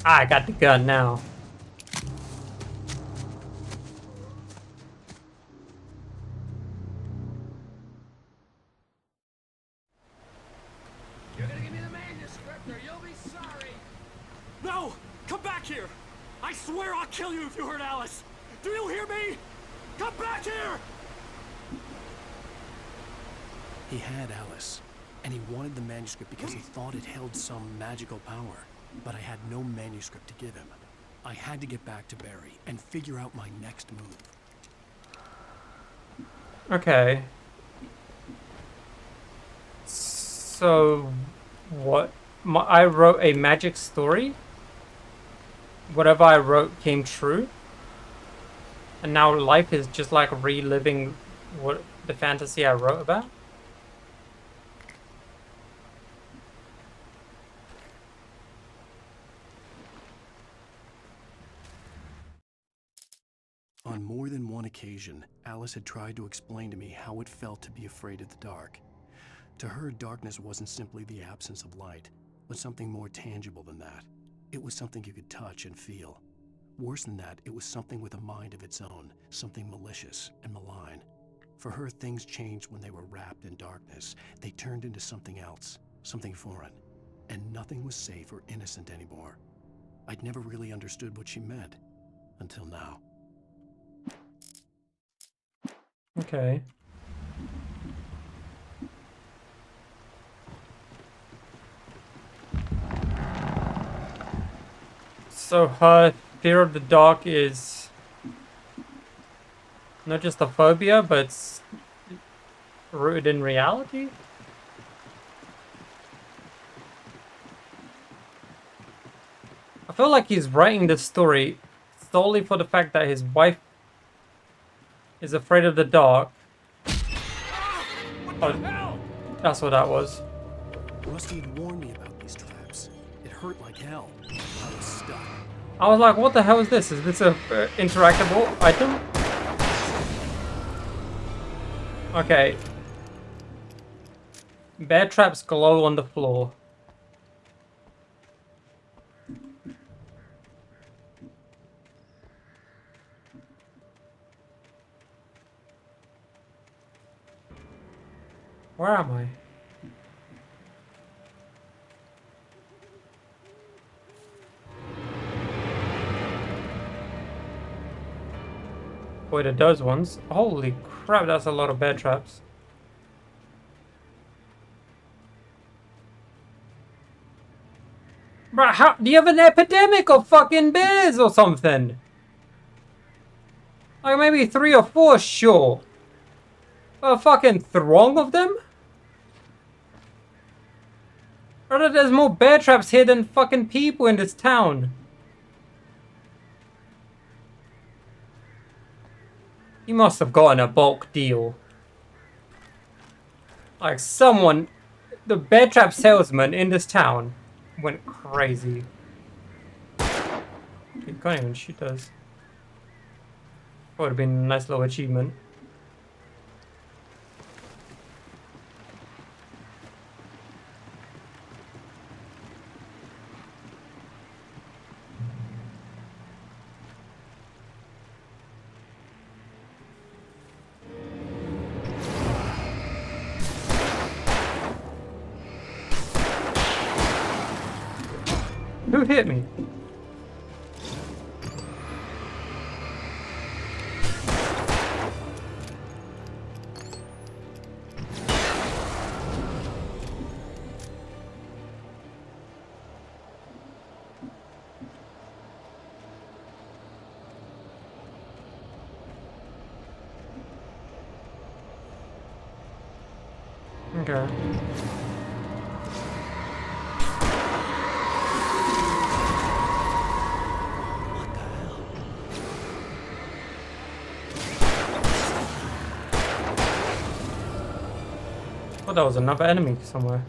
I got the gun now. You're gonna give me the manuscript or you'll be sorry. No! Come back here! I swear I'll kill you if you hurt Alice! Do you hear me? Come back here! He had Alice, and he wanted the manuscript because he thought it held some magical power. But I had no manuscript to give him. I had to get back to Barry and figure out my next move. Okay. So, what? I wrote a magic story? Whatever I wrote came true? And now life is just like reliving what the fantasy I wrote about? On more than one occasion, Alice had tried to explain to me how it felt to be afraid of the dark. To her, darkness wasn't simply the absence of light, but something more tangible than that. It was something you could touch and feel. Worse than that, it was something with a mind of its own, something malicious and malign. For her, things changed when they were wrapped in darkness. They turned into something else, something foreign, and nothing was safe or innocent anymore. I'd never really understood what she meant, until now. Okay. So her fear of the dark is not just a phobia, but it's rooted in reality? I feel like he's writing this story solely for the fact that his wife is afraid of the dark. Oh, that's what that was. Rusty had warned me about these traps. It hurt like hell. I was stuck. I was like, what the hell is this? Is this a interactable item? Okay. Bear traps glow on the floor. Where am I? Wait, it does once. Holy crap, that's a lot of bear traps. Bruh, how do you have an epidemic of fucking bears or something? Like maybe 3 or 4, sure. A fucking throng of them? Brother, there's more bear traps here than fucking people in this town. He must have gotten a bulk deal. Like someone, the bear trap salesman in this town went crazy. He can't even shoot us. Would have been a nice little achievement. Who hit me? Okay. Oh, that was another enemy somewhere.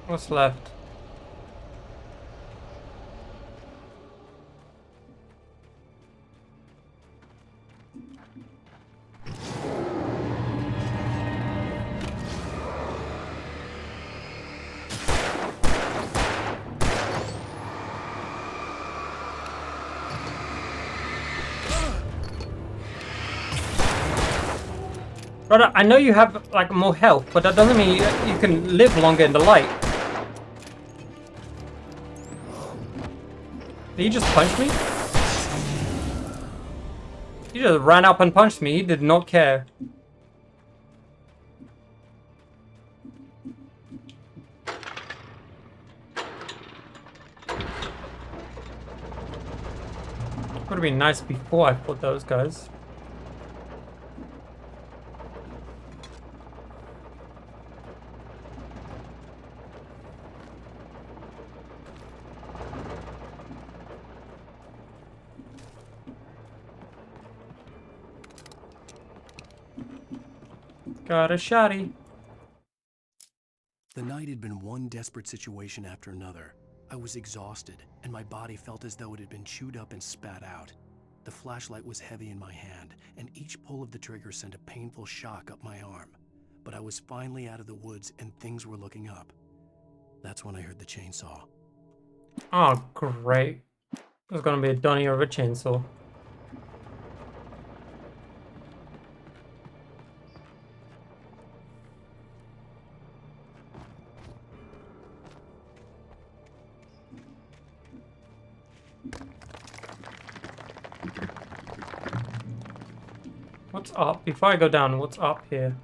What's left? Brother, I know you have like more health, but that doesn't mean you can live longer in the light. Did he just punch me? He just ran up and punched me. He did not care. Would have been nice before I fought those guys. Got a shotty. The night had been one desperate situation after another. I was exhausted, and my body felt as though it had been chewed up and spat out. The flashlight was heavy in my hand, and each pull of the trigger sent a painful shock up my arm. But I was finally out of the woods, and things were looking up. That's when I heard the chainsaw. Oh, great. There's gonna be a Donnie or a chainsaw. What's up? Before I go down, what's up here?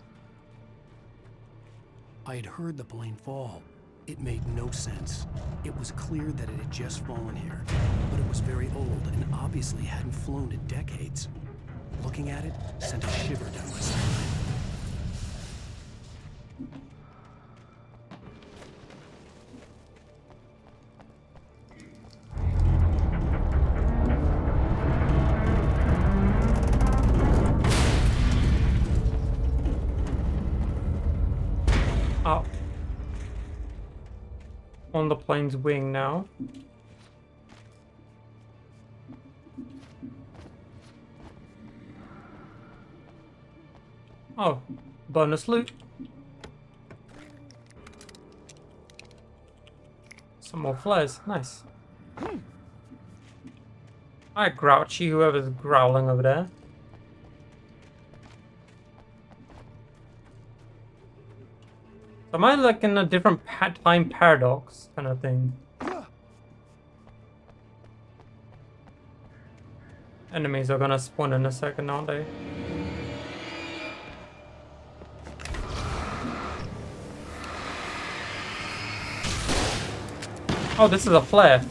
I had heard the plane fall. It made no sense. It was clear that it had just fallen here, but it was very old and obviously hadn't flown in decades. Looking at it sent a shiver down my spine. Up. On the plane's wing now. Oh, bonus loot. Some more flares, nice. Alright, Grouchy, whoever's growling over there. Am I like in a different time paradox kind of thing? Enemies are gonna spawn in a second, aren't they? Oh, this is a flare.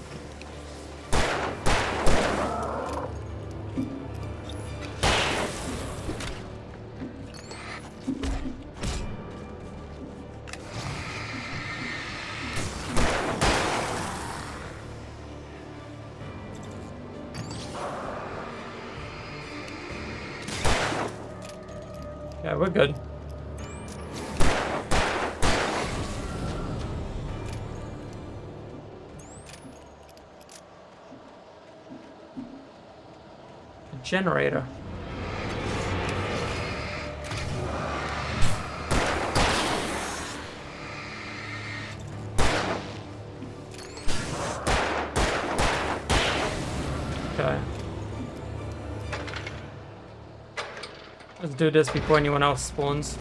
Yeah, we're good. A generator. Okay. Let's do this before anyone else spawns.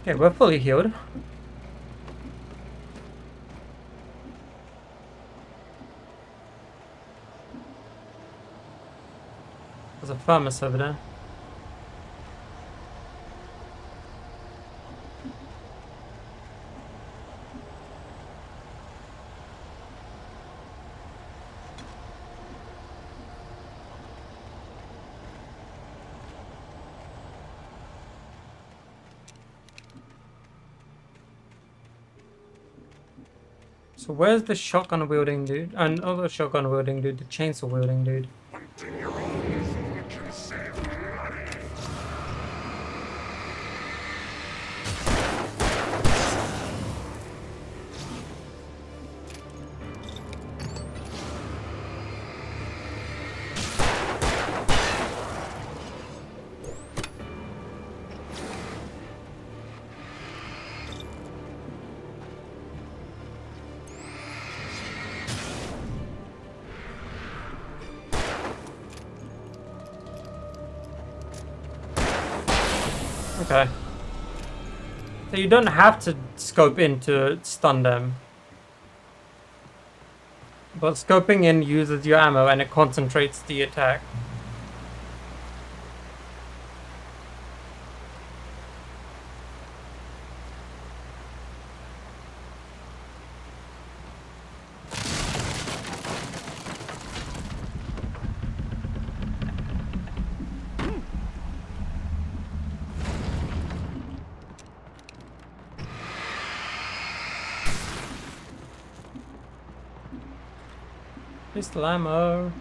Okay, we're fully healed. There's a thermos over there. So where's the shotgun wielding dude? And other shotgun wielding dude, the chainsaw wielding dude. Okay. So you don't have to scope in to stun them. But scoping in uses your ammo and it concentrates the attack. Pistol ammo.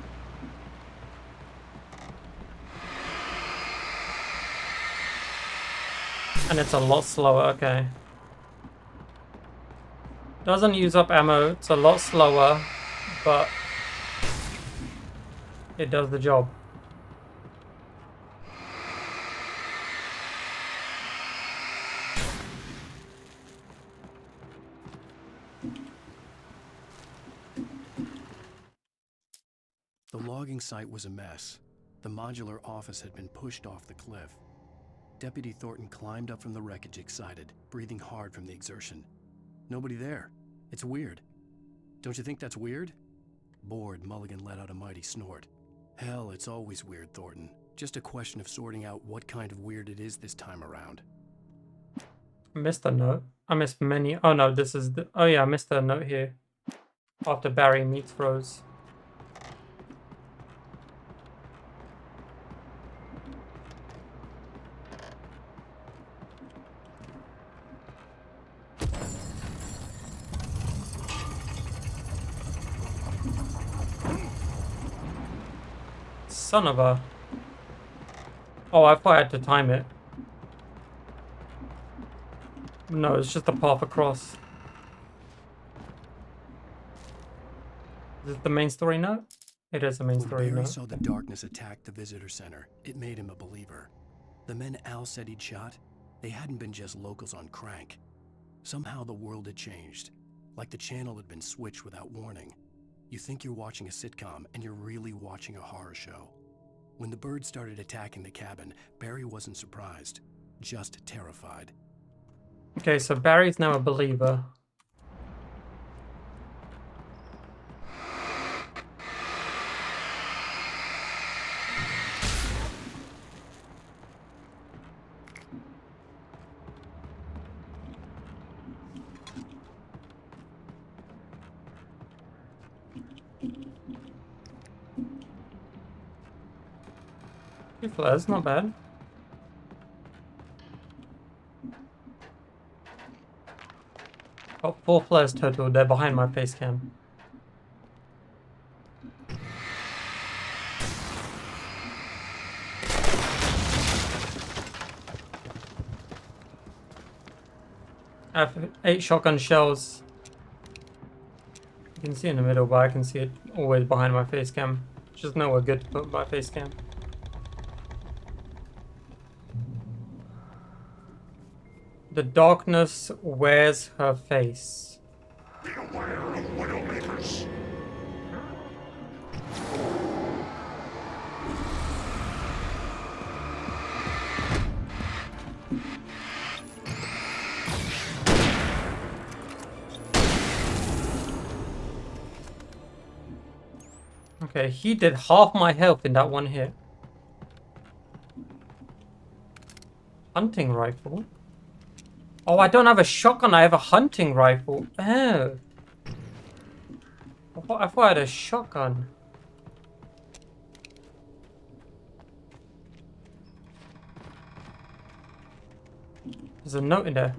And it's a lot slower, okay. Doesn't use up ammo, it's a lot slower, but it does the job. The logging site was a mess. The modular office had been pushed off the cliff. Deputy Thornton climbed up from the wreckage excited, breathing hard from the exertion. Nobody there. It's weird. Don't you think that's weird? Bored, Mulligan let out a mighty snort. Hell, it's always weird, Thornton. Just a question of sorting out what kind of weird it is this time around. I missed a note. I missed many. Oh no, this is the... Oh yeah, I missed a note here. After Barry meets Rose. Son of a... Oh, I thought I had to time it. No, it's just a path across. Is it the main story note? It is the main story When Barry note. saw the darkness attack the visitor center, it made him a believer. The men Al said he'd shot, they hadn't been just locals on crank. Somehow the world had changed, like the channel had been switched without warning. You think you're watching a sitcom, and you're really watching a horror show. When the birds started attacking the cabin, Barry wasn't surprised, just terrified. Okay, so Barry's now a believer. Two flares, not bad. Oh, 4 flares total. They're behind my face cam. I have 8 shotgun shells. You can see in the middle, but I can see it always behind my face cam. Just nowhere good to put my face cam. The darkness wears her face. Beware of Widowmakers. Okay, he did half my health in that one hit. Hunting rifle? Oh, I don't have a shotgun, I have a hunting rifle. Oh. I thought I had a shotgun. There's a note in there.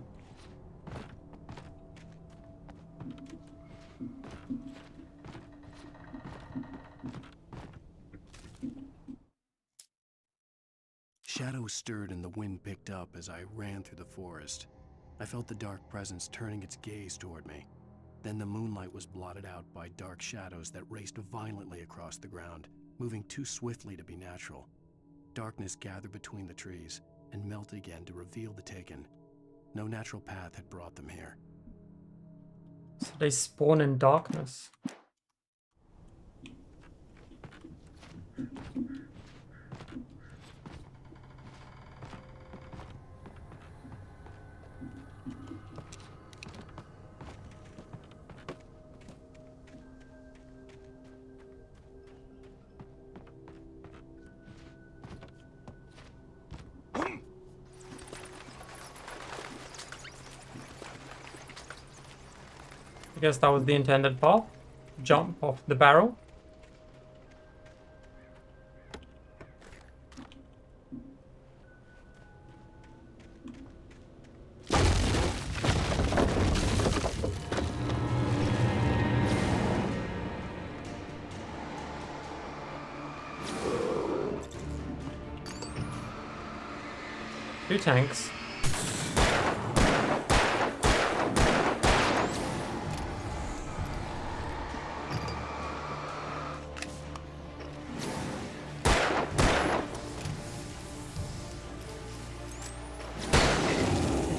Shadows stirred and the wind picked up as I ran through the forest. I felt the dark presence turning its gaze toward me. Then the moonlight was blotted out by dark shadows that raced violently across the ground, moving too swiftly to be natural. Darkness gathered between the trees and melted again to reveal the Taken. No natural path had brought them here. So they spawn in darkness. I guess that was the intended path. Jump off the barrel. Two tanks.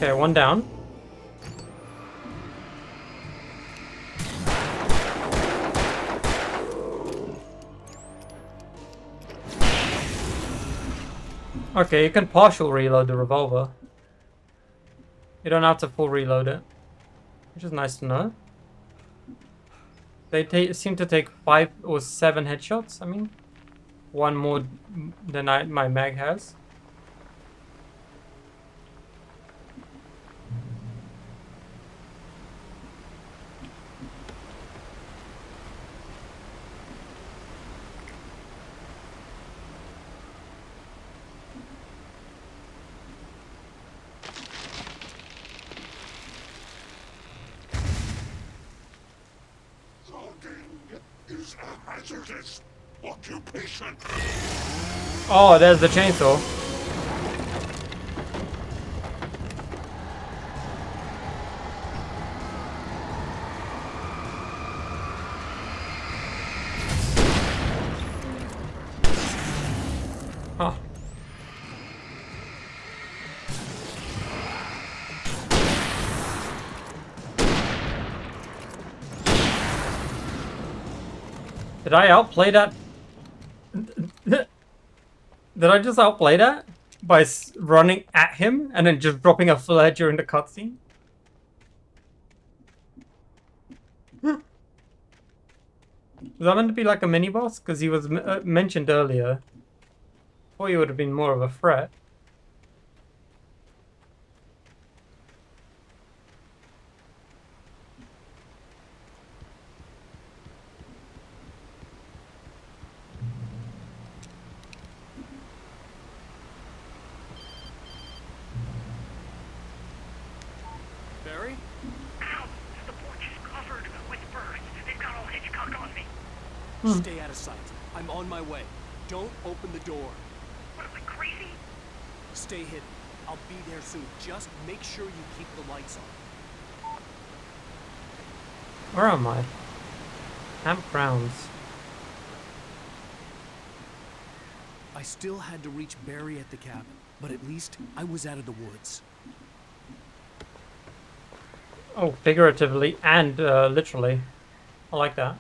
Okay, one down. Okay, you can partial reload the revolver. You don't have to full reload it, which is nice to know. They seem to take 5 or 7 headshots. I mean, one more than my mag has. Is a hazardous occupation. Oh, there's the chainsaw. Huh. Did I outplay that? Did I just outplay that? By running at him and then just dropping a flare during the cutscene? Was that meant to be like a mini-boss? Because he was mentioned earlier. Thought he would have been more of a threat. Barry? Ow! The porch is covered with birds. They've got all Hitchcock on me. Stay out of sight. I'm on my way. Don't open the door. What am I, crazy? Stay hidden. I'll be there soon. Just make sure you keep the lights on. Where am I? Campgrounds. I still had to reach Barry at the cabin, but at least I was out of the woods. Oh, figuratively and literally. I like that.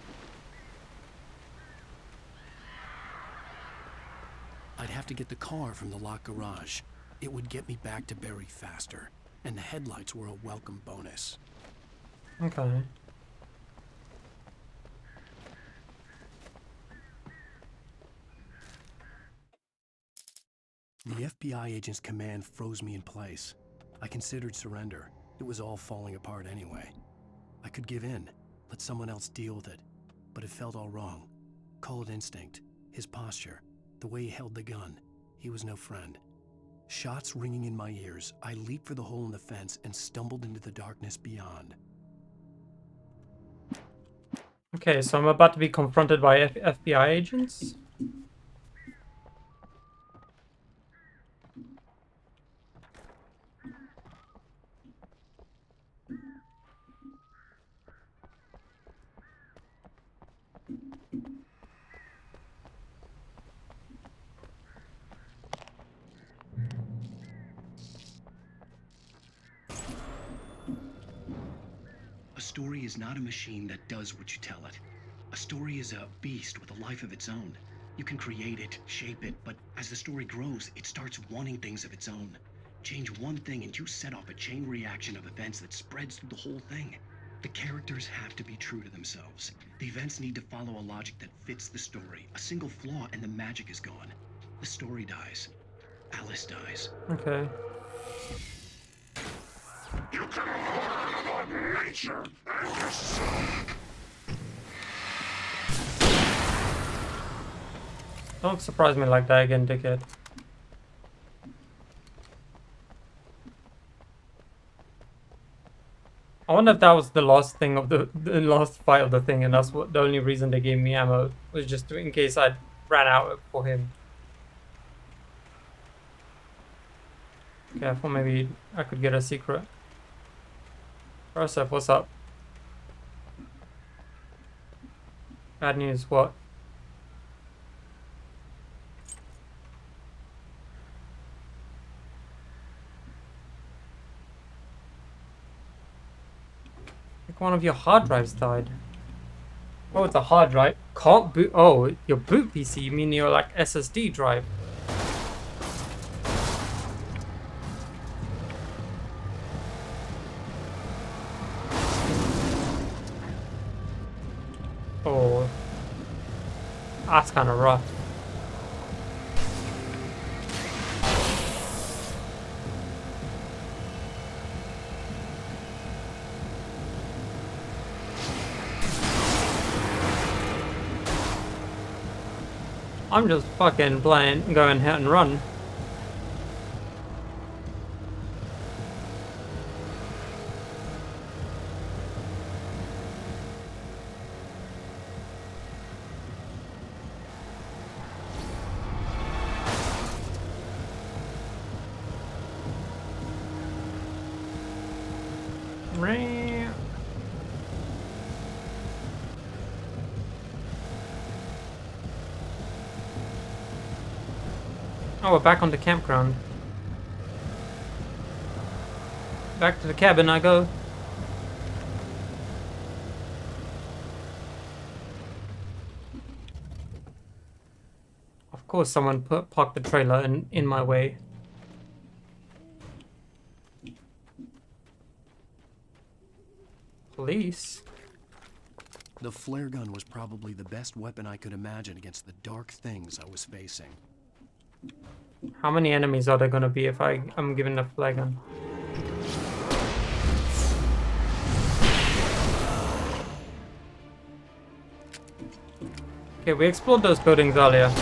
I'd have to get the car from the locked garage. It would get me back to Barry faster, and the headlights were a welcome bonus. Okay. The FBI agent's command froze me in place. I considered surrender. It was all falling apart anyway. I could give in, let someone else deal with it, but it felt all wrong. Call it instinct, his posture, the way he held the gun. He was no friend. Shots ringing in my ears, I leaped for the hole in the fence and stumbled into the darkness beyond. Okay, so I'm about to be confronted by FBI agents. A story is not a machine that does what you tell it. A story is a beast with a life of its own. You can create it, shape it, but as the story grows, it starts wanting things of its own. Change one thing and you set off a chain reaction of events that spreads through the whole thing. The characters have to be true to themselves. The events need to follow a logic that fits the story. A single flaw and the magic is gone. The story dies. Alice dies. Okay. You can learn about nature and yourself. Don't surprise me like that again, dickhead. I wonder if that was the last thing of the last fight of the thing, and that's what the only reason they gave me ammo was just in case I ran out for him. Okay, I thought maybe I could get a secret. Joseph, what's up? Bad news, what? Like one of your hard drives died. Oh, it's a hard drive. Can't boot. Oh, your boot PC. You mean your like SSD drive? Oh, that's kind of rough. I'm just fucking playing, going hit and run. Oh, we're back on the campground. Back to the cabin I go. Of course someone parked the trailer in my way. Police? The flare gun was probably the best weapon I could imagine against the dark things I was facing. How many enemies are there gonna be if I'm given the flare gun? Okay, we explored those buildings earlier.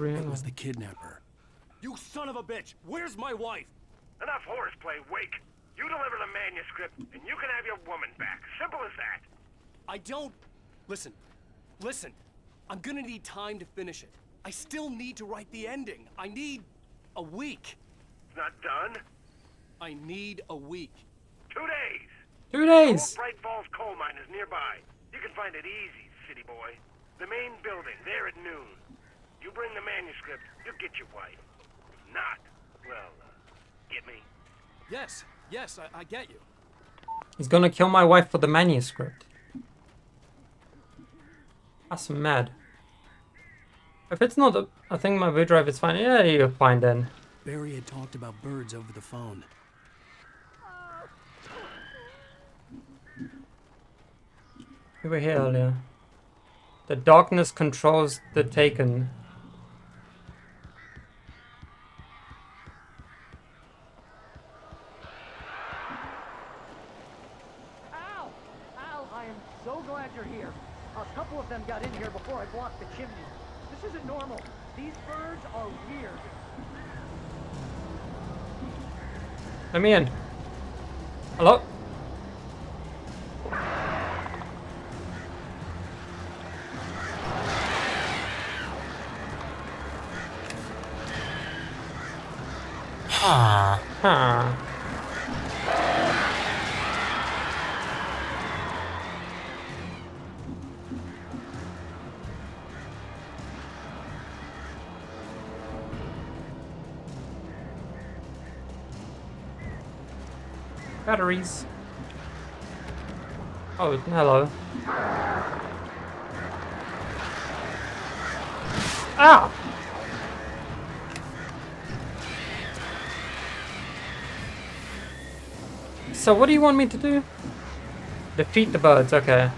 It was the kidnapper. You son of a bitch! Where's my wife? Enough horseplay, Wake. You deliver the manuscript, and you can have your woman back. Simple as that. I don't... Listen. I'm gonna need time to finish it. I still need to write the ending. I need a week. It's not done? I need a week. 2 days. 2 days. Bright Falls coal mine is nearby. You can find it easy, city boy. The main building, there at noon. You bring the manuscript, you get your wife. If not, well, get me? Yes, I get you. He's gonna kill my wife for the manuscript. That's mad. If it's not a thing, my boot drive is fine. Yeah, you're fine then. Barry had talked about birds over the phone. We were here earlier. The darkness controls the taken. Al, I am so glad you're here. A couple of them got in here before I blocked the chimney. This isn't normal. These birds are weird. Let me in. Hello? Huh. Batteries. Oh, hello. Ah! So what do you want me to do? Defeat the birds, okay.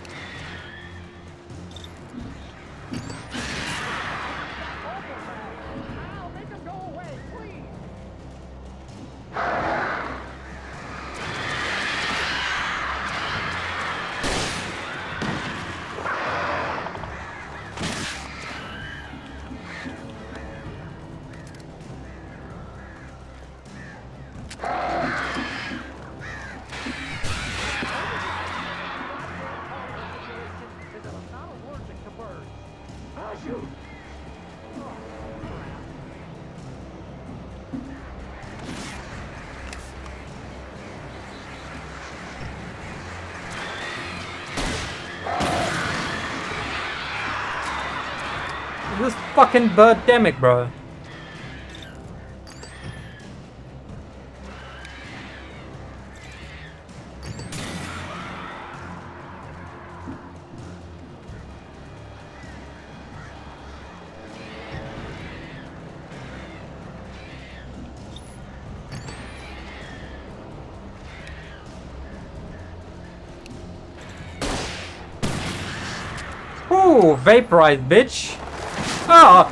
This fucking birdemic, bro. Ooh, vaporized, bitch. Ah!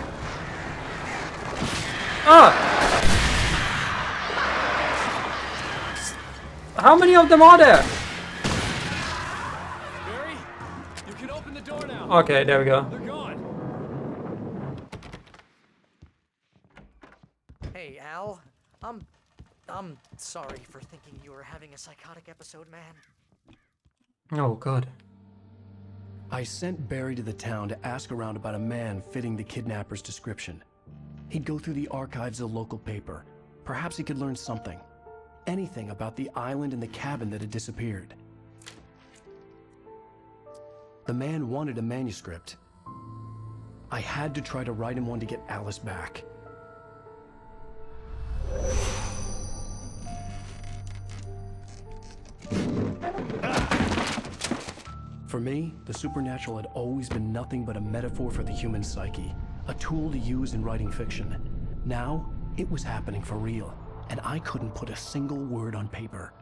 Ah! How many of them are there? Barry, you can open the door now. Okay, there we go. They're gone. Hey, Al. I'm sorry for thinking you were having a psychotic episode, man. Oh, God. I sent Barry to the town to ask around about a man fitting the kidnapper's description. He'd go through the archives of the local paper. Perhaps he could learn something. Anything about the island and the cabin that had disappeared. The man wanted a manuscript. I had to try to write him one to get Alice back. For me, the supernatural had always been nothing but a metaphor for the human psyche, a tool to use in writing fiction. Now, it was happening for real, and I couldn't put a single word on paper.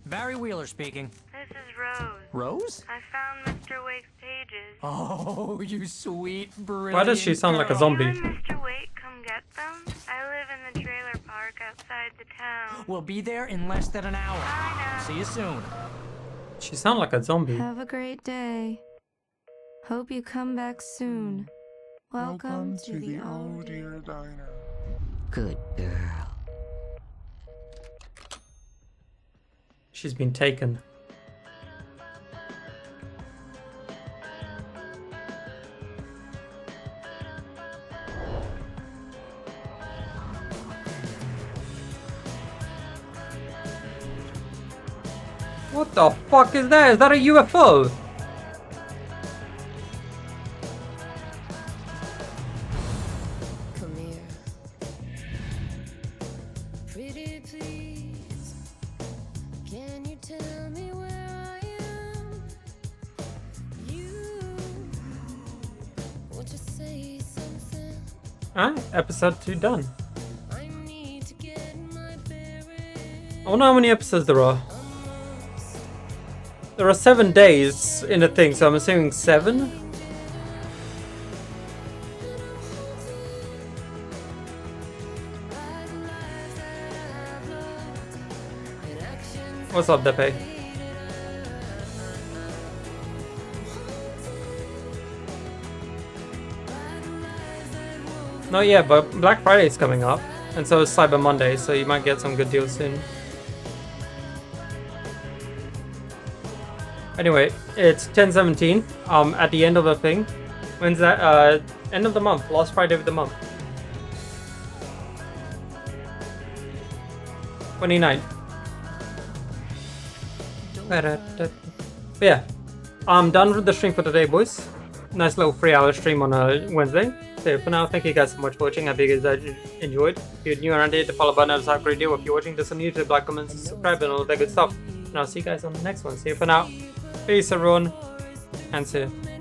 Barry Wheeler speaking. This is Rose. Rose? I found Mr. Wake's pages. Oh, you sweet, brilliant Why does she sound like a Can zombie? you and Mr. Wake come get them? I live in the trailer park outside the town. We'll be there in less than an hour. See you soon. She sounds like a zombie. Have a great day. Hope you come back soon. Welcome to the old dear diner. Good girl. She's been taken. What the fuck is that? Is that a UFO? Come here. Pretty please. Can you tell me where I am? You. Won't you say something? Alright, episode 2 done. I need to get my bearings. I wonder how many episodes there are. There are 7 days in the thing, so I'm assuming 7? What's up, Depe? Not yet, but Black Friday is coming up, and so is Cyber Monday, so you might get some good deals soon. Anyway, it's 10/17. At the end of the thing. When's that? End of the month. Last Friday of the month. 29th. But yeah, I'm done with the stream for today, boys. Nice little 3-hour stream on a Wednesday. So for now, thank you guys so much for watching. I hope you guys enjoyed. If you're new around here, hit the follow button and subscribe radio. If you're watching this on YouTube, like, comment, subscribe, and all that good stuff. And I'll see you guys on the next one. See you for now. Peace, everyone, and see you.